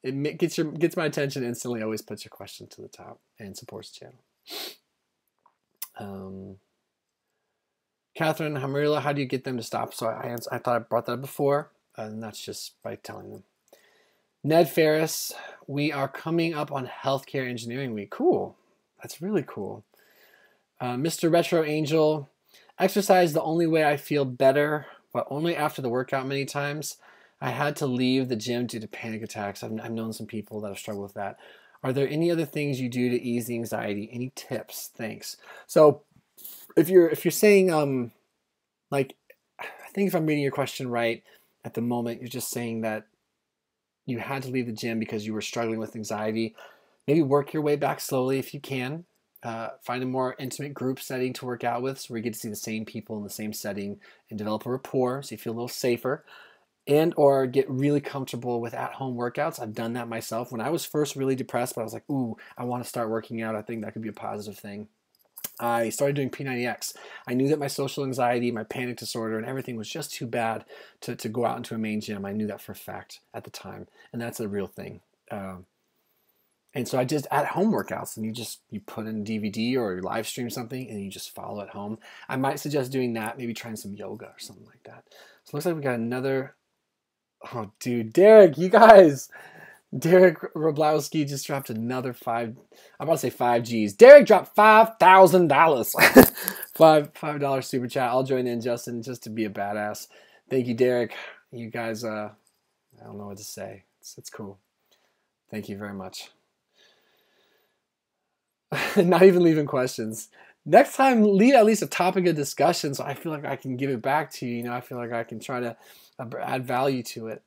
It gets my attention instantly. Always puts your question to the top and supports the channel. Catherine Hamarilla, how do you get them to stop? So I thought I brought that up before, and that's just by telling them. Ned Ferris, we are coming up on Healthcare Engineering Week. Cool. That's really cool. Mr. Retro Angel, exercise the only way I feel better, but only after the workout many times. I had to leave the gym due to panic attacks. I've known some people that have struggled with that. Are there any other things you do to ease the anxiety? Any tips? Thanks. So if you're saying, like, I think if I'm reading your question right, at the moment, you're just saying that you had to leave the gym because you were struggling with anxiety. Maybe work your way back slowly if you can. Find a more intimate group setting to work out with, so where you get to see the same people in the same setting and develop a rapport so you feel a little safer. And or get really comfortable with at-home workouts. I've done that myself. When I was first really depressed, but I was like, ooh, I want to start working out. I think that could be a positive thing. I started doing P90X. I knew that my social anxiety, my panic disorder, and everything was just too bad to go out into a main gym. I knew that for a fact at the time, and that's a real thing. And so I just at-home workouts, and you put in DVD or you live stream something, and you just follow at home. I might suggest doing that, maybe trying some yoga or something like that. So it looks like we got another. Oh, dude, Derek, you guys. Derek Roblowski just dropped another I'm about to say 5 G's. Derek dropped $5,000. $5 super chat. I'll join in, Justin, just to be a badass. Thank you, Derek. You guys, I don't know what to say. It's cool. Thank you very much. Not even leaving questions. Next time, leave at least a topic of discussion so I feel like I can give it back to you. I feel like I can try to add value to it.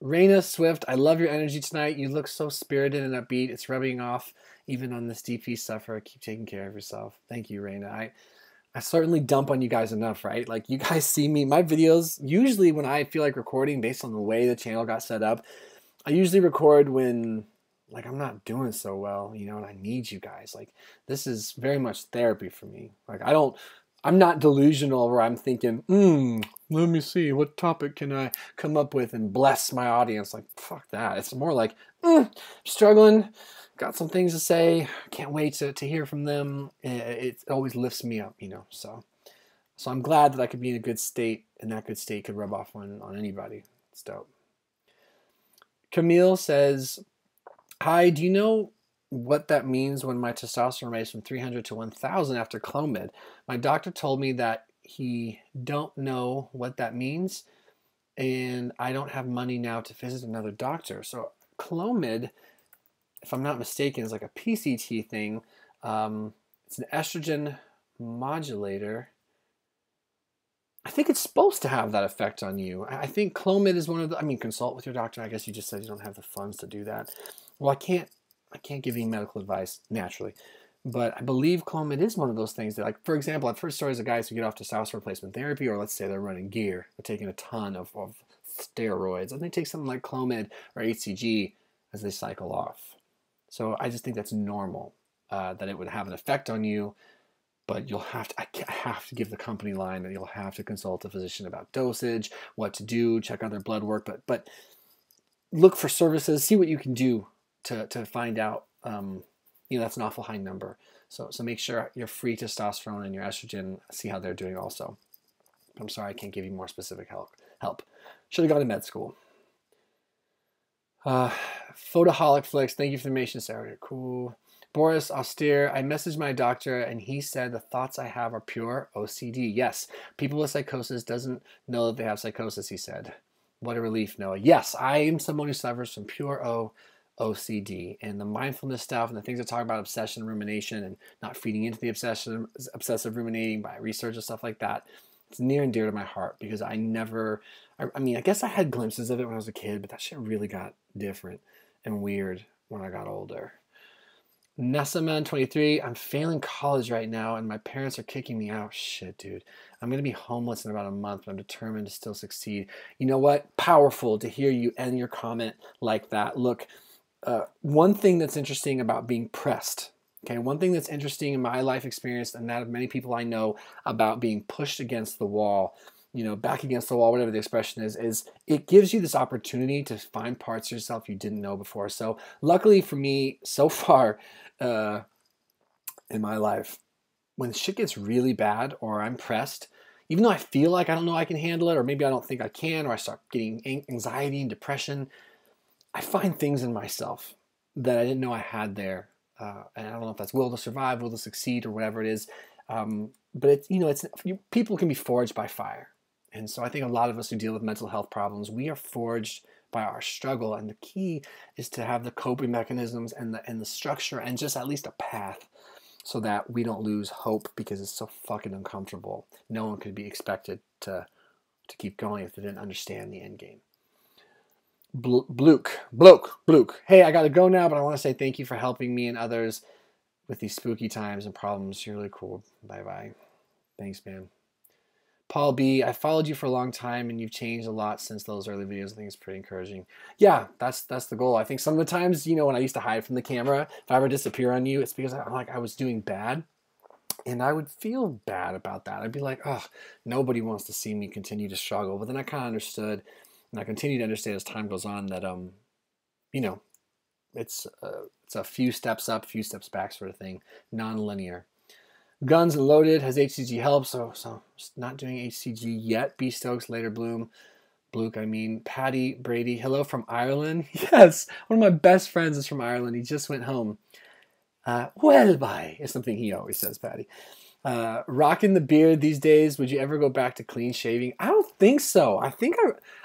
Raina Swift, I love your energy tonight. You look so spirited and upbeat. It's rubbing off even on this DP suffer. Keep taking care of yourself. Thank you, Raina. I certainly dump on you guys enough, right? Like, you guys see me, my videos, usually when I feel like recording based on the way the channel got set up, I usually record when, like, I'm not doing so well, and I need you guys. Like, this is very much therapy for me. Like, I'm not delusional where I'm thinking, let me see, what topic can I come up with and bless my audience? Like, fuck that. It's more like, struggling, got some things to say, can't wait to hear from them. It always lifts me up, So I'm glad that I could be in a good state, and that good state could rub off on anybody. It's dope. Camille says, hi, do you know what that means when my testosterone raised from 300 to 1,000 after Clomid? My doctor told me that he don't know what that means, and I don't have money now to visit another doctor. So Clomid, if I'm not mistaken, is like a PCT thing. It's an estrogen modulator. I think it's supposed to have that effect on you. I think Clomid is one of the, consult with your doctor. I guess you just said you don't have the funds to do that. Well, I can't give you medical advice naturally, but I believe Clomid is one of those things that, like, for example, I've heard stories of guys who get off testosterone replacement therapy, or let's say they're running gear, they're taking a ton of steroids, and they take something like Clomid or HCG as they cycle off. So I just think that's normal, that it would have an effect on you, but you'll have to, I have to give the company line that you'll have to consult a physician about dosage, what to do, check out their blood work, but look for services, see what you can do to find out, that's an awful high number. So make sure your free testosterone and your estrogen, see how they're doing also. But I'm sorry, I can't give you more specific help. Should have gone to med school. Photoholic Flicks, thank you for the information, Sarah. Cool. Boris Austere, I messaged my doctor and he said the thoughts I have are pure OCD. Yes, people with psychosis doesn't know that they have psychosis, he said. What a relief, Noah. Yes, I am someone who suffers from pure OCD, and the mindfulness stuff and the things that talk about obsession, rumination, and not feeding into the obsessive ruminating by research and stuff like that. It's near and dear to my heart because I guess I had glimpses of it when I was a kid, but that shit really got different and weird when I got older. Nessaman23, I'm failing college right now and my parents are kicking me out. Shit, dude. I'm going to be homeless in about a month, but I'm determined to still succeed. You know what? Powerful to hear you end your comment like that. Look, one thing that's interesting about being pressed, okay, one thing that's interesting in my life experience and that of many people I know about being pushed against the wall, back against the wall, whatever the expression is it gives you this opportunity to find parts of yourself you didn't know before. So luckily for me, so far, in my life, when shit gets really bad or I'm pressed, even though I feel like I don't know I can handle it, or maybe I don't think I can, or I start getting anxiety and depression, I find things in myself that I didn't know I had there. And I don't know if that's will to survive, will to succeed, or whatever it is. But it's, people can be forged by fire. And so I think a lot of us who deal with mental health problems, we are forged by our struggle. And the key is to have the coping mechanisms and the structure and just at least a path so that we don't lose hope, because it's so fucking uncomfortable. No one could be expected to keep going if they didn't understand the end game. Blook. Hey, I gotta go now, but I want to say thank you for helping me and others with these spooky times and problems. You're really cool. Bye. Thanks, man. Paul B, I followed you for a long time and you've changed a lot since those early videos. I think it's pretty encouraging. Yeah, that's the goal. I think some of the times, when I used to hide from the camera, if I ever disappear on you, it's because I was doing bad. And I would feel bad about that. I'd be like, oh, nobody wants to see me continue to struggle. But then I kind of understood, and I continue to understand as time goes on that, it's a few steps up, few steps back sort of thing, non-linear. Guns and Loaded has HCG help, so not doing HCG yet. B Stokes, later bloom. Bluke, I mean. Patty Brady, hello from Ireland. Yes, one of my best friends is from Ireland. He just went home. Well, bye, is something he always says, Patty. Rocking the beard these days. Would you ever go back to clean shaving? I don't think so. I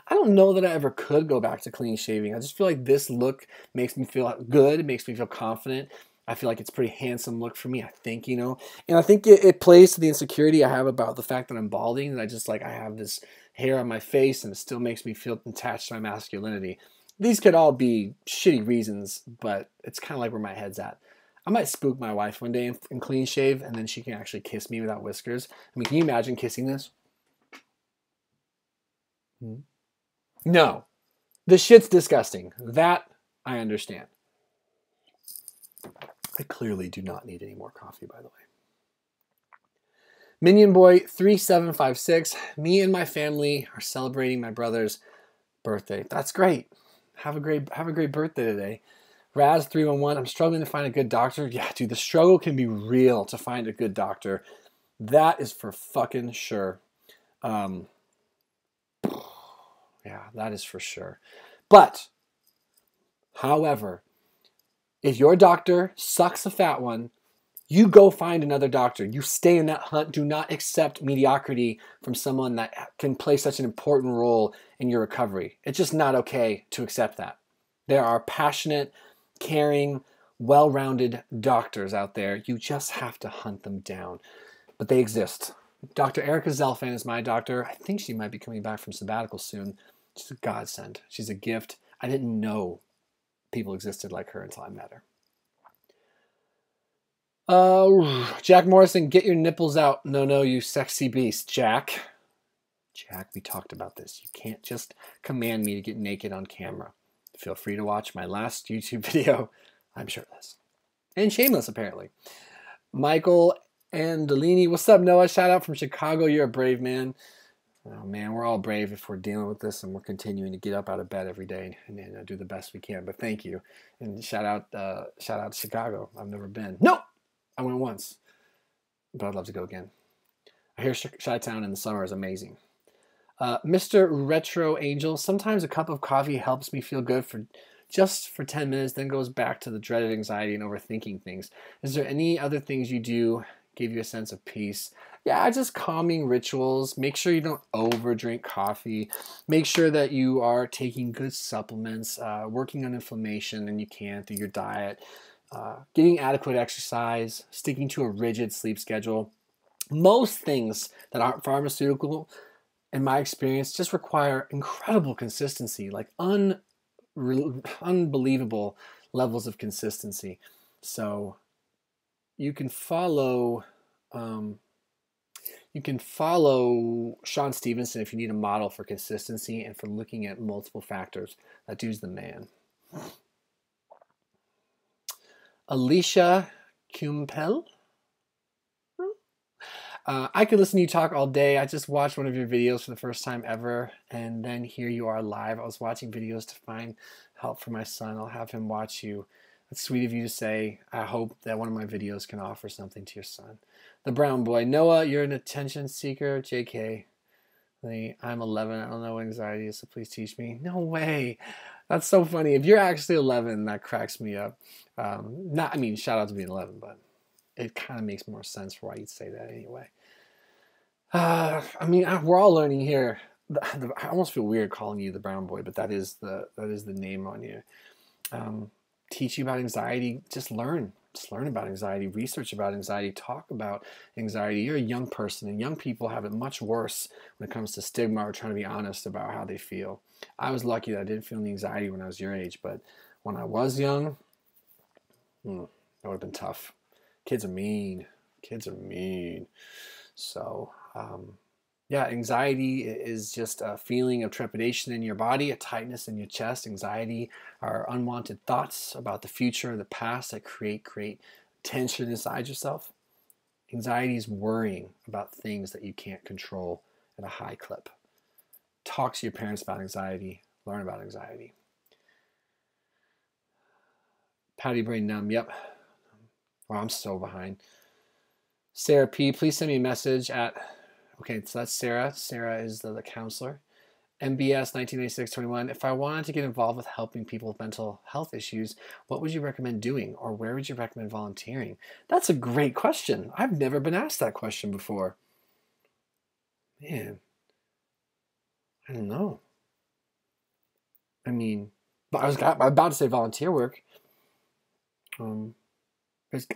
don't know that I ever could go back to clean shaving. I just feel like this look makes me feel good. It makes me feel confident. I feel like it's a pretty handsome look for me, I think, And I think it plays to the insecurity I have about the fact that I'm balding. And I have this hair on my face and it still makes me feel attached to my masculinity. These could all be shitty reasons, but it's kind of like where my head's at. I might spook my wife one day and clean shave, and then she can actually kiss me without whiskers. I mean, can you imagine kissing this? No. The shit's disgusting. That I understand. I clearly do not need any more coffee, by the way. Minion Boy 3756. Me and my family are celebrating my brother's birthday. That's great. Have a great birthday today. Raz 311. I'm struggling to find a good doctor. Yeah, dude, the struggle can be real to find a good doctor. That is for fucking sure. Yeah, that is for sure. But, however, if your doctor sucks a fat one, you go find another doctor. You stay in that hunt. Do not accept mediocrity from someone that can play such an important role in your recovery. It's just not okay to accept that. There are passionate, caring, well-rounded doctors out there. You just have to hunt them down. But they exist. Dr. Erica Zelfan is my doctor. I think she might be coming back from sabbatical soon. She's a godsend. She's a gift. I didn't know people existed like her until I met her. Jack Morrison, get your nipples out. No, you sexy beast. Jack, we talked about this. You can't just command me to get naked on camera. Feel free to watch my last YouTube video. I'm shirtless. And shameless, apparently. Michael Andolini. What's up, Noah? Shout out from Chicago. You're a brave man. Oh, man, we're all brave if we're dealing with this and we're continuing to get up out of bed every day and do the best we can. But thank you. And shout out to Chicago. I've never been. No! I went once. But I'd love to go again. I hear Chi-Town in the summer is amazing. Mr. Retro Angel, sometimes a cup of coffee helps me feel good for 10 minutes, then goes back to the dreaded anxiety and overthinking things. Is there any other things you do give you a sense of peace? Yeah, just calming rituals. Make sure you don't overdrink coffee. Make sure that you are taking good supplements, working on inflammation and you can through your diet, getting adequate exercise, sticking to a rigid sleep schedule. Most things that aren't pharmaceutical, in my experience, just require incredible consistency, like unbelievable levels of consistency. So you can follow Sean Stevenson if you need a model for consistency and for looking at multiple factors. That dude's the man. Alicia Kumpel. I could listen to you talk all day. I just watched one of your videos for the first time ever, and then here you are live. I was watching videos to find help for my son. I'll have him watch you. That's sweet of you to say. I hope that one of my videos can offer something to your son. The brown boy. Noah, you're an attention seeker. JK. I'm 11. I don't know what anxiety is, so please teach me. No way. That's so funny. If you're actually 11, that cracks me up. I mean, shout out to being 11, but it kind of makes more sense for why you'd say that anyway. I mean, we're all learning here. I almost feel weird calling you the brown boy, but that is the name on you. Teach you about anxiety. Just learn about anxiety, research about anxiety, talk about anxiety. You're a young person, and young people have it much worse when it comes to stigma or trying to be honest about how they feel. I was lucky that I didn't feel any anxiety when I was your age, but when I was young, that would have been tough. Kids are mean. Kids are mean. So, yeah, anxiety is just a feeling of trepidation in your body, a tightness in your chest. Anxiety are unwanted thoughts about the future or the past that create tension inside yourself. Anxiety is worrying about things that you can't control at a high clip. Talk to your parents about anxiety. Learn about anxiety. Patty brain numb. Yep. Well, I'm so behind. Sarah P, please send me a message at... Okay, so that's Sarah. Sarah is the counselor. MBS 1996-21. If I wanted to get involved with helping people with mental health issues, what would you recommend doing, or where would you recommend volunteering? That's a great question. I've never been asked that question before. Man, I don't know. I mean, but I was about to say volunteer work.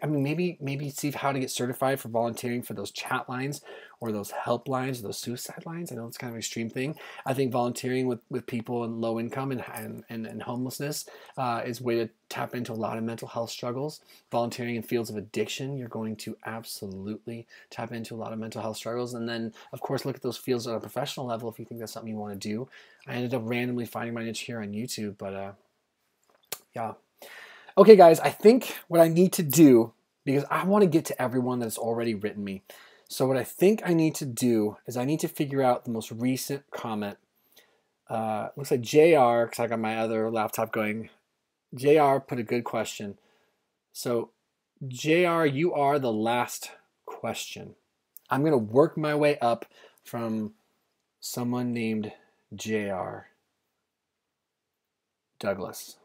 I mean, maybe see how to get certified for volunteering for those chat lines or those help lines, or those suicide lines. I know it's kind of an extreme thing. I think volunteering with people in low income and homelessness is a way to tap into a lot of mental health struggles. Volunteering in fields of addiction, you're going to absolutely tap into a lot of mental health struggles. And then, of course, look at those fields on a professional level if you think that's something you want to do. I ended up randomly finding my niche here on YouTube, but yeah. Okay, guys, I think what I need to do, because I want to get to everyone that's already written me. So what I think I need to do is I need to figure out the most recent comment. Looks like JR, because I got my other laptop going. JR put a good question. So JR, you are the last question. I'm going to work my way up from someone named JR Douglas.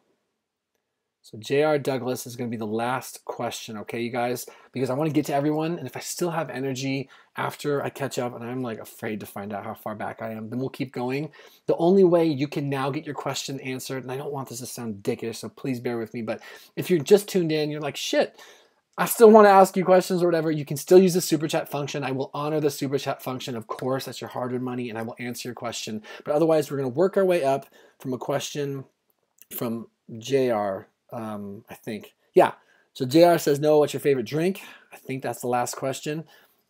So J.R. Douglas is going to be the last question, okay, you guys? Because I want to get to everyone, and if I still have energy after I catch up, and I'm like afraid to find out how far back I am, then we'll keep going. The only way you can now get your question answered, and I don't want this to sound dickish, so please bear with me, but if you're just tuned in, you're like, shit, I still want to ask you questions or whatever, you can still use the super chat function. I will honor the super chat function, of course, that's your hard-earned money, and I will answer your question. But otherwise, we're going to work our way up from a question from J.R., I think. Yeah. So JR says, no, what's your favorite drink? I think that's the last question.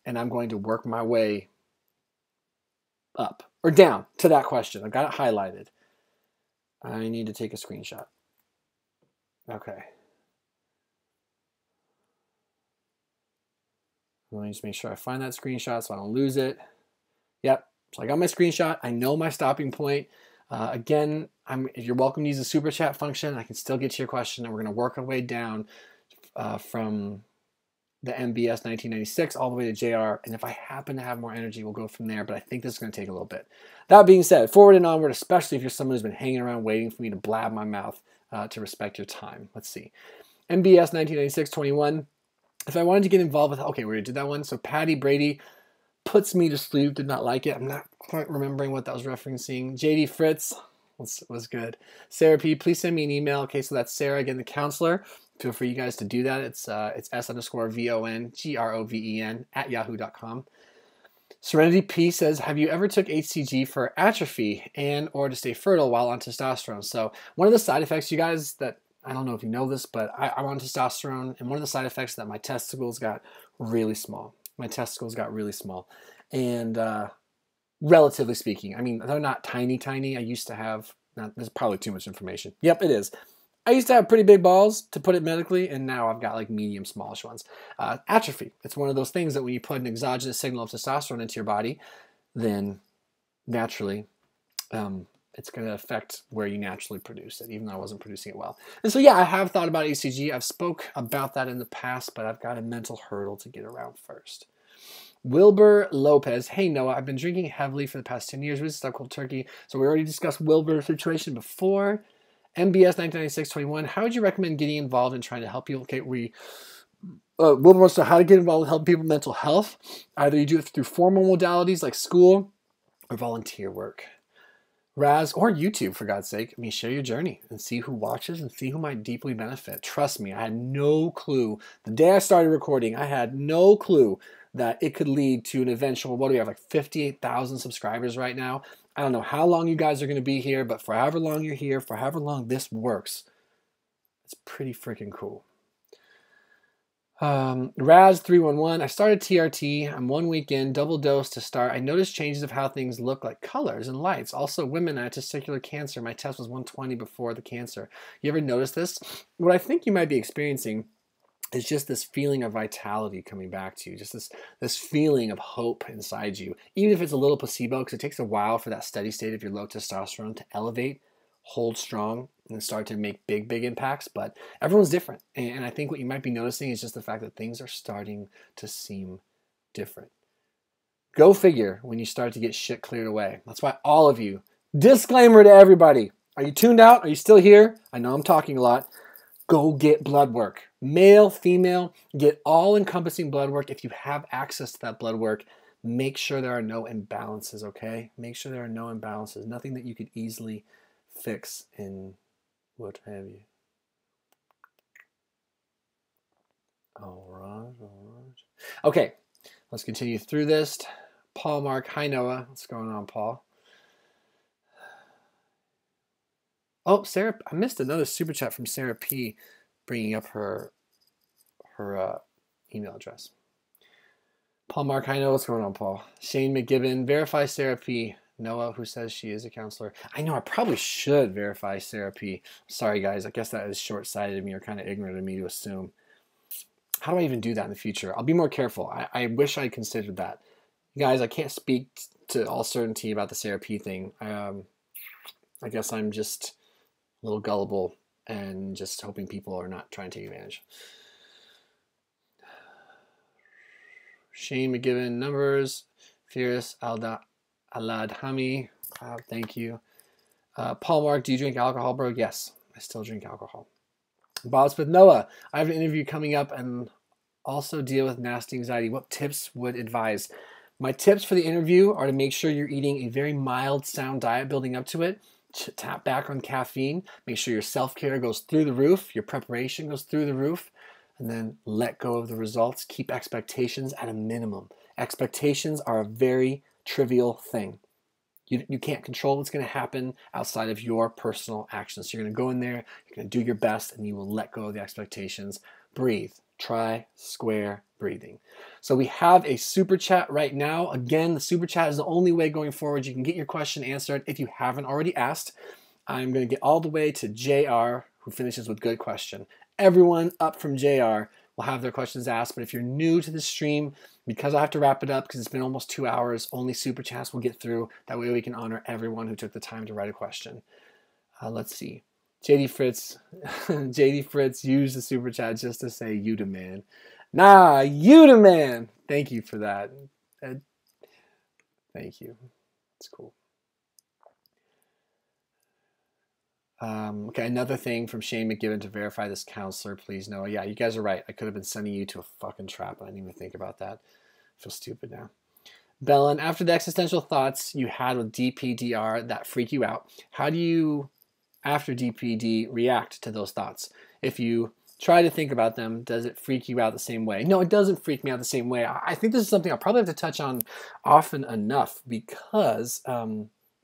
And I'm going to work my way up or down to that question. I've got it highlighted. I need to take a screenshot. Okay. Let me just make sure I find that screenshot so I don't lose it. Yep. So I got my screenshot. I know my stopping point. Again, you're welcome to use the super chat function. I can still get to your question, and we're going to work our way down from the MBS 1996 all the way to JR. And if I happen to have more energy, we'll go from there. But I think this is going to take a little bit. That being said, forward and onward, especially if you're someone who's been hanging around waiting for me to blab my mouth to respect your time. Let's see. MBS 1996-21. If I wanted to get involved with, okay, we already did that one. So Patty Brady puts me to sleep. Did not like it. I'm not quite remembering what that was referencing. JD Fritz was good. Sarah P, please send me an email. Okay, so that's Sarah again, the counselor. Feel free, you guys, to do that. It's S_VONGROVEN @yahoo.com. Serenity P says, have you ever took HCG for atrophy and or to stay fertile while on testosterone? So one of the side effects, you guys, that I don't know if you know this, but I'm on testosterone, and one of the side effects is that my testicles got really small. My testicles got really small. And relatively speaking, I mean, they're not tiny. I used to have, there's probably too much information. Yep, it is. I used to have pretty big balls, to put it medically, and now I've got like medium, smallish ones. Atrophy. It's one of those things that when you put an exogenous signal of testosterone into your body, then naturally it's going to affect where you naturally produce it, even though I wasn't producing it well. And so, yeah, I have thought about ECG. I've spoke about that in the past, but I've got a mental hurdle to get around first. Wilbur Lopez. Hey, Noah, I've been drinking heavily for the past 10 years. This is stuff cold turkey. So we already discussed Wilbur's situation before. MBS 1996-21. How would you recommend getting involved in trying to help people? Okay, Wilbur wants to know how to get involved with helping people with mental health. Either you do it through formal modalities like school or volunteer work. Raz, or YouTube, for God's sake. I mean, share your journey and see who watches and see who might deeply benefit. Trust me, I had no clue. The day I started recording, I had no clue that it could lead to an eventual, what do we have, like 58,000 subscribers right now? I don't know how long you guys are going to be here, but for however long you're here, for however long this works, it's pretty freaking cool. Raz311, I started TRT. I'm 1 week in, double dose to start. I noticed changes of how things look, like colors and lights. Also, women, I had testicular cancer. My test was 120 before the cancer. You ever notice this? What I think you might be experiencing is just this feeling of vitality coming back to you, just this feeling of hope inside you. Even if it's a little placebo, because it takes a while for that steady state of your low testosterone to elevate, hold strong, and start to make big impacts, but everyone's different. And I think what you might be noticing is just the fact that things are starting to seem different. Go figure when you start to get shit cleared away. That's why all of you, disclaimer to everybody, are you tuned out? Are you still here? I know I'm talking a lot. Go get blood work. Male, female, get all-encompassing blood work. If you have access to that blood work, make sure there are no imbalances, okay? Make sure there are no imbalances. Nothing that you could easily fix in what have you. All right. Okay, let's continue through this. Paul Mark, hi Noah. What's going on, Paul? Oh, Sarah, I missed another super chat from Sarah P, bringing up her email address. Paul Mark, hi Noah. What's going on, Paul? Shane McGibbon, verify Sarah P. Noah, who says she is a counselor. I know I probably should verify Sarah P. Sorry, guys. I guess that is short-sighted of me or kind of ignorant of me to assume. How do I even do that in the future? I'll be more careful. I wish I considered that. Guys, I can't speak to all certainty about the Sarah P thing. I guess I'm just a little gullible and just hoping people are not trying to take advantage. Shane McGibbon, numbers. Fierce Aladhami, thank you. Paul Mark, do you drink alcohol, bro? Yes, I still drink alcohol. Bob Smith, Noah, I have an interview coming up and also deal with nasty anxiety. What tips would advise? My tips for the interview are to make sure you're eating a very mild, sound diet building up to it. Tap back on caffeine. Make sure your self-care goes through the roof. Your preparation goes through the roof. And then let go of the results. Keep expectations at a minimum. Expectations are a very trivial thing. You can't control what's going to happen outside of your personal actions. So you're going to go in there, you're going to do your best, and you will let go of the expectations. Breathe. Try square breathing. So we have a super chat right now. Again, the super chat is the only way going forward you can get your question answered. If you haven't already asked, I'm going to get all the way to JR, who finishes with good question. Everyone up from JR will have their questions asked, but if you're new to the stream, because I have to wrap it up because it's been almost 2 hours, only super chats will get through. That way we can honor everyone who took the time to write a question. Let's see. JD Fritz used the super chat just to say you the man. Nah, you the man. Thank you for that. Thank you. It's cool. Okay, another thing from Shane McGibbon to verify this counselor, please, Noah. Yeah, you guys are right. I could have been sending you to a fucking trap. I didn't even think about that. I feel stupid now. Bellin, after the existential thoughts you had with DPDR that freak you out, how do you, after DPD, react to those thoughts? If you try to think about them, does it freak you out the same way? No, it doesn't freak me out the same way. I think this is something I'll probably have to touch on often enough because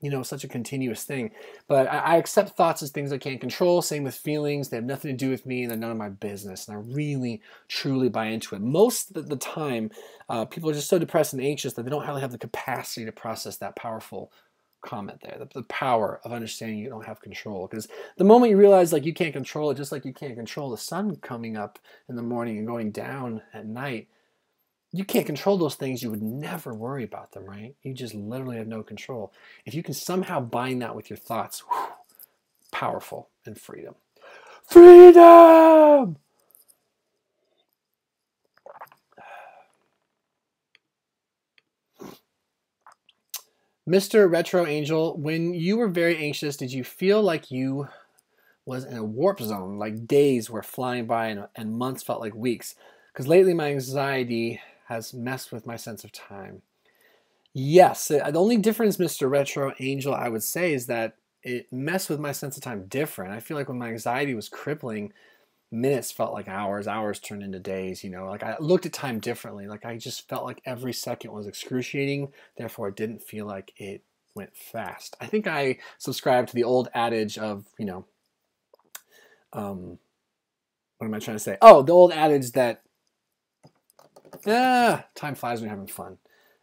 you know, such a continuous thing. But I accept thoughts as things I can't control. Same with feelings. They have nothing to do with me and they're none of my business. And I really, truly buy into it. Most of the time, people are just so depressed and anxious that they don't really have the capacity to process that powerful comment there. The power of understanding you don't have control. Because the moment you realize like you can't control it, just like you can't control the sun coming up in the morning and going down at night, you can't control those things, you would never worry about them, right? You just literally have no control. If you can somehow bind that with your thoughts, whew, powerful and freedom. Freedom! Mr. Retro Angel, when you were very anxious, did you feel like you was in a warp zone, like days were flying by and months felt like weeks? Because lately my anxiety has messed with my sense of time. Yes, the only difference, Mr. Retro Angel, I would say, is that it messed with my sense of time different. I feel like when my anxiety was crippling, minutes felt like hours, hours turned into days, you know, like I looked at time differently. Like I just felt like every second was excruciating. Therefore, it didn't feel like it went fast. I think I subscribe to the old adage of, you know, what am I trying to say? Oh, the old adage that time flies when you're having fun.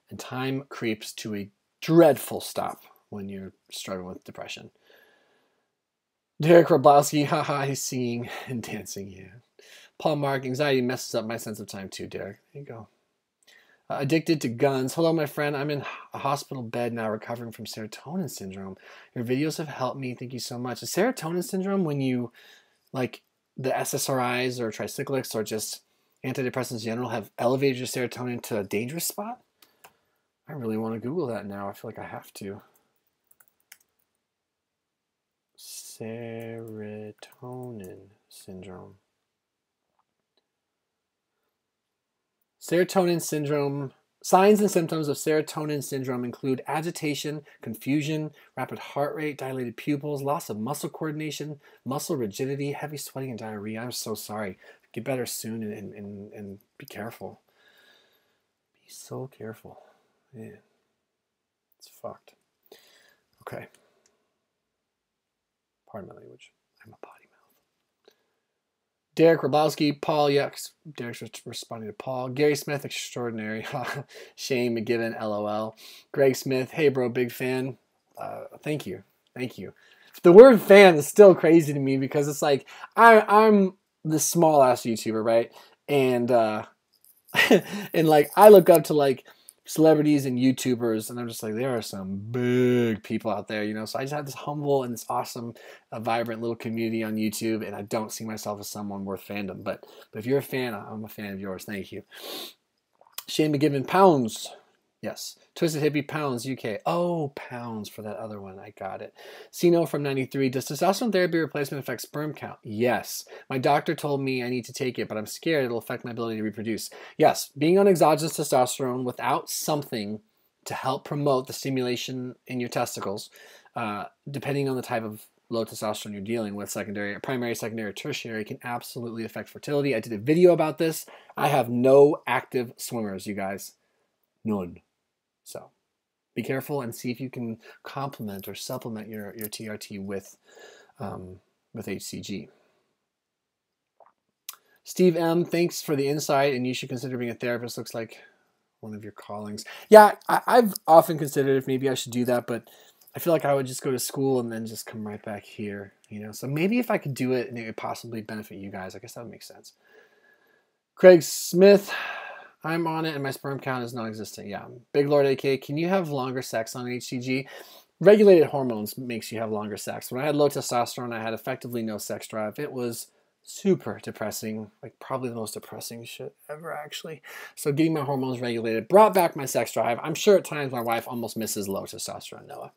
And time creeps to a dreadful stop when you're struggling with depression. Derek Roblowski, haha, he's singing and dancing. Yeah. Paul Mark, anxiety messes up my sense of time too, Derek. There you go. Addicted to guns. Hello, my friend. I'm in a hospital bed now recovering from serotonin syndrome. Your videos have helped me. Thank you so much. Is serotonin syndrome when you, like, the SSRIs or Tricyclics or just antidepressants in general have elevated your serotonin to a dangerous spot? I really want to Google that now. I feel like I have to. Serotonin syndrome. Serotonin syndrome. Signs and symptoms of serotonin syndrome include agitation, confusion, rapid heart rate, dilated pupils, loss of muscle coordination, muscle rigidity, heavy sweating, and diarrhea. I'm so sorry. Get better soon and be careful. Be so careful. Man, it's fucked. Okay. Pardon my language. I'm a potty mouth. Derek Roblowski, Paul, yes. Derek's responding to Paul. Gary Smith, extraordinary. Shane McGiven, LOL. Greg Smith, hey bro, big fan. Thank you. Thank you. The word fan is still crazy to me because it's like I'm the small ass YouTuber, right? And and like I look up to like celebrities and YouTubers, and I'm just like, there are some big people out there, you know. So I just have this humble and this awesome, vibrant little community on YouTube, and I don't see myself as someone worth fandom. But if you're a fan, I'm a fan of yours. Thank you. Shane McGibbon, pounds. Yes. Twisted Hippie, pounds, UK. Oh, pounds for that other one. I got it. Sino from 93. Does testosterone therapy replacement affect sperm count? Yes. My doctor told me I need to take it, but I'm scared it'll affect my ability to reproduce. Yes. Being on exogenous testosterone without something to help promote the stimulation in your testicles, depending on the type of low testosterone you're dealing with, primary, secondary, tertiary, can absolutely affect fertility. I did a video about this. I have no active swimmers, you guys. None. So be careful and see if you can complement or supplement your TRT with HCG. Steve M, thanks for the insight, and you should consider being a therapist. Looks like one of your callings. Yeah, I've often considered if maybe I should do that, but I feel like I would just go to school and then just come right back here, you know. So maybe if I could do it and it would possibly benefit you guys, I guess that would make sense. Craig Smith, I'm on it and my sperm count is non-existent. Yeah. Big Lord AK, can you have longer sex on HCG? Regulated hormones makes you have longer sex. When I had low testosterone, I had effectively no sex drive. It was super depressing, like probably the most depressing shit ever, actually. So getting my hormones regulated brought back my sex drive. I'm sure at times my wife almost misses low testosterone, Noah.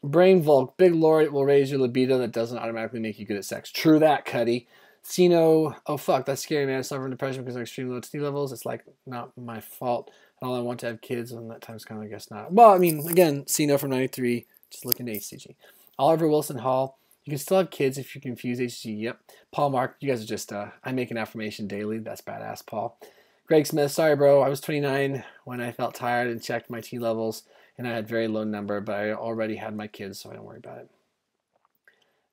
Brain Volk, Big Lord, it will raise your libido. That doesn't automatically make you good at sex. True that, Cuddy. Sino, oh fuck, that's scary, man. I suffer from depression because of extreme low T levels. It's like not my fault. And all I want to have kids, and that time's kind of, I guess, not. Well, I mean, again, Sino from 93, just looking at HCG. Oliver Wilson Hall, you can still have kids if you confuse HCG. Yep. Paul Mark, you guys are just, I make an affirmation daily. That's badass, Paul. Greg Smith, sorry, bro. I was 29 when I felt tired and checked my T levels, and I had very low number, but I already had my kids, so I don't worry about it.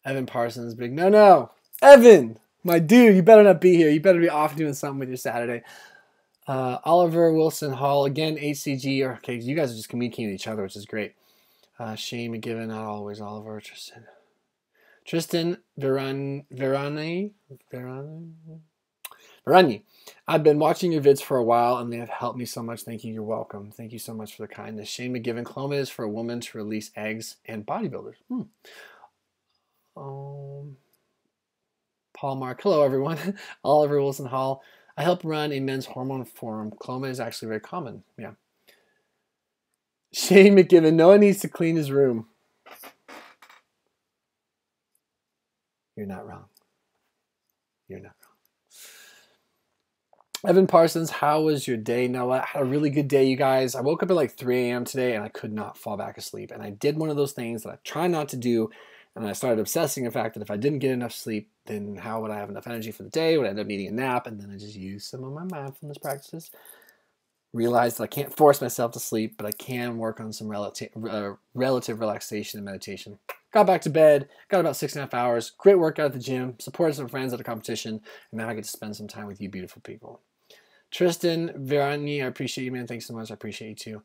Evan Parsons, big no. Evan! My dude, you better not be here. You better be off doing something with your Saturday. Oliver Wilson Hall, again, HCG. Okay, you guys are just communicating with each other, which is great. Shane McGiven, not always Oliver. Tristan Verani. Rani, I've been watching your vids for a while and they have helped me so much. Thank you. You're welcome. Thank you so much for the kindness. Shane McGivern, cloma is for a woman to release eggs and bodybuilders. Paul Mark, hello everyone. Oliver Wilson Hall. I help run a men's hormone forum. Cloma is actually very common. Yeah. Shane McGivern, no one needs to clean his room. You're not wrong. You're not wrong. Evan Parsons, how was your day, Noah? I had a really good day, you guys. I woke up at like 3 a.m. today and I could not fall back asleep. And I did one of those things that I try not to do. And I started obsessing the fact that if I didn't get enough sleep, then how would I have enough energy for the day? Would I end up needing a nap? And then I just used some of my mindfulness practices. Realized that I can't force myself to sleep, but I can work on some relative relaxation and meditation. Got back to bed, got about 6.5 hours. Great workout at the gym, supported some friends at a competition, and now I get to spend some time with you beautiful people. Tristan Verani, I appreciate you, man. Thanks so much. I appreciate you too.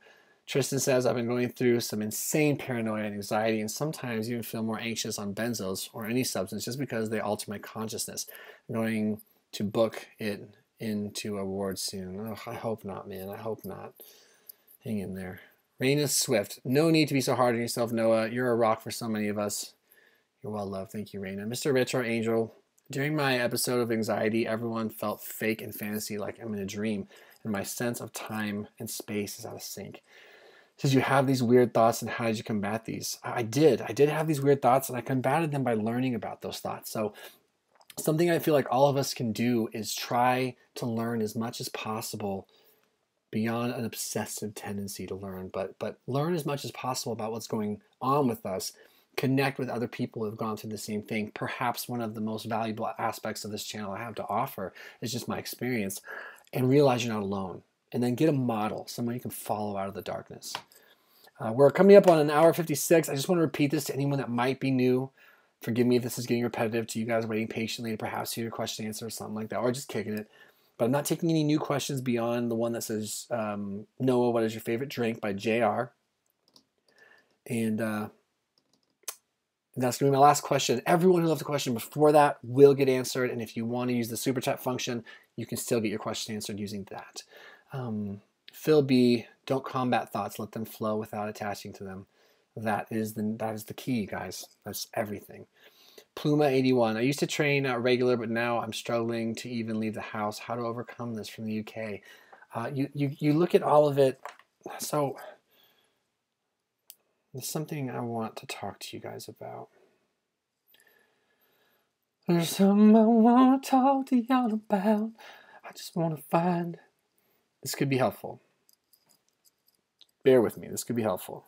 Tristan says, I've been going through some insane paranoia and anxiety, and sometimes even feel more anxious on benzos or any substance just because they alter my consciousness. I'm going to book it into a ward soon. Oh, I hope not, man. I hope not. Hang in there. Raina Swift, no need to be so hard on yourself, Noah. You're a rock for so many of us. You're well loved. Thank you, Raina. Mr. Retro Angel, during my episode of anxiety, everyone felt fake and fantasy like I'm in a dream, and my sense of time and space is out of sync. Says you have these weird thoughts, and how did you combat these? I did have these weird thoughts, and I combated them by learning about those thoughts. So something I feel like all of us can do is try to learn as much as possible beyond an obsessive tendency to learn, but learn as much as possible about what's going on with us. Connect with other people who have gone through the same thing. Perhaps one of the most valuable aspects of this channel I have to offer is just my experience, and realize you're not alone. And then get a model, someone you can follow out of the darkness. We're coming up on an hour 56. I just want to repeat this to anyone that might be new. Forgive me if this is getting repetitive to you guys waiting patiently to perhaps hear your question answer or something like that, or just kicking it. But I'm not taking any new questions beyond the one that says, Noah, what is your favorite drink by JR? And that's going to be my last question. Everyone who left a question before that will get answered. And if you want to use the super chat function, you can still get your question answered using that. Phil B, don't combat thoughts. Let them flow without attaching to them. That is the key, guys. That's everything. Pluma 81. I used to train regular, but now I'm struggling to even leave the house. How to overcome this from the UK? You look at all of it. So there's something I want to talk to you guys about. There's something I want to talk to y'all about. I just want to find. This could be helpful. Bear with me. This could be helpful.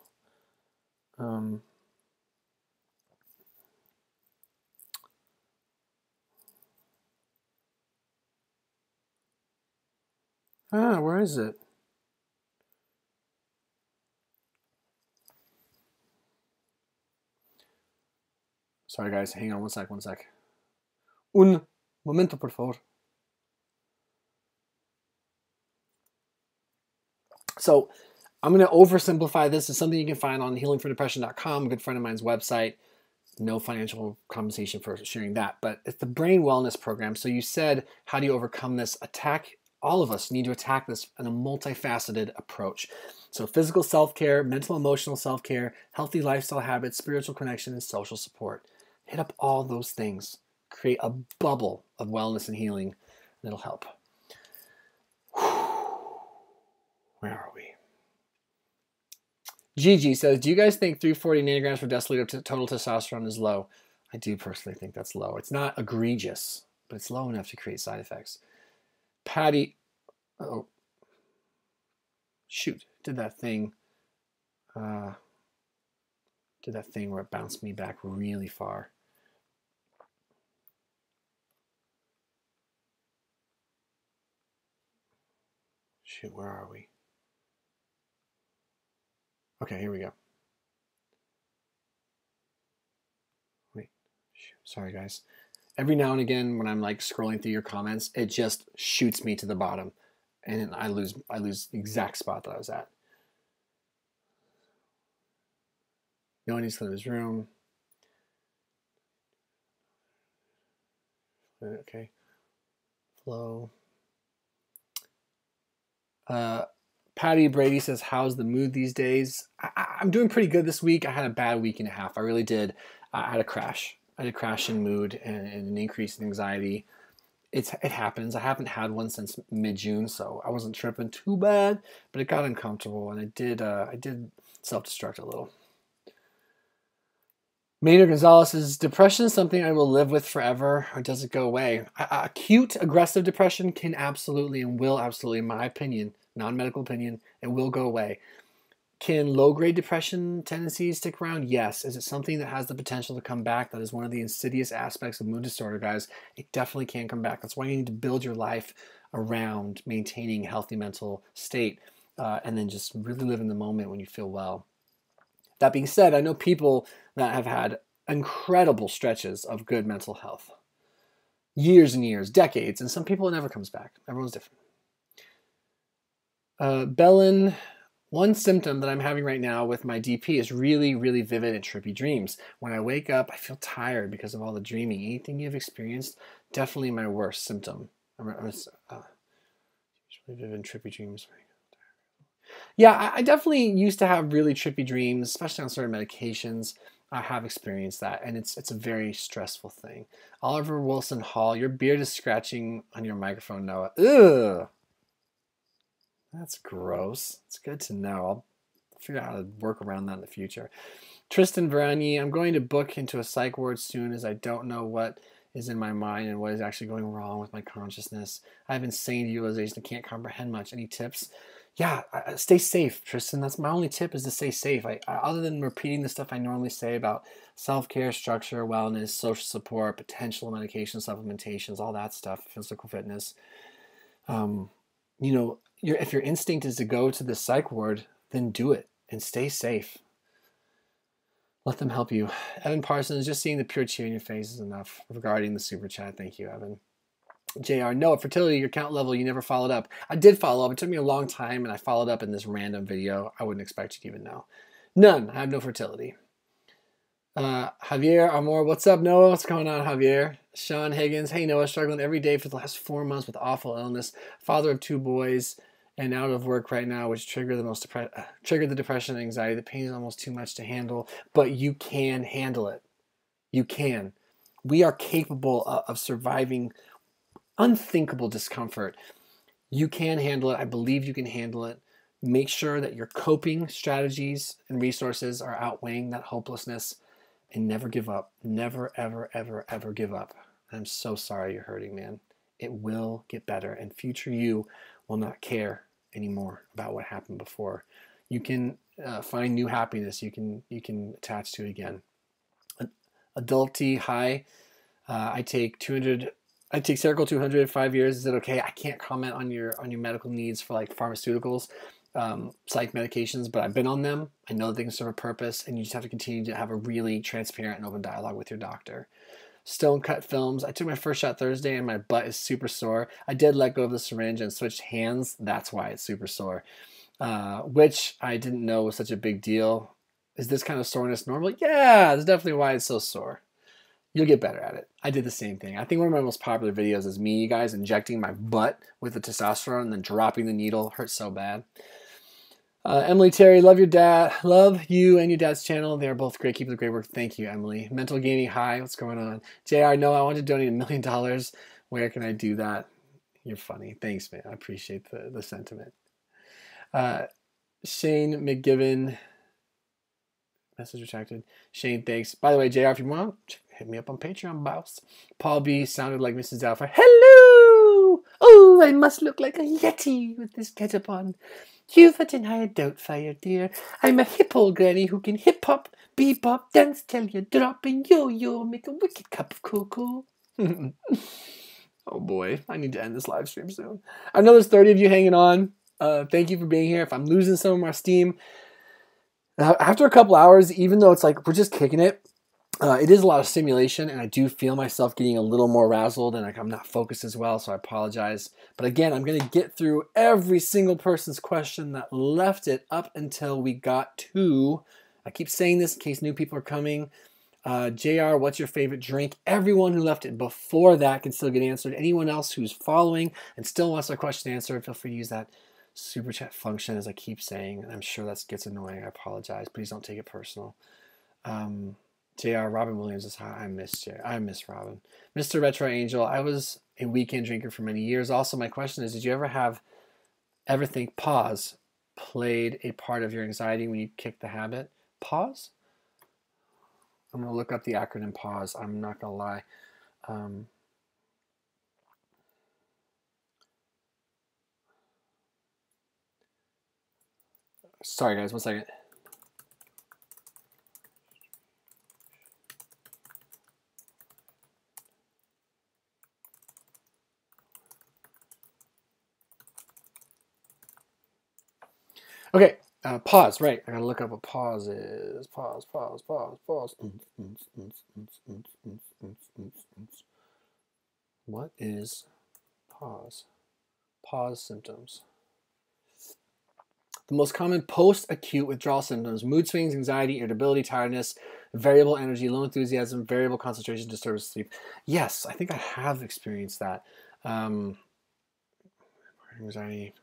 Where is it? Sorry, guys. Hang on one sec. Un momento, por favor. So I'm going to oversimplify this. It's something you can find on healingfordepression.com, a good friend of mine's website. No financial compensation for sharing that, but it's the brain wellness program. So you said, how do you overcome this? All of us need to attack this in a multifaceted approach. So physical self-care, mental, emotional self-care, healthy lifestyle habits, spiritual connection, and social support. Hit up all those things. Create a bubble of wellness and healing, and it'll help. Where are we? Gigi says, do you guys think 340 nanograms per deciliter total testosterone is low? I do personally think that's low. It's not egregious, but it's low enough to create side effects. Patty, oh, shoot, did that thing where it bounced me back really far. Shoot, where are we? Okay, here we go. Wait, shoot, sorry guys. Every now and again when I'm like scrolling through your comments, it just shoots me to the bottom and I lose the exact spot that I was at. No one needs to leave his room. Okay. Flow. Patty Brady says, how's the mood these days? I'm doing pretty good this week. I had a bad week and a half. I really did. I had a crash. I had a crash in mood and an increase in anxiety. It happens. I haven't had one since mid-June, so I wasn't tripping too bad, but it got uncomfortable, and I did self-destruct a little. Maynard Gonzalez says, depression is something I will live with forever, or does it go away? Acute aggressive depression can absolutely and will absolutely, in my opinion, non-medical opinion, it will go away. Can low-grade depression tendencies stick around? Yes. Is it something that has the potential to come back? That is one of the insidious aspects of mood disorder, guys. It definitely can come back. That's why you need to build your life around maintaining a healthy mental state and then just really live in the moment when you feel well. That being said, I know people that have had incredible stretches of good mental health. Years and years, decades, and some people it never comes back. Everyone's different. Bellin, one symptom that I'm having right now with my DP is really, really vivid and trippy dreams. When I wake up, I feel tired because of all the dreaming. Anything you've experienced, definitely my worst symptom. Really vivid and trippy dreams. Yeah, I definitely used to have really trippy dreams, especially on certain medications. I have experienced that, and it's a very stressful thing. Oliver Wilson Hall, your beard is scratching on your microphone, Noah. Ugh. That's gross. It's good to know. I'll figure out how to work around that in the future. Tristan Verani, I'm going to book into a psych ward soon as I don't know what is in my mind and what is actually going wrong with my consciousness. I have insane utilization. I can't comprehend much. Any tips? Yeah, stay safe, Tristan. That's my only tip, is to stay safe. Other than repeating the stuff I normally say about self-care, structure, wellness, social support, potential medication supplementations, all that stuff, physical fitness. You know, if your instinct is to go to the psych ward, then do it and stay safe. Let them help you. Evan Parsons, just seeing the pure cheer in your face is enough regarding the super chat. Thank you, Evan. JR, no, fertility, your count level, you never followed up. I did follow up. It took me a long time, and I followed up in this random video. I wouldn't expect you to even know. None. I have no fertility. Javier Amor, what's up, Noah? What's going on, Javier? Sean Higgins, hey, Noah, struggling every day for the last 4 months with awful illness. Father of 2 boys, and out of work right now, which triggered the depression and anxiety. The pain is almost too much to handle, but you can handle it. You can. We are capable of surviving unthinkable discomfort. You can handle it. I believe you can handle it. Make sure that your coping strategies and resources are outweighing that hopelessness, and never give up. Never, ever, ever, ever give up. I'm so sorry you're hurting, man. It will get better, and future you will not care anymore about what happened before. You can find new happiness. You can attach to it again. Adulty, hi. I take Seroquel 200, 5 years. Is it okay? I can't comment on your medical needs for like pharmaceuticals, psych medications, but I've been on them. I know they can serve a purpose, and you just have to continue to have a really transparent and open dialogue with your doctor. Stone Cut Films. I took my first shot Thursday, and my butt is super sore. I did let go of the syringe and switched hands. That's why it's super sore, which I didn't know was such a big deal. Is this kind of soreness normal? Yeah, that's definitely why it's so sore. You'll get better at it. I did the same thing. I think one of my most popular videos is me, you guys, injecting my butt with the testosterone and then dropping the needle. It hurts so bad. Emily Terry, love your dad. Love you and your dad's channel. They are both great. Keep up the great work. Thank you, Emily. Mental Gaming, hi. What's going on? JR, no, I want to donate $1 million. Where can I do that? You're funny. Thanks, man. I appreciate the sentiment. Shane McGiven. Message retracted. Shane, thanks. By the way, JR, if you want, hit me up on Patreon, boss. Paul B sounded like Mrs. Doubtfire. Hello! Oh, I must look like a yeti with this ketchup on. You've a denied Doubtfire, dear. I'm a hip old granny who can hip-hop, bebop, dance till you drop, and yo-yo, make a wicked cup of cocoa. Oh boy, I need to end this live stream soon. I know there's 30 of you hanging on. Thank you for being here. If I'm losing some of my steam, after a couple hours, even though it's like we're just kicking it, it is a lot of stimulation, and I do feel myself getting a little more razzled, and like I'm not focused as well, so I apologize. But again, I'm going to get through every single person's question that left it up until we got to, I keep saying this in case new people are coming, JR, what's your favorite drink? Everyone who left it before that can still get answered. Anyone else who's following and still wants their question answered, feel free to use that super chat function, as I keep saying. I'm sure that gets annoying. I apologize. Please don't take it personal. JR, Robin Williams is how I miss you. I miss Robin. Mr. Retro Angel, I was a weekend drinker for many years. Also, my question is, did you ever think pause played a part of your anxiety when you kicked the habit? Pause? I'm going to look up the acronym pause. I'm not going to lie. Sorry, guys. 1 second. Okay, pause, right. I gotta look up what pause is. Pause. What is pause? Pause symptoms. The most common post-acute withdrawal symptoms: mood swings, anxiety, irritability, tiredness, variable energy, low enthusiasm, variable concentration, disturbance of sleep. Yes, I think I have experienced that. Anxiety.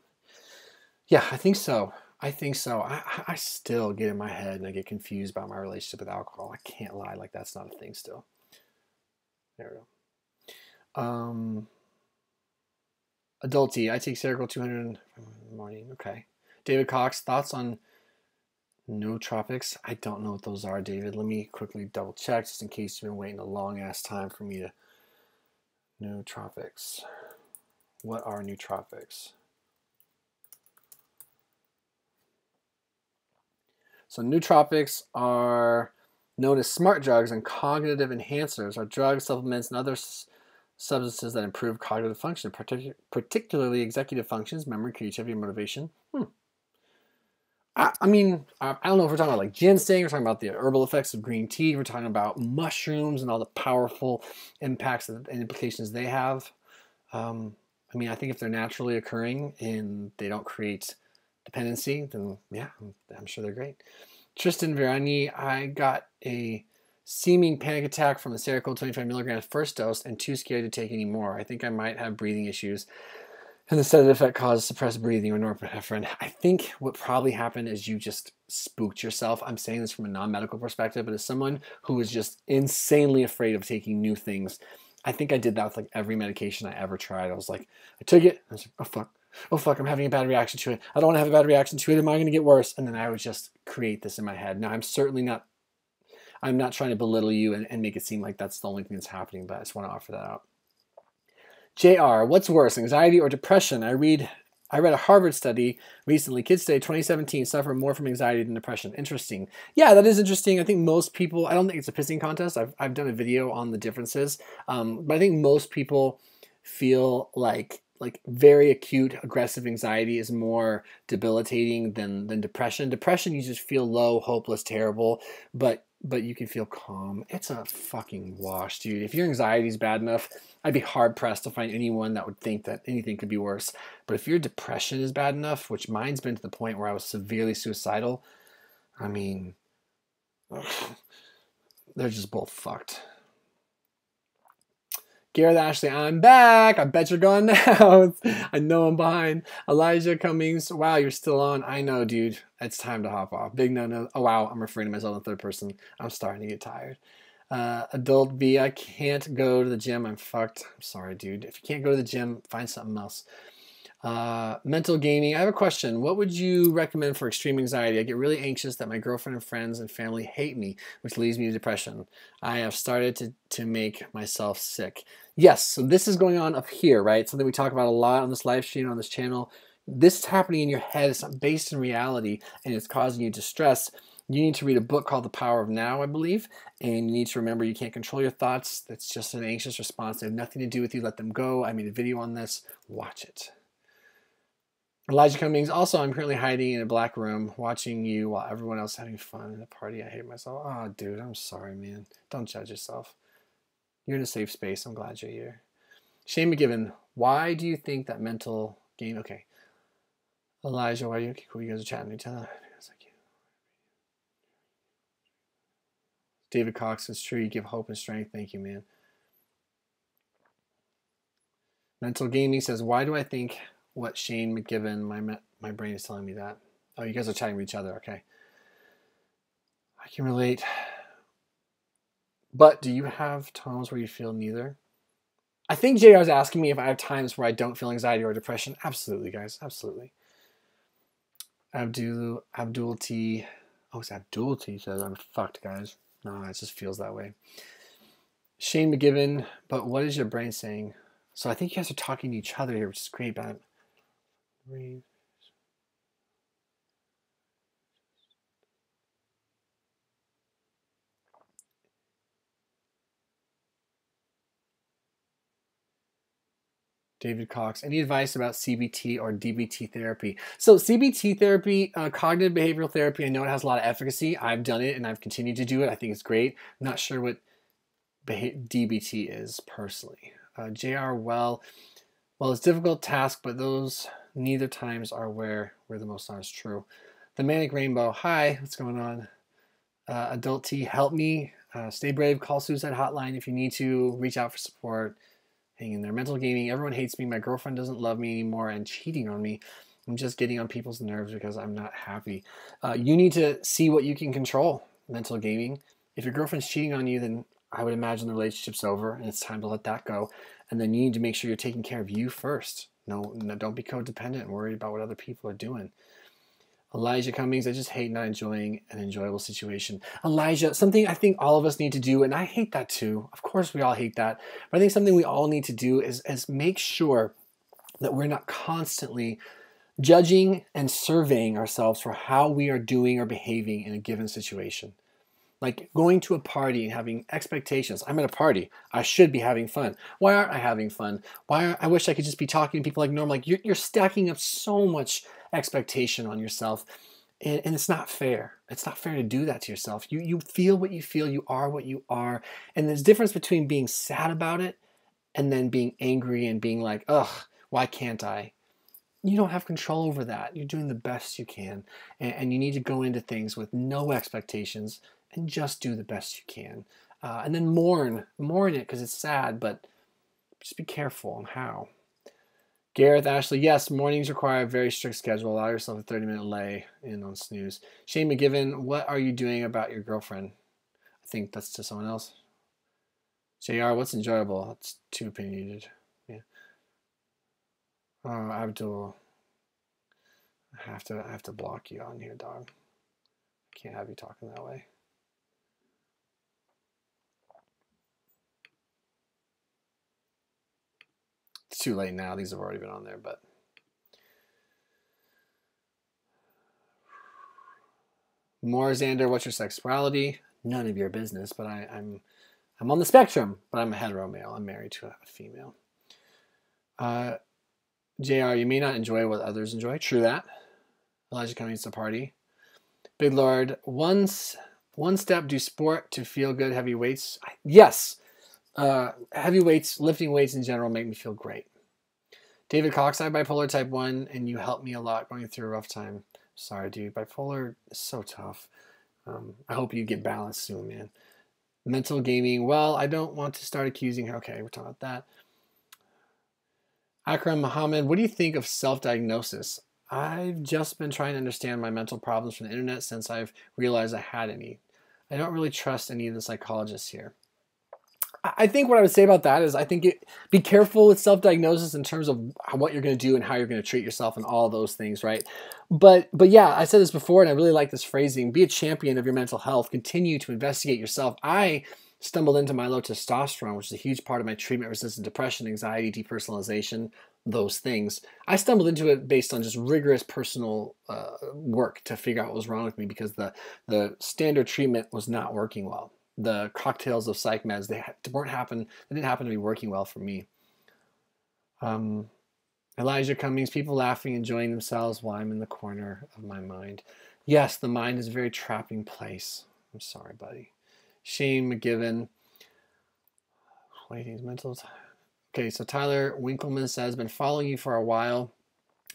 Yeah, I think so. I still get in my head and I get confused about my relationship with alcohol. I can't lie, like that's not a thing still. There we go. Adulty, I take Seroquel 200 in the morning. Okay. David Cox, thoughts on nootropics? I don't know what those are, David. Let me quickly double check just in case you've been waiting a long ass time for me to. Nootropics. What are nootropics? So nootropics are known as smart drugs and cognitive enhancers, are drugs, supplements, and other substances that improve cognitive function, particularly executive functions, memory, creativity, and motivation. I mean, I don't know if we're talking about like ginseng, we're talking about the herbal effects of green tea, we're talking about mushrooms and all the powerful impacts and implications they have. I mean, I think if they're naturally occurring and they don't create dependency, then yeah, I'm sure they're great. Tristan Virani, I got a seeming panic attack from the Seroquel 25 milligrams first dose and too scared to take any more. I think I might have breathing issues. And the sedative effect caused suppressed breathing or norepinephrine. I think what probably happened is you just spooked yourself. I'm saying this from a non-medical perspective, but as someone who was just insanely afraid of taking new things, I think I did that with like every medication I ever tried. I was like, I took it, I was like, oh fuck, I'm having a bad reaction to it. I don't want to have a bad reaction to it. Am I going to get worse? And then I would just create this in my head. Now, I'm not trying to belittle you and make it seem like that's the only thing that's happening, but I just want to offer that out. JR, what's worse, anxiety or depression? I read a Harvard study recently. Kids today, 2017, suffer more from anxiety than depression. Interesting. Yeah, that is interesting. I think most people, I don't think it's a pissing contest. I've done a video on the differences, but I think most people feel like very acute aggressive anxiety is more debilitating than depression. Depression, you just feel low, hopeless, terrible, but you can feel calm. It's a fucking wash, dude. If your anxiety is bad enough, I'd be hard-pressed to find anyone that would think that anything could be worse. But if your depression is bad enough, which mine's been to the point where I was severely suicidal, I mean, they're just both fucked. Gareth Ashley, I'm back. I bet you're gone now. I know I'm behind. Elijah Cummings, wow, you're still on. I know, dude. It's time to hop off. Big no. Oh, wow, I'm referring to myself in third person. I'm starting to get tired. Adult V, I can't go to the gym. I'm fucked. I'm sorry, dude. If you can't go to the gym, find something else. Mental gaming. I have a question. What would you recommend for extreme anxiety? I get really anxious that my girlfriend and friends and family hate me, which leads me to depression. I have started to make myself sick. Yes, so this is going on up here, right? Something we talk about a lot on this live stream, on this channel. This is happening in your head. It's not based in reality, and it's causing you distress. You need to read a book called The Power of Now, I believe, and you need to remember you can't control your thoughts. That's just an anxious response. They have nothing to do with you. Let them go. I made a video on this. Watch it. Elijah Cummings, also, I'm currently hiding in a black room watching you while everyone else is having fun in a party. I hate myself. Oh, dude, I'm sorry, man. Don't judge yourself. You're in a safe space. I'm glad you're here. Shane McGibbon, why do you think that mental game... Okay. Elijah, why are you... Okay, cool. You guys are chatting to each other. David Cox, it's true. You give hope and strength. Thank you, man. Mental Gaming says, why do I think what Shane McGibbon, My brain is telling me that. Oh, you guys are chatting with each other. Okay. I can relate. But do you have times where you feel neither? I think JR is asking me if I have times where I don't feel anxiety or depression. Absolutely, guys. Absolutely. Abdul T. Oh, it's Abdul T says I'm fucked, guys. No, it just feels that way. Shane McGibbon, but what is your brain saying? So I think you guys are talking to each other here, which is great, but David Cox, any advice about CBT or DBT therapy? So CBT therapy, cognitive behavioral therapy, I know it has a lot of efficacy. I've done it and I've continued to do it. I think it's great. I'm not sure what DBT is personally. JR, well, it's a difficult task, but those neither times are where we're the most honest. True. The Manic Rainbow, hi, what's going on? Adult T, help me. Stay brave, call suicide hotline if you need to, reach out for support. Hang in there. Mental gaming. Everyone hates me. My girlfriend doesn't love me anymore and cheating on me. I'm just getting on people's nerves because I'm not happy. You need to see what you can control. Mental gaming. If your girlfriend's cheating on you, then I would imagine the relationship's over and it's time to let that go. And then you need to make sure you're taking care of you first. No, don't be codependent and worried about what other people are doing. Elijah Cummings, I just hate not enjoying an enjoyable situation. Elijah, something I think all of us need to do, and I hate that too. Of course, we all hate that. But I think something we all need to do is make sure that we're not constantly judging and surveying ourselves for how we are doing or behaving in a given situation. Like going to a party and having expectations. I'm at a party. I should be having fun. Why aren't I having fun? I wish I could just be talking to people like normal. Like you're stacking up so much expectation on yourself. And it's not fair. It's not fair to do that to yourself. You feel what you feel. You are what you are. And there's a difference between being sad about it and then being angry and being like, ugh, why can't I? You don't have control over that. You're doing the best you can. And you need to go into things with no expectations and just do the best you can. And then mourn it because it's sad, but just be careful on how. Gareth Ashley, yes, mornings require a very strict schedule. Allow yourself a 30-minute lay in on snooze. Shane McGibbon, what are you doing about your girlfriend? I think that's to someone else. JR, what's enjoyable? It's too opinionated. Yeah. Abdul, I have to block you on here, dog. I can't have you talking that way. It's too late now. These have already been on there, but more Xander, what's your sexuality? None of your business, but I'm on the spectrum, but I'm a hetero male. I'm married to a female. JR, you may not enjoy what others enjoy. True that. Elijah Cummings to party. Big Lord, one step, do sport to feel good. Heavy weights. Yes. Heavy weights, lifting weights in general make me feel great. David Cox, I have bipolar type 1, and you helped me a lot going through a rough time. Sorry, dude. Bipolar is so tough. I hope you get balanced soon, man. Mental gaming. Well, I don't want to start accusing her. Okay, we're talking about that. Akram Muhammad, what do you think of self-diagnosis? I've just been trying to understand my mental problems from the internet since I've realized I had any. I don't really trust any of the psychologists here. I think what I would say about that is I think be careful with self-diagnosis in terms of what you're going to do and how you're going to treat yourself and all those things, right? But yeah, I said this before and I really like this phrasing. Be a champion of your mental health. Continue to investigate yourself. I stumbled into my low testosterone, which is a huge part of my treatment-resistant depression, anxiety, depersonalization, those things. I stumbled into it based on just rigorous personal work to figure out what was wrong with me because the standard treatment was not working well. The cocktails of psych meds, they didn't happen to be working well for me. Elijah Cummings, people laughing, enjoying themselves while I'm in the corner of my mind. Yes, the mind is a very trapping place. I'm sorry, buddy. Shane McGibbon. Waiting mental. Okay, so Tyler Winkleman says, been following you for a while.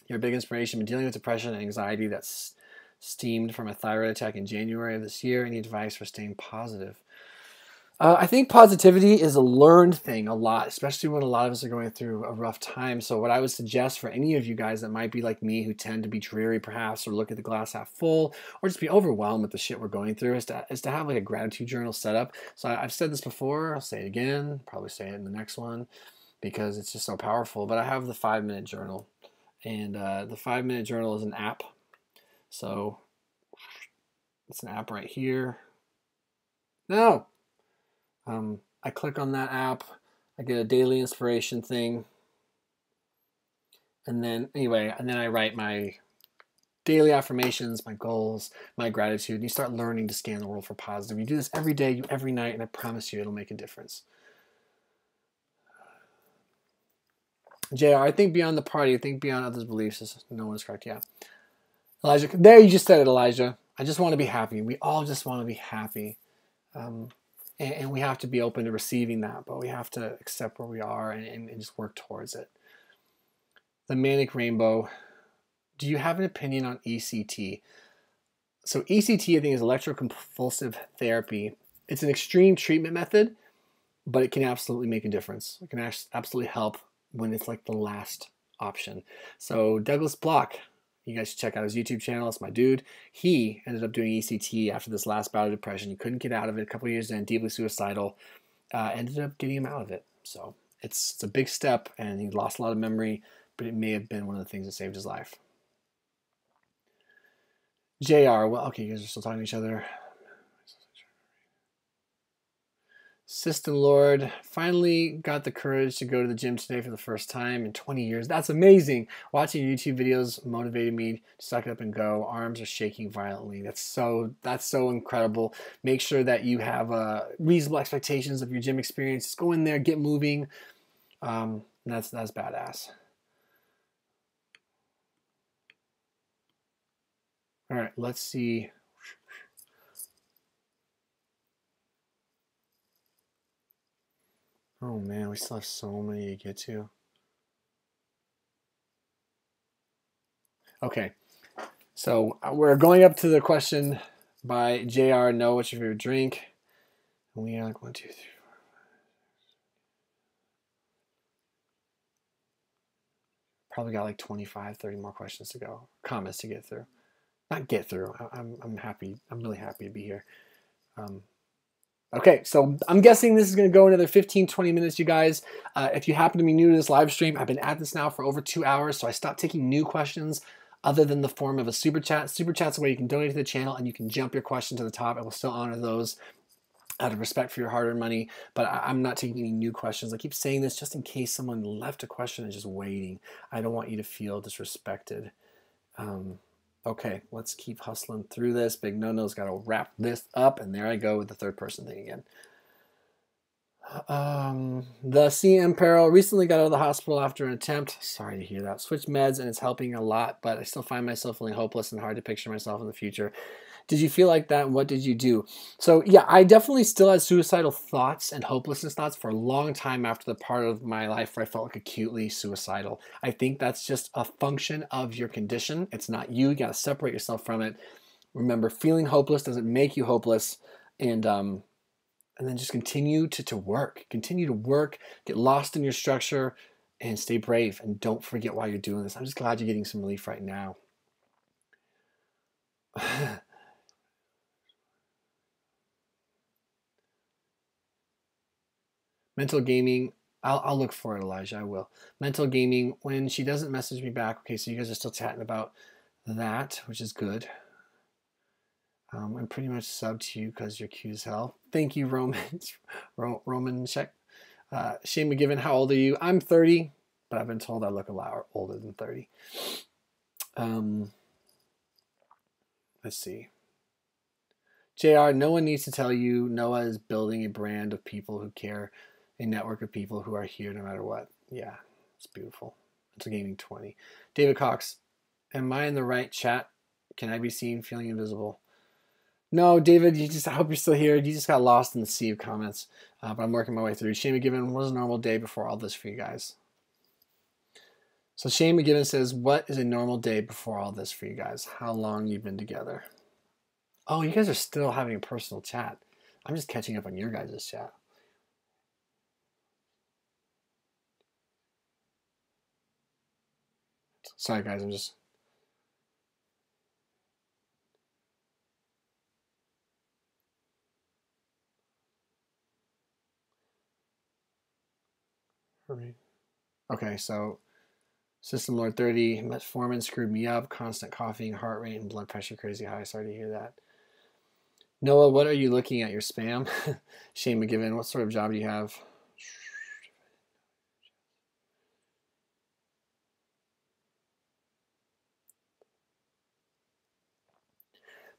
You're a big inspiration. Been dealing with depression and anxiety that's stemmed from a thyroid attack in January of this year. Any advice for staying positive? I think positivity is a learned thing a lot, especially when a lot of us are going through a rough time. So what I would suggest for any of you guys that might be like me, who tend to be dreary perhaps, or look at the glass half full, or just be overwhelmed with the shit we're going through, is to have like a gratitude journal set up. So I've said this before, I'll say it again, probably say it in the next one, because it's just so powerful. But I have the 5-minute journal, and the 5-minute journal is an app. So it's an app right here. No! I click on that app, I get a daily inspiration thing, and then I write my daily affirmations, my goals, my gratitude, and you start learning to scan the world for positive. You do this every day, every night, and I promise you it'll make a difference. JR, I think beyond the party, I think beyond others' beliefs, no one is correct, yeah. Elijah, there you just said it, Elijah. I just want to be happy. We all just want to be happy. And we have to be open to receiving that, but we have to accept where we are and just work towards it. The Manic Rainbow. Do you have an opinion on ECT? So ECT, I think, is electroconvulsive therapy. It's an extreme treatment method, but it can absolutely make a difference. It can absolutely help when it's like the last option. So Douglas Block, you guys should check out his YouTube channel. It's my dude. He ended up doing ECT after this last bout of depression. He couldn't get out of it. A couple of years in, deeply suicidal. Ended up getting him out of it. So it's a big step, and he lost a lot of memory, but it may have been one of the things that saved his life. JR, well, okay, you guys are still talking to each other. System Lord, finally got the courage to go to the gym today for the first time in 20 years. That's amazing. Watching YouTube videos motivated me to suck it up and go. Arms are shaking violently. That's so incredible. Make sure that you have reasonable expectations of your gym experience. Just go in there, get moving. That's badass. All right, let's see. Oh man, we still have so many to get to. Okay, so we're going up to the question by JR. No, what's your favorite drink? And we are like 1, 2, 3, 4. Probably got like 25, 30 more questions to go. Comments to get through. Not get through. I'm happy. I'm really happy to be here. Okay, so I'm guessing this is going to go another 15, 20 minutes, you guys. If you happen to be new to this live stream, I've been at this now for over 2 hours, so I stopped taking new questions other than the form of a super chat. Super chat's a way you can donate to the channel and you can jump your question to the top. I will still honor those out of respect for your hard-earned money, but I'm not taking any new questions. I keep saying this just in case someone left a question and just waiting. I don't want you to feel disrespected. Okay, let's keep hustling through this. Big No-No's got to wrap this up, and there I go with the third person thing again. The CM Peril recently got out of the hospital after an attempt. Sorry to hear that. Switched meds, and it's helping a lot, but I still find myself feeling hopeless and hard to picture myself in the future. Did you feel like that, and what did you do? So yeah, I definitely still had suicidal thoughts and hopelessness thoughts for a long time after the part of my life where I felt like acutely suicidal. I think that's just a function of your condition. It's not you. You got to separate yourself from it. Remember, feeling hopeless doesn't make you hopeless, and then just continue to work. Continue to work, get lost in your structure, and stay brave, and don't forget why you're doing this. I'm just glad you're getting some relief right now. Mental gaming, I'll look for it, Elijah, I will. Mental gaming, when she doesn't message me back, okay, so you guys are still chatting about that, which is good. I'm pretty much subbed to you because you're cute as hell. Thank you, Roman check. Shane McGiven, how old are you? I'm 30, but I've been told I look a lot older than 30. Let's see. JR, no one needs to tell you Noah is building a brand of people who care, a network of people who are here no matter what. Yeah, it's beautiful. It's a gaming 20. David Cox, am I in the right chat? Can I be seen feeling invisible? No, David, I hope you're still here. You just got lost in the sea of comments, but I'm working my way through. Shane McGiven, what is a normal day before all this for you guys? So Shane McGiven says, what is a normal day before all this for you guys? How long you've been together? Oh, you guys are still having a personal chat. I'm just catching up on your guys' chat. Sorry, guys. I'm just... Okay, so system lower 30, metformin screwed me up, constant coughing, heart rate, and blood pressure crazy high. Sorry to hear that. Noah, what are you looking at? Your spam? Shane McGiven, what sort of job do you have?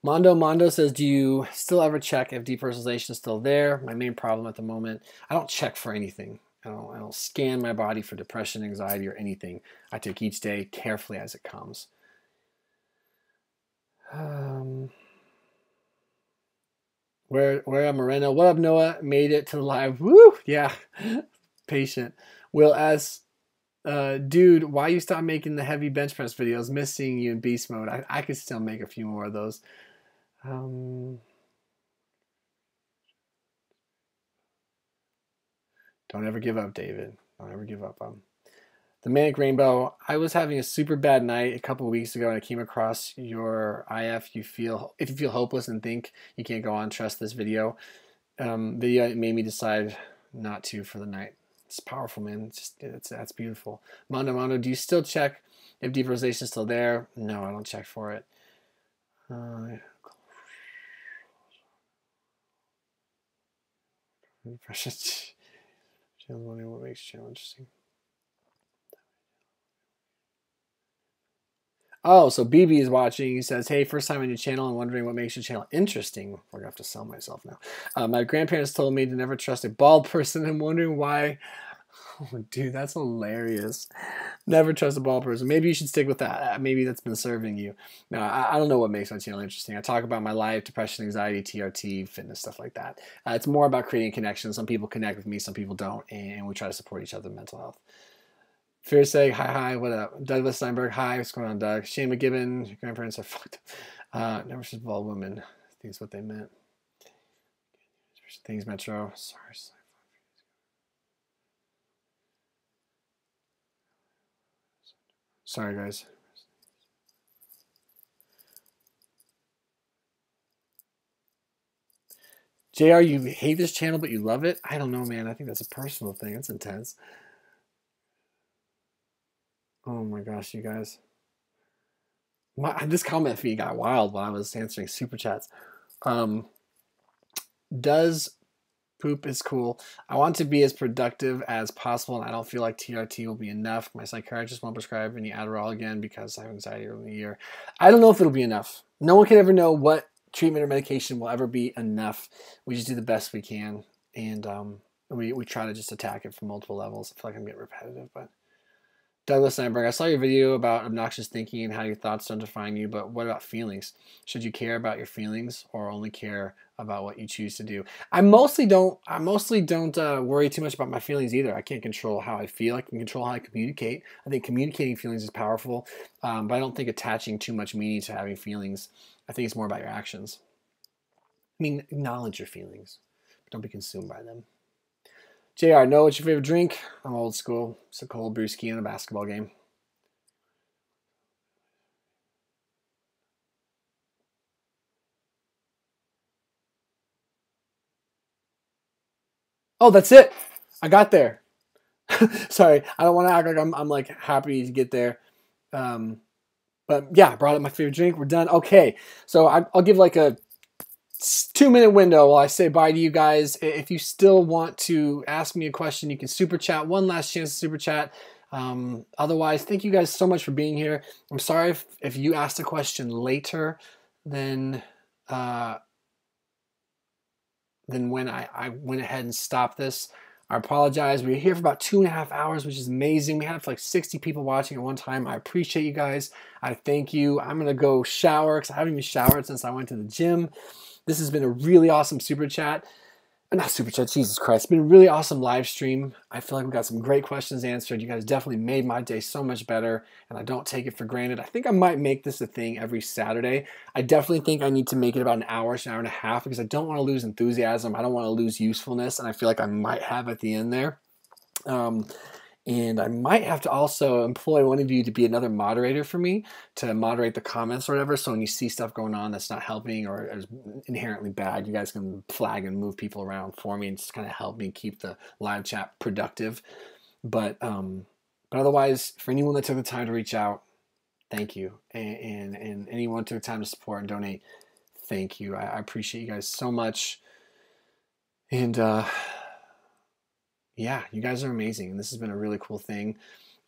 Mondo says, do you still ever check if depersonalization is still there? My main problem at the moment, I don't check for anything. I don't scan my body for depression, anxiety, or anything. I take each day carefully as it comes. Where am Moreno? What up, Noah? Made it to the live. Woo! Yeah. Patient. Will S. Dude, why you stop making the heavy bench press videos? Miss seeing you in beast mode. I could still make a few more of those. Don't ever give up, David. Don't ever give up. The Manic Rainbow. I was having a super bad night a couple of weeks ago, and I came across your if you feel hopeless and think you can't go on, trust this video. It made me decide not to for the night. It's powerful, man. That's beautiful. Mondo, do you still check if depersonalization is still there? No, I don't check for it. Wondering what makes channel interesting. Oh, so BB is watching. He says, hey, first time on your channel and wondering what makes your channel interesting. We're going to have to sell myself now. My grandparents told me to never trust a bald person. I'm wondering why. Oh, dude, that's hilarious. Never trust a bald person. Maybe you should stick with that. Maybe that's been serving you. No, I don't know what makes my channel interesting. I talk about my life, depression, anxiety, TRT, fitness, stuff like that. It's more about creating connections. Some people connect with me, some people don't, and we try to support each other in mental health. Fierce Egg, hi, what up? Douglas Steinberg, hi, what's going on, Doug? Shane McGibbon, your grandparents are fucked up. Never trust bald women. I think that's what they meant. Things Metro. Sorry, guys. JR, you hate this channel, but you love it? I don't know, man. I think that's a personal thing. That's intense. Oh my gosh, you guys. This comment feed got wild while I was answering super chats. Does poop is cool. I want to be as productive as possible, and I don't feel like TRT will be enough. My psychiatrist won't prescribe any Adderall again because I have anxiety early in the year. I don't know if it'll be enough. No one can ever know what treatment or medication will ever be enough. We just do the best we can, and we try to just attack it from multiple levels. I feel like I'm getting repetitive, but Douglas Steinberg, I saw your video about obnoxious thinking and how your thoughts don't define you, but what about feelings? Should you care about your feelings or only care about what you choose to do? I mostly don't worry too much about my feelings either. I can't control how I feel. I can control how I communicate. I think communicating feelings is powerful, but I don't think attaching too much meaning to having feelings. I think it's more about your actions. I mean, acknowledge your feelings, but don't be consumed by them. JR, know what's your favorite drink? I'm old school. It's a cold brewski in a basketball game. Oh, that's it. I got there. Sorry, I don't want to act like I'm like happy to get there. But yeah, I brought up my favorite drink. We're done. Okay, so I'll give like a 2-minute window while I say bye to you guys. If you still want to ask me a question, you can super chat. One last chance to super chat. Otherwise, thank you guys so much for being here. I'm sorry if you asked a question later than when I went ahead and stopped this. I apologize. We were here for about 2.5 hours, which is amazing. We had like 60 people watching at one time. I appreciate you guys. I thank you. I'm going to go shower because I haven't even showered since I went to the gym. This has been a really awesome super chat. Not super chat, Jesus Christ. It's been a really awesome live stream. I feel like we got some great questions answered. You guys definitely made my day so much better, and I don't take it for granted. I think I might make this a thing every Saturday. I definitely think I need to make it about an hour to an hour and a half because I don't want to lose enthusiasm. I don't want to lose usefulness, and I feel like I might have at the end there. And I might have to also employ one of you to be another moderator for me, to moderate the comments or whatever. So when you see stuff going on that's not helping or is inherently bad, you guys can flag and move people around for me and just kind of help me keep the live chat productive. But otherwise, for anyone that took the time to reach out, thank you. And anyone who took the time to support and donate, thank you. I appreciate you guys so much. And yeah, you guys are amazing, and this has been a really cool thing.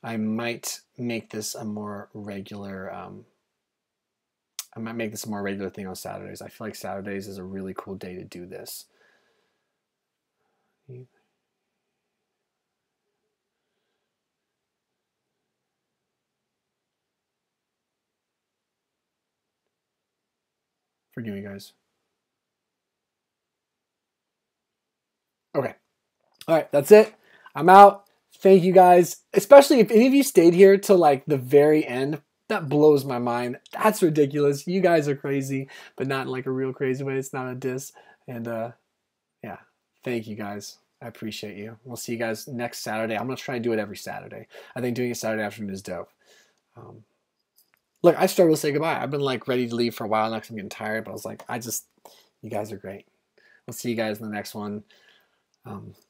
I might make this a more regular. I might make this a more regular thing on Saturdays. I feel like Saturdays is a really cool day to do this. Forgive me, guys. Okay. All right, that's it. I'm out. Thank you guys. Especially if any of you stayed here till like the very end. That blows my mind. That's ridiculous. You guys are crazy, but not in like a real crazy way. It's not a diss. And yeah, thank you guys. I appreciate you. We'll see you guys next Saturday. I'm going to try and do it every Saturday. I think doing it Saturday afternoon is dope. Look, I struggle to say goodbye. I've been like ready to leave for a while now because I'm getting tired, but I was like, you guys are great. We'll see you guys in the next one.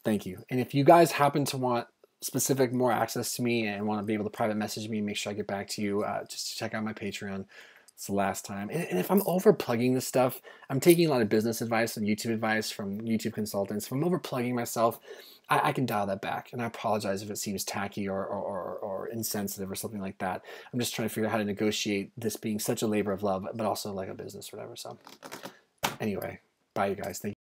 Thank you. And if you guys happen to want specific more access to me and want to be able to private message me, make sure I get back to you, just check out my Patreon. It's the last time. And if I'm over plugging this stuff, I'm taking a lot of business advice and YouTube advice from YouTube consultants. If I'm over plugging myself, I can dial that back. And I apologize if it seems tacky or insensitive or something like that. I'm just trying to figure out how to negotiate this being such a labor of love, but also like a business or whatever. So anyway, bye you guys. Thank you.